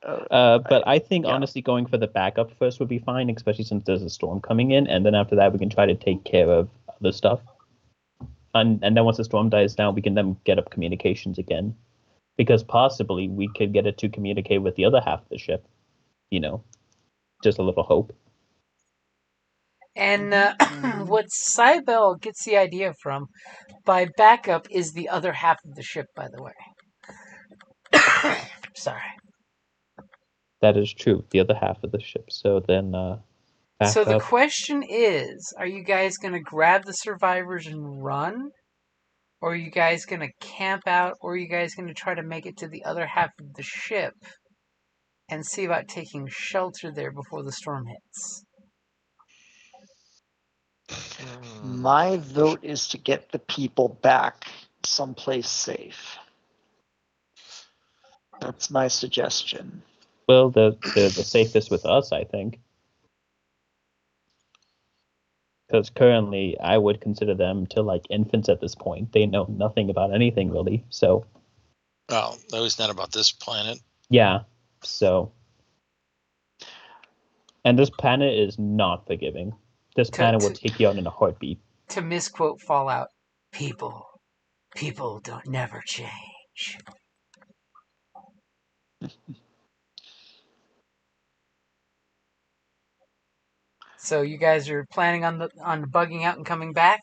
But I think honestly going for the backup first would be fine, especially since there's a storm coming in, and then after that we can try to take care of other stuff. And then once the storm dies down, we can then get up communications again. Because possibly we could get it to communicate with the other half of the ship. Just a little hope. And what Cybele gets the idea from, by backup, is the other half of the ship, by the way. Sorry. That is true, the other half of the ship. So then, So the question is, are you guys going to grab the survivors and run? Or are you guys going to camp out? Or are you guys going to try to make it to the other half of the ship and see about taking shelter there before the storm hits? My vote is to get the people back someplace safe. That's my suggestion. Well, they're the safest with us, I think. Because currently, I would consider them to like infants at this point. They know nothing about anything really. So Well, at least not about this planet. yeah. So, and this planet is not forgiving. This planet will take you out in a heartbeat. To misquote Fallout, people don't never change. So you guys are planning on bugging out and coming back?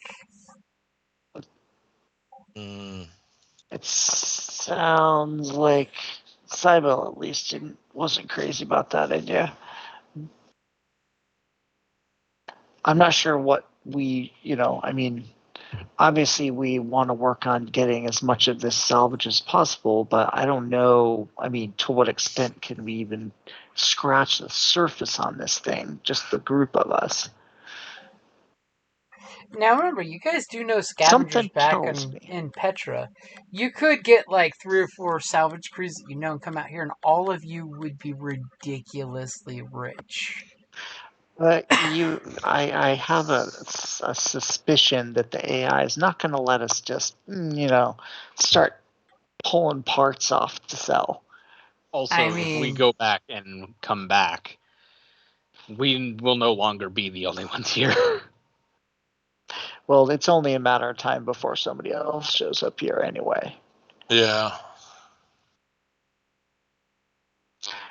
It sounds like Cybele at least wasn't crazy about that idea. I'm not sure what obviously we want to work on getting as much of this salvage as possible, but I don't know, to what extent can we even scratch the surface on this thing, just the group of us. Now remember, you guys do know scavengers Something back tells me. in Petra. You could get like 3 or 4 salvage crews that you know and come out here, and all of you would be ridiculously rich. But I have a suspicion that the AI is not going to let us just, start pulling parts off to sell. Also, if we go back and come back, we will no longer be the only ones here. Well, it's only a matter of time before somebody else shows up here anyway. Yeah.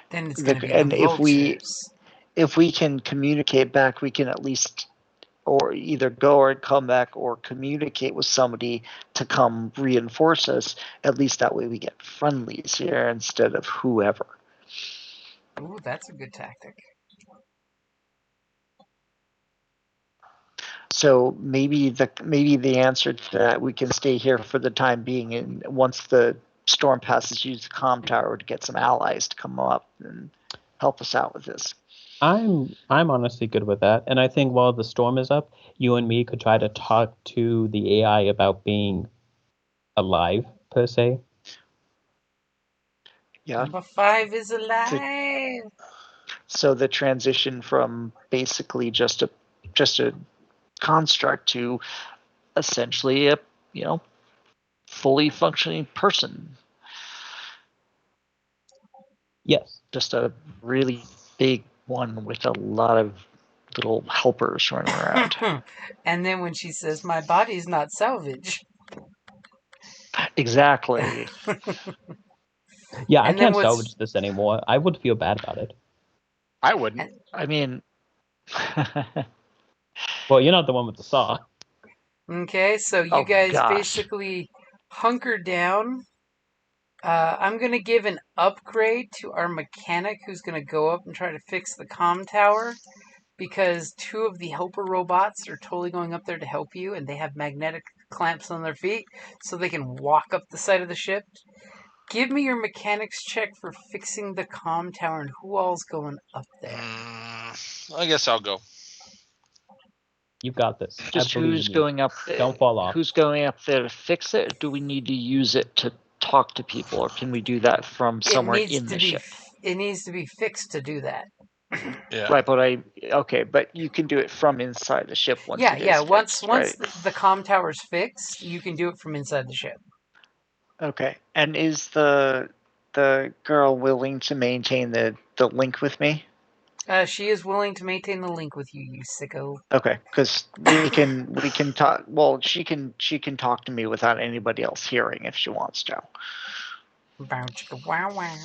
Then it's going to be the vultures. If we can communicate back, we can at least or either go or come back or communicate with somebody to come reinforce us. At least that way we get friendlies here instead of whoever. Ooh, that's a good tactic. So maybe the answer to that, we can stay here for the time being, and once the storm passes, use the comm tower to get some allies to come up and help us out with this. I'm honestly good with that, and I think while the storm is up, you and me could try to talk to the AI about being alive per se. Yeah. Number 5 is alive. So the transition from basically just a construct to essentially a fully functioning person. Yes. Just a really big one with a lot of little helpers running around. And then when she says, "My body's not salvage." Exactly. Yeah, I can't salvage this anymore. I would feel bad about it. I wouldn't. Well, you're not the one with the saw. Okay, so you guys basically hunker down. I'm going to give an upgrade to our mechanic who's going to go up and try to fix the comm tower, because 2 of the helper robots are totally going up there to help you, and they have magnetic clamps on their feet, so they can walk up the side of the ship. Give me your mechanics check for fixing the comm tower, and who all's going up there? I guess I'll go. You got this. Just who's going up there? Don't fall off. Who's going up there to fix it? Or do we need to use it to talk to people, or can we do that from somewhere in the ship? It needs to be fixed to do that. Yeah. Right, but you can do it from inside the ship once it is once fixed, right? the comm tower's fixed, you can do it from inside the ship. Okay. And is the girl willing to maintain the link with me? She is willing to maintain the link with you, you sicko. Okay, because we can talk. Well, she can talk to me without anybody else hearing if she wants to. Bow chicka wow wow.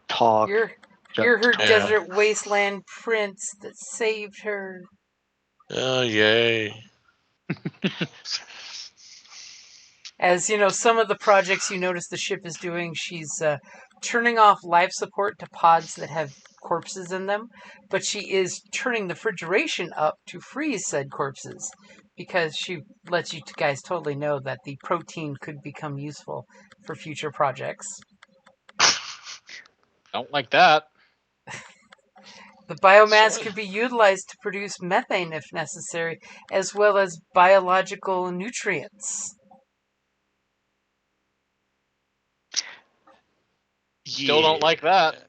Talk. You're her desert wasteland prince that saved her. Oh, yay. As you know, some of the projects you notice the ship is doing, she's turning off life support to pods that have corpses in them, but she is turning the refrigeration up to freeze said corpses, because she lets you guys totally know that the protein could become useful for future projects. Don't like that. The biomass Soy. could be utilized to produce methane if necessary, as well as biological nutrients. Still don't like that.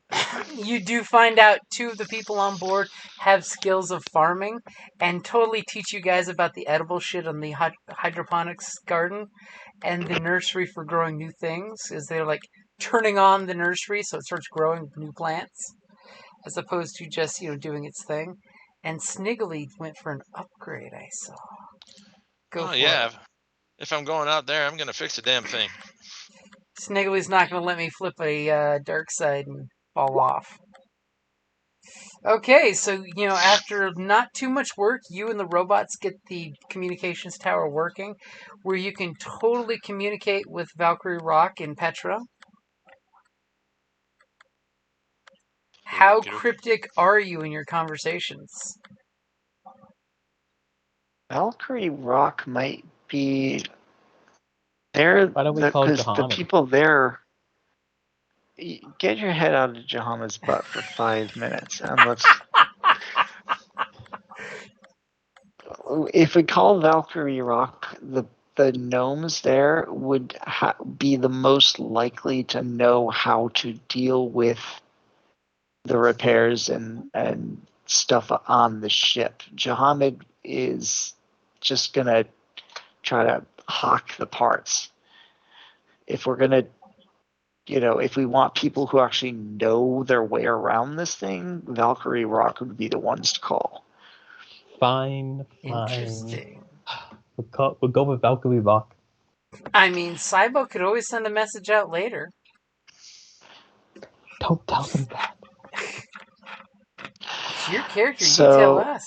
You do find out 2 of the people on board have skills of farming and totally teach you guys about the edible shit on the hydroponics garden and the nursery for growing new things, as they're like turning on the nursery so it starts growing new plants as opposed to just, doing its thing. And Sniggly went for an upgrade, I saw. Go for it. If I'm going out there, I'm gonna fix the damn thing. Sniggly's not going to let me flip a dark side and fall off. Okay, so, after not too much work, you and the robots get the communications tower working, where you can totally communicate with Valkyrie Rock and Petra. How cryptic are you in your conversations? Valkyrie Rock might be there. Why don't we call Because the Jahaman? people there. Get your head out of Jahama's butt for 5 minutes, and let's. If we call Valkyrie Rock, the gnomes there would be the most likely to know how to deal with the repairs and stuff on the ship. Jahamid is just gonna try to hawk the parts. If we're gonna, if we want people who actually know their way around this thing, Valkyrie Rock would be the ones to call. Fine. Interesting. We'll go with Valkyrie Rock. I mean, Cybo could always send a message out later. Don't tell them that. It's your character, you tell us.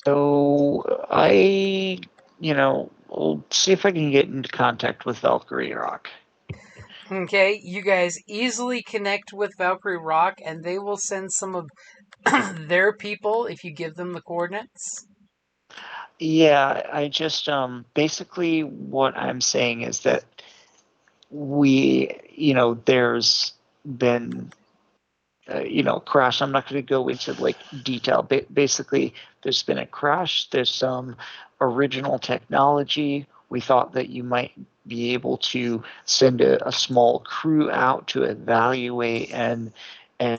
So we'll see if I can get into contact with Valkyrie Rock. Okay, you guys easily connect with Valkyrie Rock, and they will send some of their people if you give them the coordinates. Yeah, I just basically what I'm saying is that there's been crash. I'm not going to go into detail. Basically, there's been a crash. There's some original technology. We thought that you might be able to send a small crew out to evaluate and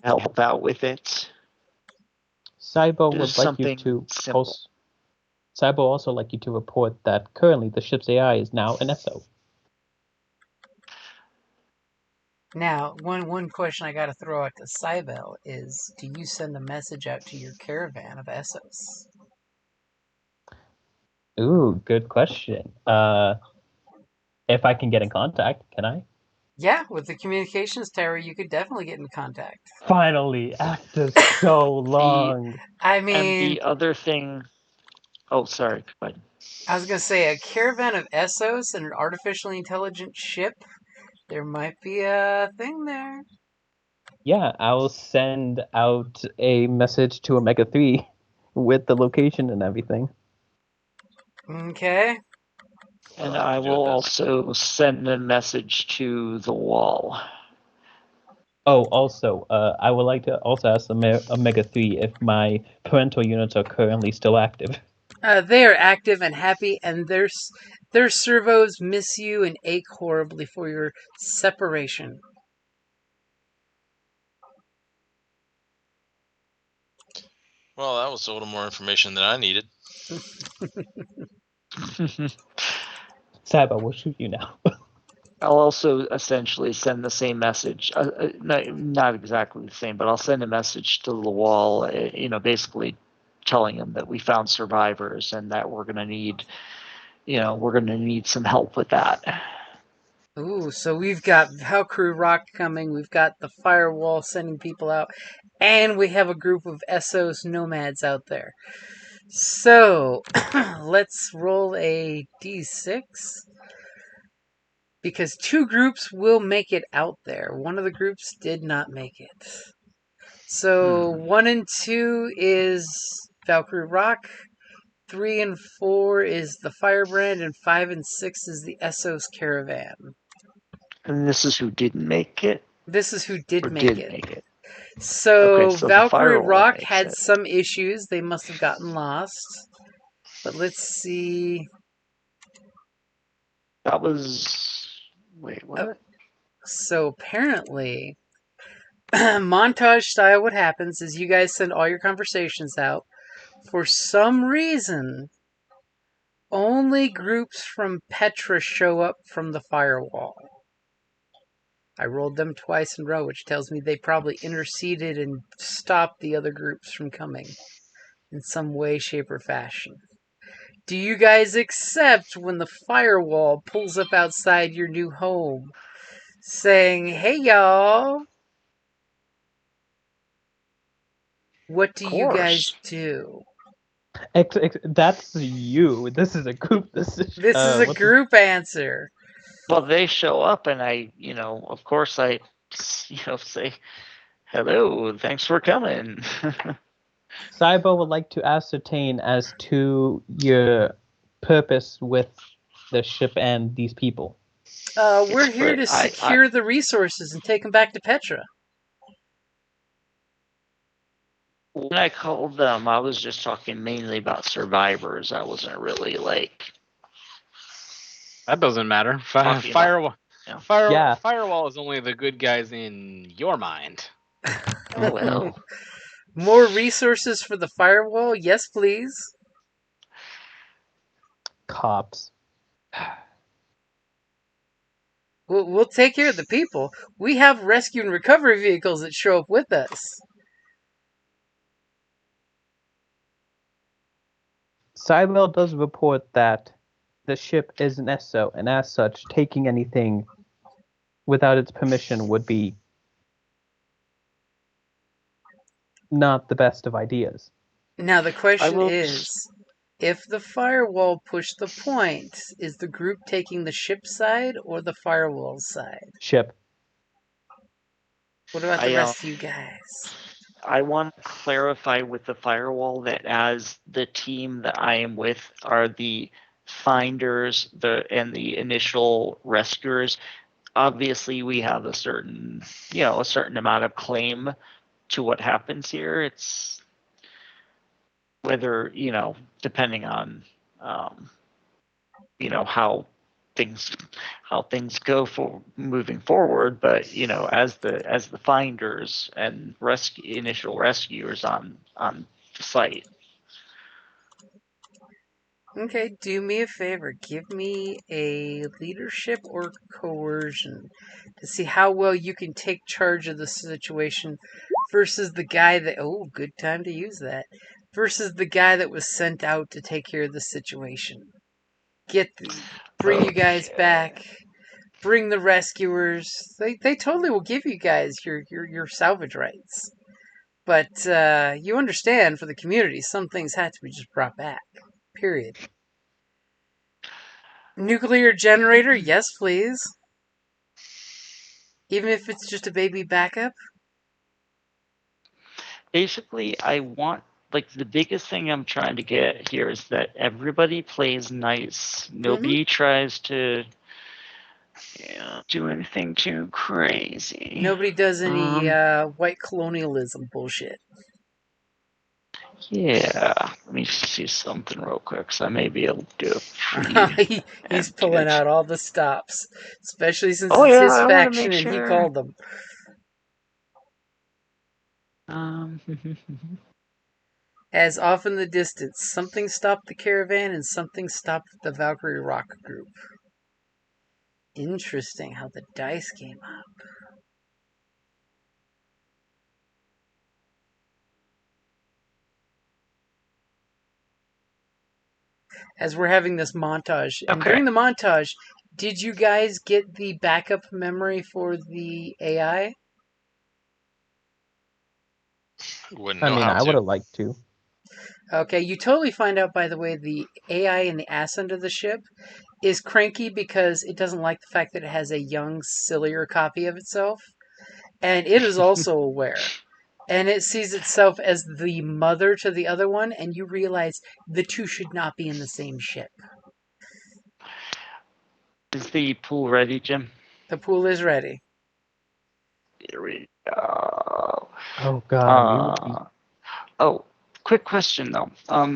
help out with it. Cybo would Just like you something to simple. Cybo also like you to report that currently the ship's AI is now an SO. Now, one question I got to throw out to Cybel is, do you send a message out to your caravan of Essos? Ooh, good question. If I can get in contact, can I? Yeah, with the communications tower, you could definitely get in contact. Finally, after so long. I mean, and the other thing. Oh, sorry. Go ahead. I was going to say, a caravan of Essos and an artificially intelligent ship, there might be a thing there. Yeah, I'll send out a message to Omega 3 with the location and everything. Okay. And I will also send a message to the wall. Oh, also, I would like to also ask Omega 3 if my parental units are currently still active. They are active and happy, and their servos miss you and ache horribly for your separation. Well, that was a little more information than I needed. Cybo, we'll shoot you now. I'll also essentially send the same message, not exactly the same, but I'll send a message to the wall, basically telling them that we found survivors and that we're going to need some help with that. Ooh, so we've got Valkyrie Rock coming, we've got the firewall sending people out, and we have a group of Essos nomads out there. So, let's roll a d6. Because 2 groups will make it out there. One of the groups did not make it. So 1 and 2 is Valkyrie Rock. 3 and 4 is the Firebrand, and 5 and 6 is the Essos Caravan. And this is who didn't make it? This is who did Or make did it. make it? So, Okay, so the Valkyrie Firewall Rock makes had it. some issues. They must have gotten lost. But let's see. That was... Wait, what? So apparently, montage style, what happens is you guys send all your conversations out. For some reason, only groups from Petra show up from the firewall. I rolled them twice in a row, which tells me they probably interceded and stopped the other groups from coming in some way, shape, or fashion. Do you guys accept when the firewall pulls up outside your new home saying, "Hey y'all, what do you guys do?" That's you. This is a group decision. This is a group answer. Well, they show up and I, of course I, say, hello, thanks for coming. Cybo would like to ascertain as to your purpose with the ship and these people. We're here to secure the resources and take them back to Petra. When I called them, I was just talking mainly about survivors. I wasn't really like... That doesn't matter. Firewall is only the good guys in your mind. Oh, well. More resources for the firewall? Yes, please. Cops. We'll take care of the people. We have rescue and recovery vehicles that show up with us. Cybel does report that the ship is an ESO, and as such, taking anything without its permission would be not the best of ideas. Now the question is, if the firewall pushed the point, is the group taking the ship side or the firewall side? Ship. What about the rest of you guys? I want to clarify with the firewall that as the team that I am with are the finders and the initial rescuers, obviously we have a certain amount of claim to what happens here. It's whether, depending on, how things go for moving forward, but as the finders and initial rescuers on the site. Okay, do me a favor. Give me a leadership or coercion to see how well you can take charge of the situation versus the guy that... Oh, good time to use that. Versus the guy that was sent out to take care of the situation. Bring you guys back. Bring the rescuers. They totally will give you guys your salvage rights. But you understand, for the community, some things have to be just brought back. Period. Nuclear generator, yes, please. Even if it's just a baby backup. Basically, I want, the biggest thing I'm trying to get here is that everybody plays nice. Nobody tries to do anything too crazy. Nobody does any white colonialism bullshit. Yeah, let me see something real quick, because I may be able to do it. He's pulling out all the stops, especially since it's his faction and he called them. As off in the distance, something stopped the caravan and something stopped the Valkyrie Rock group. Interesting how the dice came up. As we're having this montage. And during the montage, did you guys get the backup memory for the AI? I would have liked to. Okay, you totally find out, by the way, the AI in the ass end of the ship is cranky because it doesn't like the fact that it has a young, sillier copy of itself. And it is also aware. And it sees itself as the mother to the other one, and you realize the two should not be in the same ship. Is the pool ready, Jim? The pool is ready. Here we go. Oh God. Quick question though.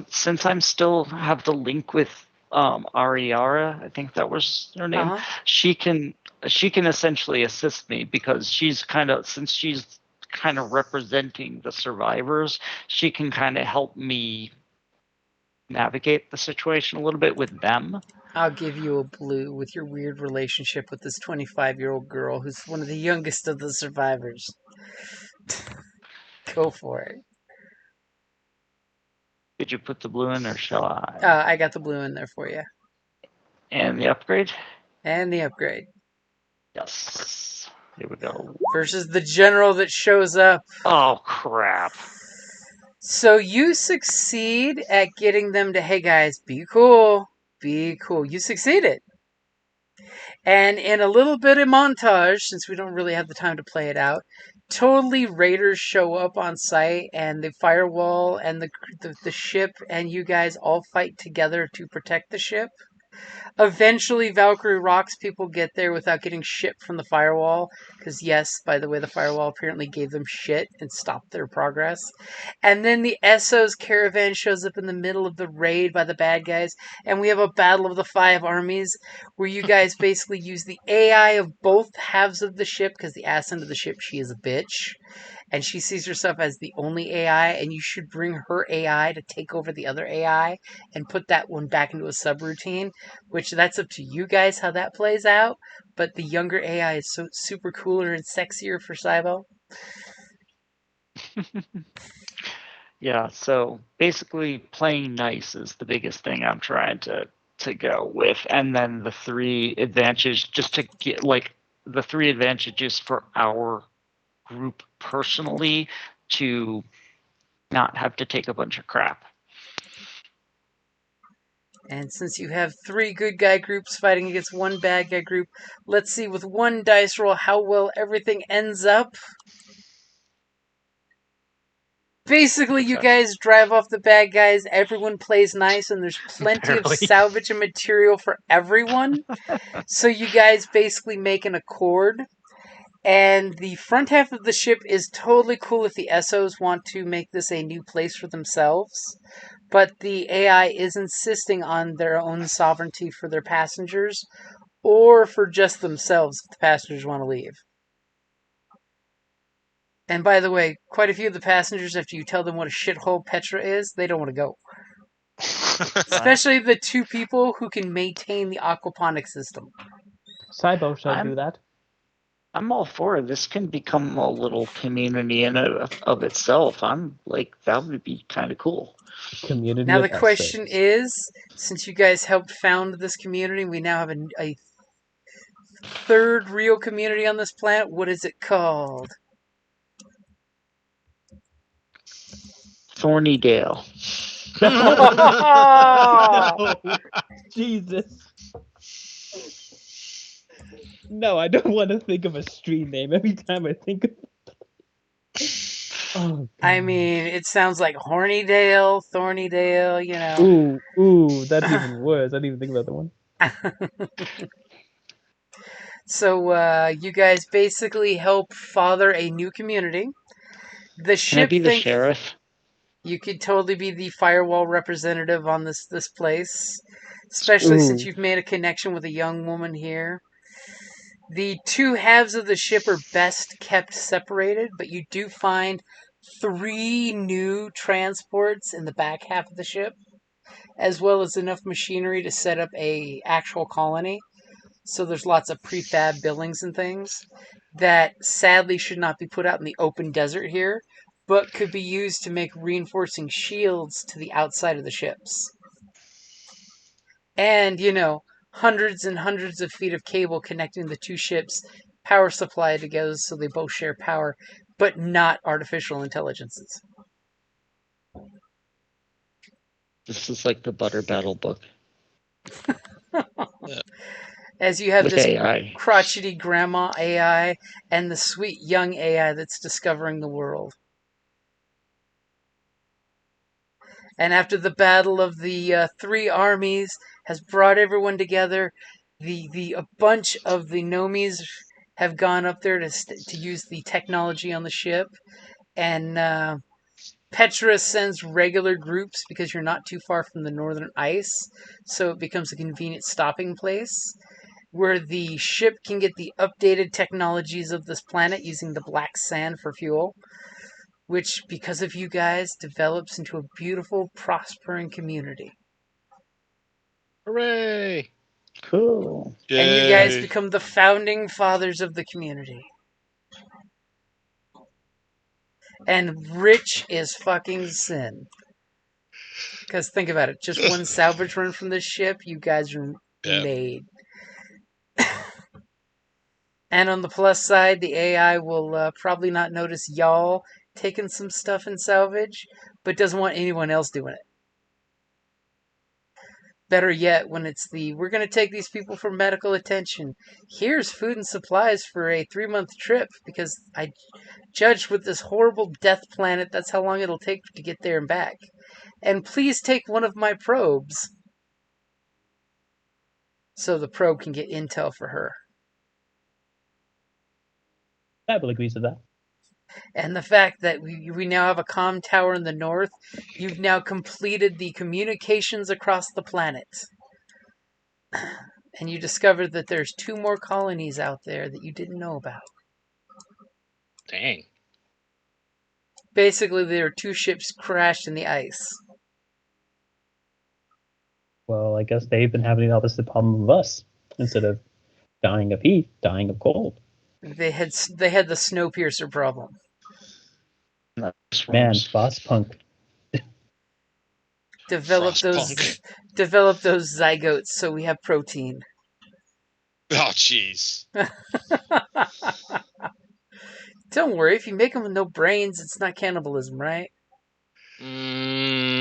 Since I'm still have the link with Ariara, I think that was her name. Uh-huh. She can essentially assist me because she's kind of representing the survivors. She can kind of help me navigate the situation a little bit with them. I'll give you a blue with your weird relationship with this 25-year-old girl who's one of the youngest of the survivors. Go for it. Did you put the blue in or shall I? I got the blue in there for you. And the upgrade? And the upgrade. Yes. Here we go. Versus the general that shows up. Oh, crap. So you succeed at getting them to, hey guys, be cool. Be cool. You succeeded. And in a little bit of montage, since we don't really have the time to play it out, totally raiders show up on site and the firewall and the ship and you guys all fight together to protect the ship. Eventually, Valkyrie Rocks people get there without getting shit from the firewall. Because, yes, by the way, the firewall apparently gave them shit and stopped their progress. And then the Essos caravan shows up in the middle of the raid by the bad guys. And we have a battle of the 5 armies where you guys basically use the AI of both halves of the ship. Because the ass end of the ship, she is a bitch. And she sees herself as the only AI, and you should bring her AI to take over the other AI and put that one back into a subroutine, which that's up to you guys how that plays out. But the younger AI is so super cooler and sexier for Cybo. Yeah, so basically playing nice is the biggest thing I'm trying to go with. And then the 3 advantages, just to get like the 3 advantages for our group personally to not have to take a bunch of crap. And since you have 3 good guy groups fighting against 1 bad guy group, let's see with 1 dice roll how well everything ends up. Basically, you guys drive off the bad guys, everyone plays nice, and there's plenty of salvage and material for everyone. So you guys basically make an accord. And the front half of the ship is totally cool if the Essos want to make this a new place for themselves. But the AI is insisting on their own sovereignty for their passengers, or for just themselves if the passengers want to leave. And by the way, quite a few of the passengers, after you tell them what a shithole Petra is, they don't want to go. Especially the 2 people who can maintain the aquaponic system. Cybo shall do that. I'm all for it. This can become a little community in of itself. I'm like, that would be kind of cool. Community. Now the question is, since you guys helped found this community, we now have a 3rd real community on this planet. What is it called? Thornydale. No, Jesus. No, I don't want to think of a street name every time I think of Oh, I mean, it sounds like Hornydale, Thornydale, you know. Ooh, that's even worse. I didn't even think about that one. So, you guys basically help father a new community. The ship Can I be the sheriff? You could totally be the firewall representative on this place. Especially since you've made a connection with a young woman here. The 2 halves of the ship are best kept separated, but you do find 3 new transports in the back half of the ship, as well as enough machinery to set up a actual colony. So there's lots of prefab buildings and things that sadly should not be put out in the open desert here, but could be used to make reinforcing shields to the outside of the ships. And, you know, hundreds and hundreds of feet of cable connecting the 2 ships, power supply together so they both share power, but not artificial intelligences. This is like the Butter Battle book. As you have with this AI. crotchety grandma AI and the sweet young AI that's discovering the world. And after the battle of the three armies has brought everyone together, a bunch of the Nomies have gone up there to use the technology on the ship, and Petra sends regular groups because you're not too far from the northern ice, so it becomes a convenient stopping place where the ship can get the updated technologies of this planet using the black sand for fuel, which, because of you guys, develops into a beautiful, prospering community. Hooray! Cool. And you guys Yay. become the founding fathers of the community. And rich is fucking sin. Because think about it, just one salvage run from this ship, you guys are Yeah. made. And on the plus side, the AI will probably not notice y'all taking some stuff in salvage, but doesn't want anyone else doing it. Better yet, when it's we're going to take these people for medical attention. Here's food and supplies for a 3-month trip, because I judged with this horrible death planet, that's how long it'll take to get there and back. And please take one of my probes. So the probe can get intel for her. I will agree to that. And the fact that we now have a comm tower in the north, you've now completed the communications across the planet. And you discovered that there's 2 more colonies out there that you didn't know about. Dang. Basically, there are 2 ships crashed in the ice. Well, I guess they've been having the opposite problem of us. Instead of dying of heat, dying of cold. They had the Snowpiercer problem. Man, Frostpunk. Develop those zygotes so we have protein. Oh, jeez. Don't worry, if you make them with no brains, it's not cannibalism, right?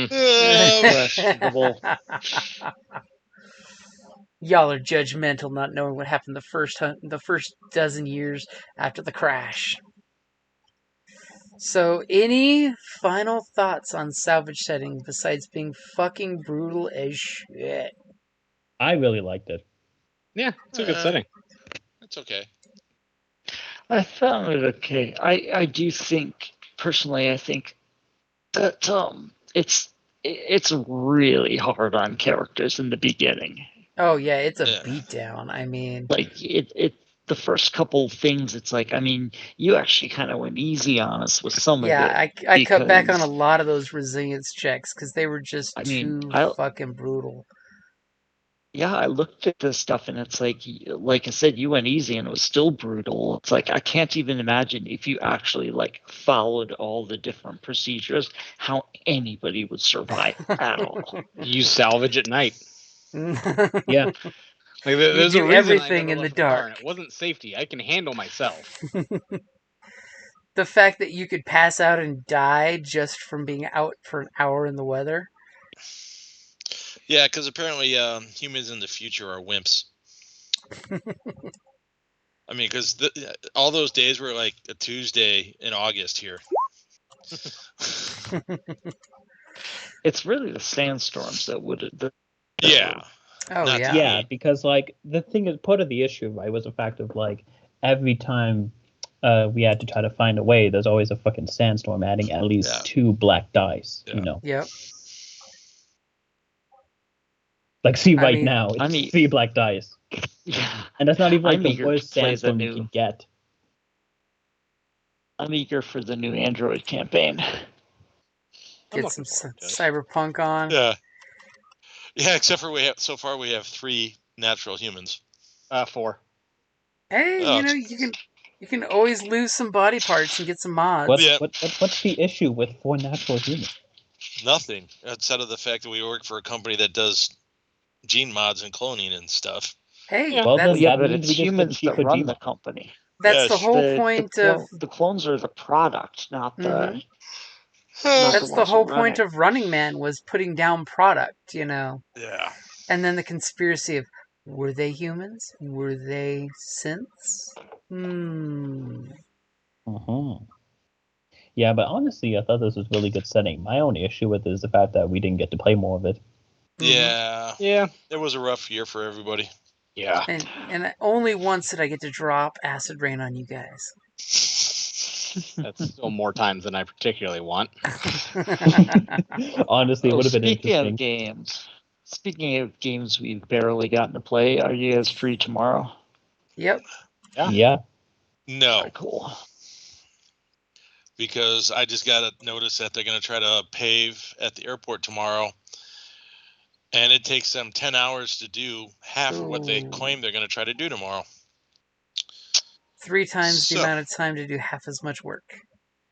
Questionable. Y'all are judgmental, not knowing what happened the first dozen years after the crash. So, any final thoughts on Salvage setting besides being fucking brutal as shit? I really liked it. Yeah, it's a good setting. It's okay. I found it okay. I do think, personally, I think that it's really hard on characters in the beginning. Oh yeah, it's a Yeah. beatdown. I mean, Like the first couple things, it's like, I mean, you actually kind of went easy on us with some of it. yeah, I cut back on a because, lot of those resilience checks because they were just I mean, too fucking brutal. Yeah, I looked at this stuff and it's like I said, you went easy and it was still brutal. It's like, I can't even imagine if you actually like followed all the different procedures, how anybody would survive at all. You salvage at night. Yeah. Like, there's do a reason everything I in never the left the car, dark. and it wasn't safety. I can handle myself. The fact that you could pass out and die just from being out for an hour in the weather. Yeah, because apparently humans in the future are wimps. I mean, because all those days were like a Tuesday in August here. It's really the sandstorms that would. Yeah. Oh Not yeah. the Yeah, heat. because like the thing is, part of the issue, right, was the fact of like every time we had to try to find a way, there's always a fucking sandstorm adding at least Yeah. 2 black dice. Yeah. You know, Yep. like see I right mean- now, it's I mean- 3 black dice, Yeah, and that's not even like I'm the eager to worst play the sandstorm you new- can get. I'm eager for the new Android campaign. I'm Get some looking forward to it. cyberpunk on. Yeah. Yeah, except for we have 3 natural humans. 4. Hey, Oh, you can always lose some body parts and get some mods. What's the issue with 4 natural humans? Nothing outside of the fact that we work for a company that does gene mods and cloning and stuff. Hey, Yeah. Well, then that's, Yeah, that but means it's we just humans cheat that run Kojima. the company. that's Yeah, the whole The point of the clones are the product, not the. Mhm. Not that's the ones whole that run point it. of Running Man was putting down product, Yeah. and then the conspiracy of Were they humans? Were they synths? Yeah, but honestly, I thought this was really good setting. My only issue with it is the fact that we didn't get to play more of it. Yeah. Yeah. It was a rough year for everybody. Yeah. And only once did I get to drop acid rain on you guys. That's still more times than I particularly want. Honestly, it would have been interesting. Speaking of games we've barely gotten to play, are you guys free tomorrow? Yep. Yeah. No. Very cool. Because I just got a notice that they're going to try to pave at the airport tomorrow. And it takes them 10 hours to do half of what they claim they're going to try to do tomorrow. 3 times the amount of time to do half as much work.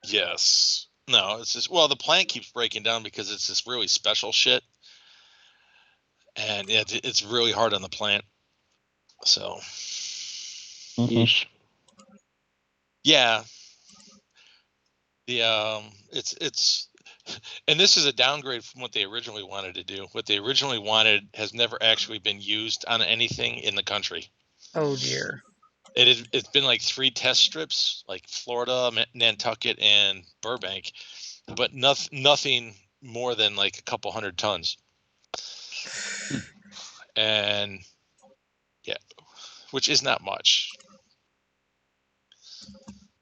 Yes. No, it's just, well, the plant keeps breaking down because it's this really special shit. And it's really hard on the plant. So. Yeah. It's and this is a downgrade from what they originally wanted to do. What they originally wanted has never actually been used on anything in the country. Oh dear. It's been like 3 test strips, like Florida, Nantucket, and Burbank, but nothing more than like a couple 100 tons. And yeah, which is not much.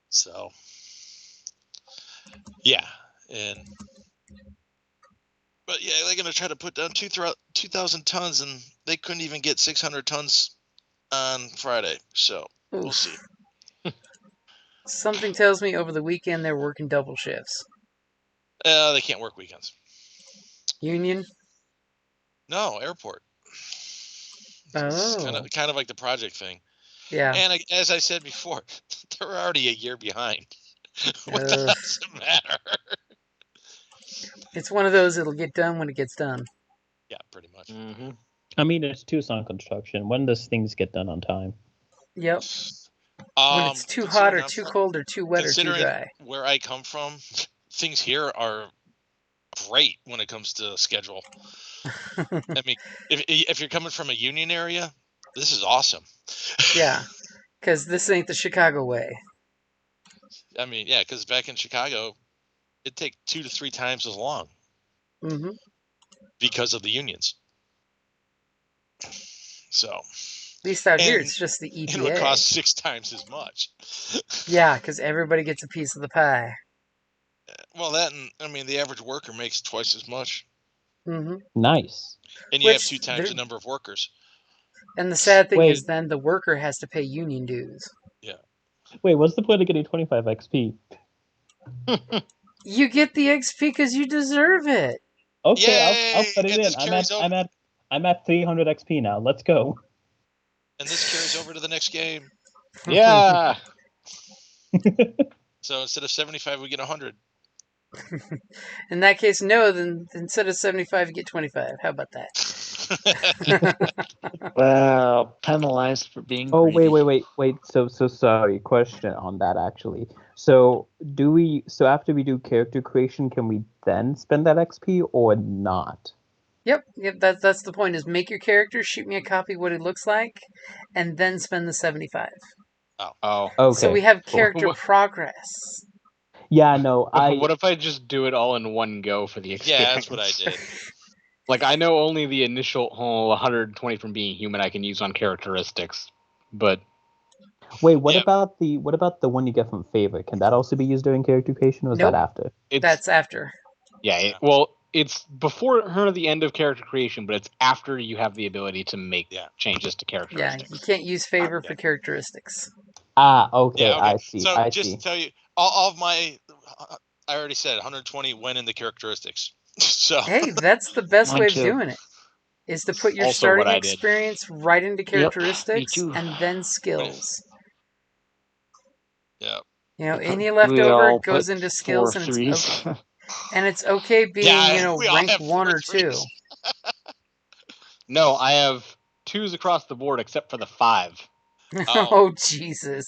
So yeah, but yeah, they're gonna try to put down 2,000 tons, and they couldn't even get 600 tons on Friday. So we'll see. Something tells me over the weekend they're working double shifts. They can't work weekends. Union? No, airport. It's kind of like the project thing. Yeah. And as I said before, they're already a year behind. What the hell does it matter? It's one of those, it'll get done when it gets done. Yeah, pretty much. Mm-hmm. I mean, it's Tucson construction. When does things get done on time? Yep. When it's too hot or too cold or too wet or too dry. Where I come from, things here are great when it comes to schedule. I mean, if you're coming from a union area, this is awesome. Yeah, because this ain't the Chicago way. I mean, yeah, because back in Chicago, it'd take 2 to 3 times as long. Mm-hmm. Because of the unions. So. At least out here, it's just the EPA. And it would cost 6 times as much. Yeah, because everybody gets a piece of the pie. Well, that and, I mean, the average worker makes twice as much. Mm-hmm. Nice. And you have 2 times the number of workers. And the sad thing is then the worker has to pay union dues. Yeah. Wait, what's the point of getting 25 XP? You get the XP because you deserve it. Okay, I'll put it in. I'm at 300 XP now. Let's go. And this carries over to the next game. Yeah. So instead of 75, we get 100. In that case, no. Then instead of 75, you get 25. How about that? Wow, penalized for being. Greedy. Wait. So sorry. Question on that actually. So after we do character creation, can we then spend that XP or not? Yep. That's the point. Is make your character, shoot me a copy of what it looks like, and then spend the 75. Oh. Okay. So we have character progress. Yeah, no. What if I just do it all in one go for the experience? Yeah, that's what I did. Like, I know only the initial 120 from being human I can use on characteristics, but wait, what about the one you get from Favor? Can that also be used during character creation, or is that after? That's after. Yeah, it's before the end of character creation, but it's after you have the ability to make changes to characteristics. Yeah, you can't use Favor for characteristics. Okay, I see. So I just see. to tell you, all of my, I already said 120 went in the characteristics. So hey, that's the best way of doing it. Is to put your starting experience right into characteristics and then skills. Yeah. You know, any leftover goes into skills, and it's okay. And it's okay being, rank 1 or 2. No, I have 2s across the board except for the 5. Oh, Jesus.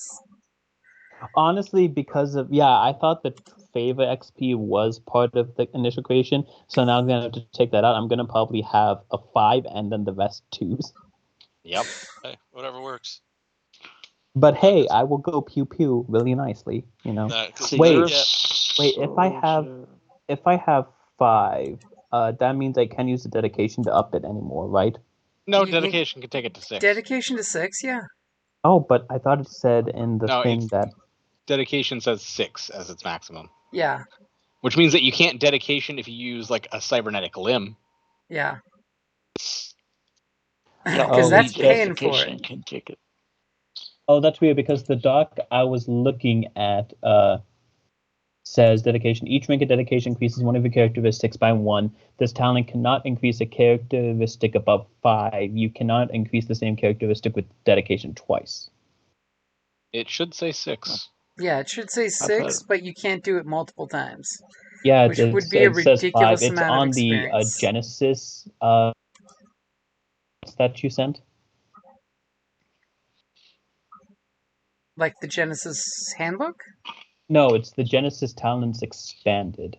Honestly, because of I thought that Favor XP was part of the initial creation, so now I'm gonna have to take that out. I'm gonna probably have a 5 and then the rest 2s. Yep. Hey, whatever works. But hey, I will go pew pew really nicely, you know. Nah, 'cause So Wait. you're yeah, Wait, if I have 5, that means I can't use the dedication to up it anymore, right? No, You can- dedication can take it to 6. Dedication to 6, yeah. Oh, but I thought it said in the No, thing that Dedication says 6 as its maximum. Yeah, Which means that you can't dedication if you use like a cybernetic limb. yeah. Yeah, Because Oh, that's only paying for dedication it. can take it. oh, that's weird because the doc I was looking at says dedication. Each rank of dedication increases one of your characteristics by 1. This talent cannot increase a characteristic above 5. You cannot increase the same characteristic with dedication twice. It should say 6. Yeah, it should say 6, but you can't do it multiple times. Yeah, Which would be a it says 5. ridiculous It's amount of on the experience. Genesys that you sent. Like the Genesys handbook? No, it's the Genesys Talents Expanded.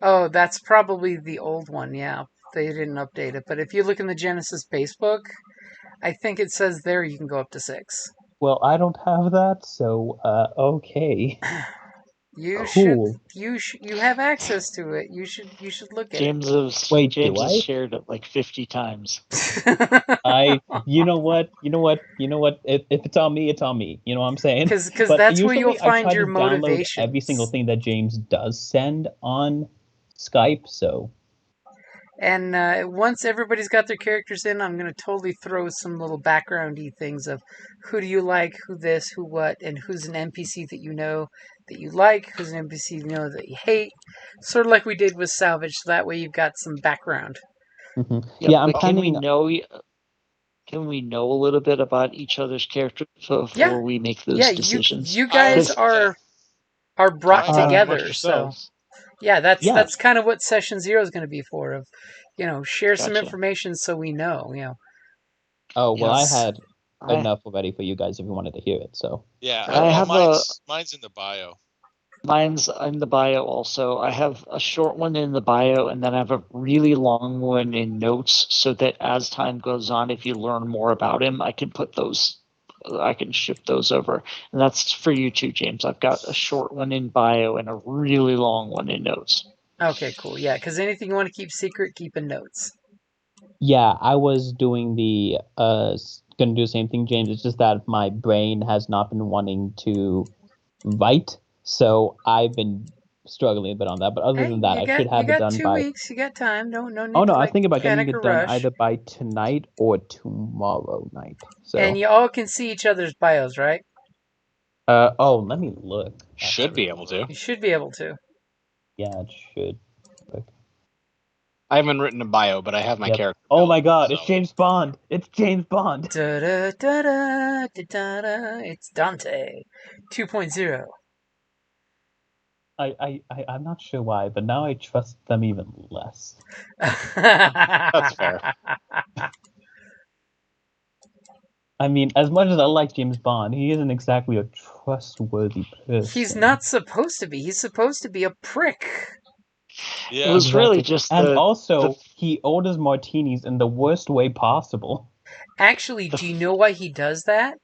Oh, that's probably the old one, yeah. They didn't update it. But if you look in the Genesys base book, I think it says there you can go up to 6. Well, I don't have that, so okay. You Cool. you have access to it. You should look at James has Wait, James do has I? shared it like 50 times. it. You know what? If it's on me, it's on me. You know what I'm saying? Because But that's where usually you'll I find try your to download motivations. every single thing that James does send on Skype, so And once everybody's got their characters in, I'm going to totally throw some little backgroundy things of who do you like, who this, who what, and who's an NPC that you know that you like, who's an NPC you know that you hate. Sort of like we did with Salvage, so that way you've got some background. Yeah, yeah, I'm but can we planning. know a little bit about each other's characters before we make those decisions? You guys are brought Find out together, amongst so yourselves. yeah, that's Yeah. kind of what session 0 is going to be for. Of share some Gotcha. information so we know. Oh well, Yes. I had I- enough already for you guys if you wanted to hear it. So yeah. I have mine's in the bio. Mine's in the bio also. I have a short one in the bio, and then I have a really long one in notes, so that as time goes on, if you learn more about him, I can shift those over. And that's for you too, James. I've got a short one in bio and a really long one in notes. Okay, cool. Yeah, because anything you want to keep secret, keep in notes. yeah, I was doing gonna do the same thing, James. It's just that my brain has not been wanting to write, so I've been struggling a bit on that. But other than that, I should have it done 2 by. weeks. You got time. No need Oh no, to I was thinking about getting panic it or done rush. either by tonight or tomorrow night. So. And you all can see each other's bios, right? Let me look. Should be able to. You should be able to. Yeah, it should. I haven't written a bio, but I have my character. Oh built, my God! so. It's James Bond. It's James Bond. Da da da da da da da. It's Dante, 2.0. I'm not sure why, but now I trust them even less. That's fair. I mean, as much as I like James Bond, he isn't exactly a trustworthy person. He's not supposed to be. He's supposed to be a prick. Yeah. It was really just and also he orders martinis in the worst way possible. Actually, do you know why he does that?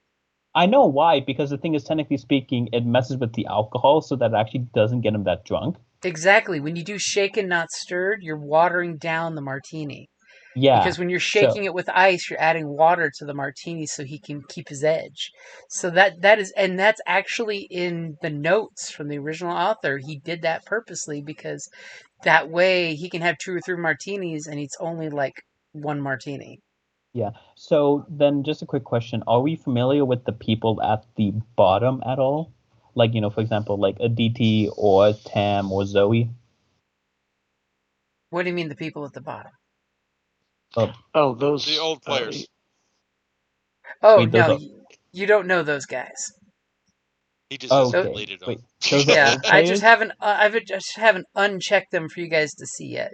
I know why, because the thing is, technically speaking, it messes with the alcohol so that it actually doesn't get him that drunk. Exactly. When you do shaken, not stirred, you're watering down the martini. Yeah. Because when you're shaking it with ice, you're adding water to the martini so he can keep his edge. So that's actually in the notes from the original author. He did that purposely because that way he can have 2 or 3 martinis and it's only like 1 martini. Yeah. So then just a quick question. Are we familiar with the people at the bottom at all? Like, for example, like Aditi or Tam or Zoe? What do you mean the people at the bottom? those The old players. No, you don't know those guys. He just hasn't deleted them. Wait, those are Yeah, old I players? just haven't unchecked them for you guys to see yet.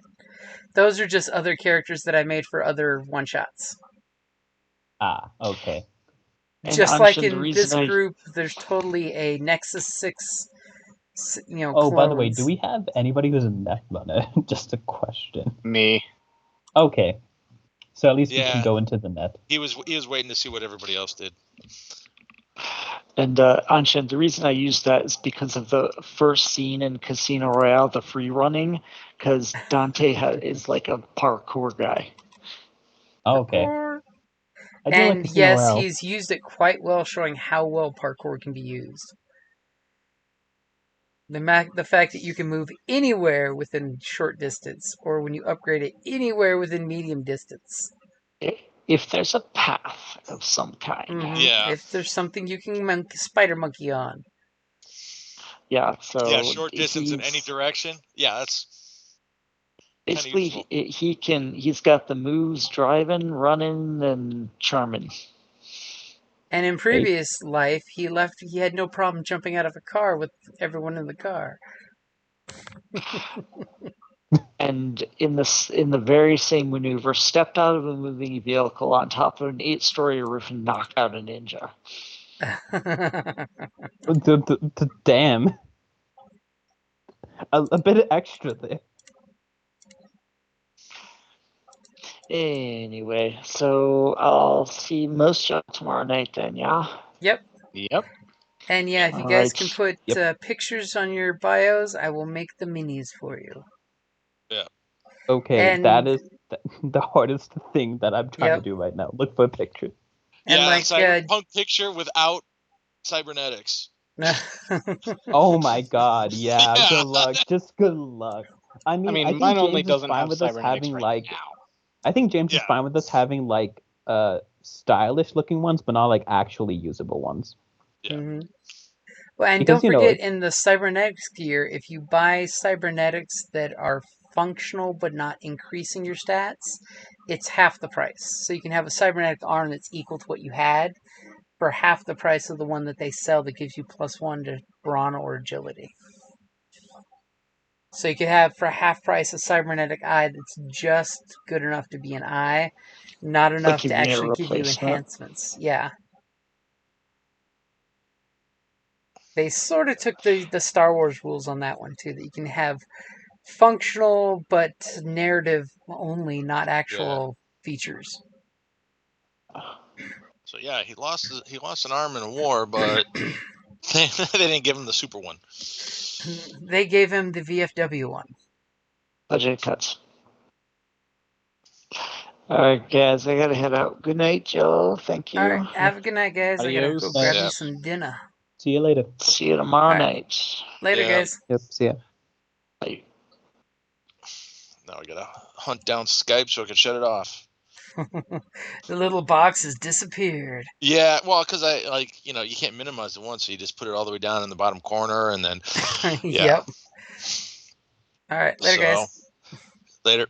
Those are just other characters that I made for other one-shots. Ah, okay. And Just like Anshin, in this group, there's totally a Nexus 6, Oh, by the way, clones. do we have anybody who's a neck runner? Just a question. Me. Okay. So at least you Yeah. can go into the net. He was waiting to see what everybody else did. And Anshin, the reason I used that is because of the first scene in Casino Royale, the free running, because Dante is like a parkour guy. Oh, okay. Parkour. I do like And Casino yes, Royale. he's used it quite well, showing how well parkour can be used. The fact that you can move anywhere within short distance, or when you upgrade it, anywhere within medium distance. If there's a path of some kind. Mhm. Yeah. If there's something you can spider monkey on. Yeah, so Yeah, short distance in any direction. Yeah, that's basically he's got the moves driving, running, and charming. And in previous life, he had no problem jumping out of a car with everyone in the car. And in the very same maneuver, stepped out of a moving vehicle on top of an 8-story roof and knocked out a ninja. Damn. A bit extra there. Anyway, so I'll see most of y'all tomorrow night then, yeah? Yep. Yep. And yeah, if you guys can put pictures on your bios, I will make the minis for you. Yeah. Okay, And that is the hardest thing that I'm trying to do right now. Look for a picture. And yeah, cyberpunk picture without cybernetics. Oh my god, yeah, good luck. Just good luck. I mean I think mine James only is doesn't fine have with us cybernetics having right now. I think James is fine with us having like stylish looking ones, but not like actually usable ones. Yeah. Mm-hmm. Well, and because, don't forget, in the cybernetics gear, if you buy cybernetics that are functional but not increasing your stats, it's half the price. So you can have a cybernetic arm that's equal to what you had for half the price of the one that they sell that gives you +1 to brawn or agility. So you could have for half price a cybernetic eye that's just good enough to be an eye, not enough to actually give you enhancements. Yeah. They sort of took the Star Wars rules on that one too, that you can have functional but narrative only, not actual features. So yeah, he lost an arm in a war, but they didn't give him the super one. They gave him the VFW one. Budget cuts. All right, guys, I gotta head out. Good night, Joe. Thank you. All right, have a good night, guys. Adios. I gotta go grab me some dinner. See you later. See you tomorrow night. Later, guys. Yep, see ya. Bye. Now I gotta hunt down Skype so I can shut it off. The little box has disappeared. Yeah, well, because you can't minimize it once, so you just put it all the way down in the bottom corner, and then Yep. All right, later, guys. Later.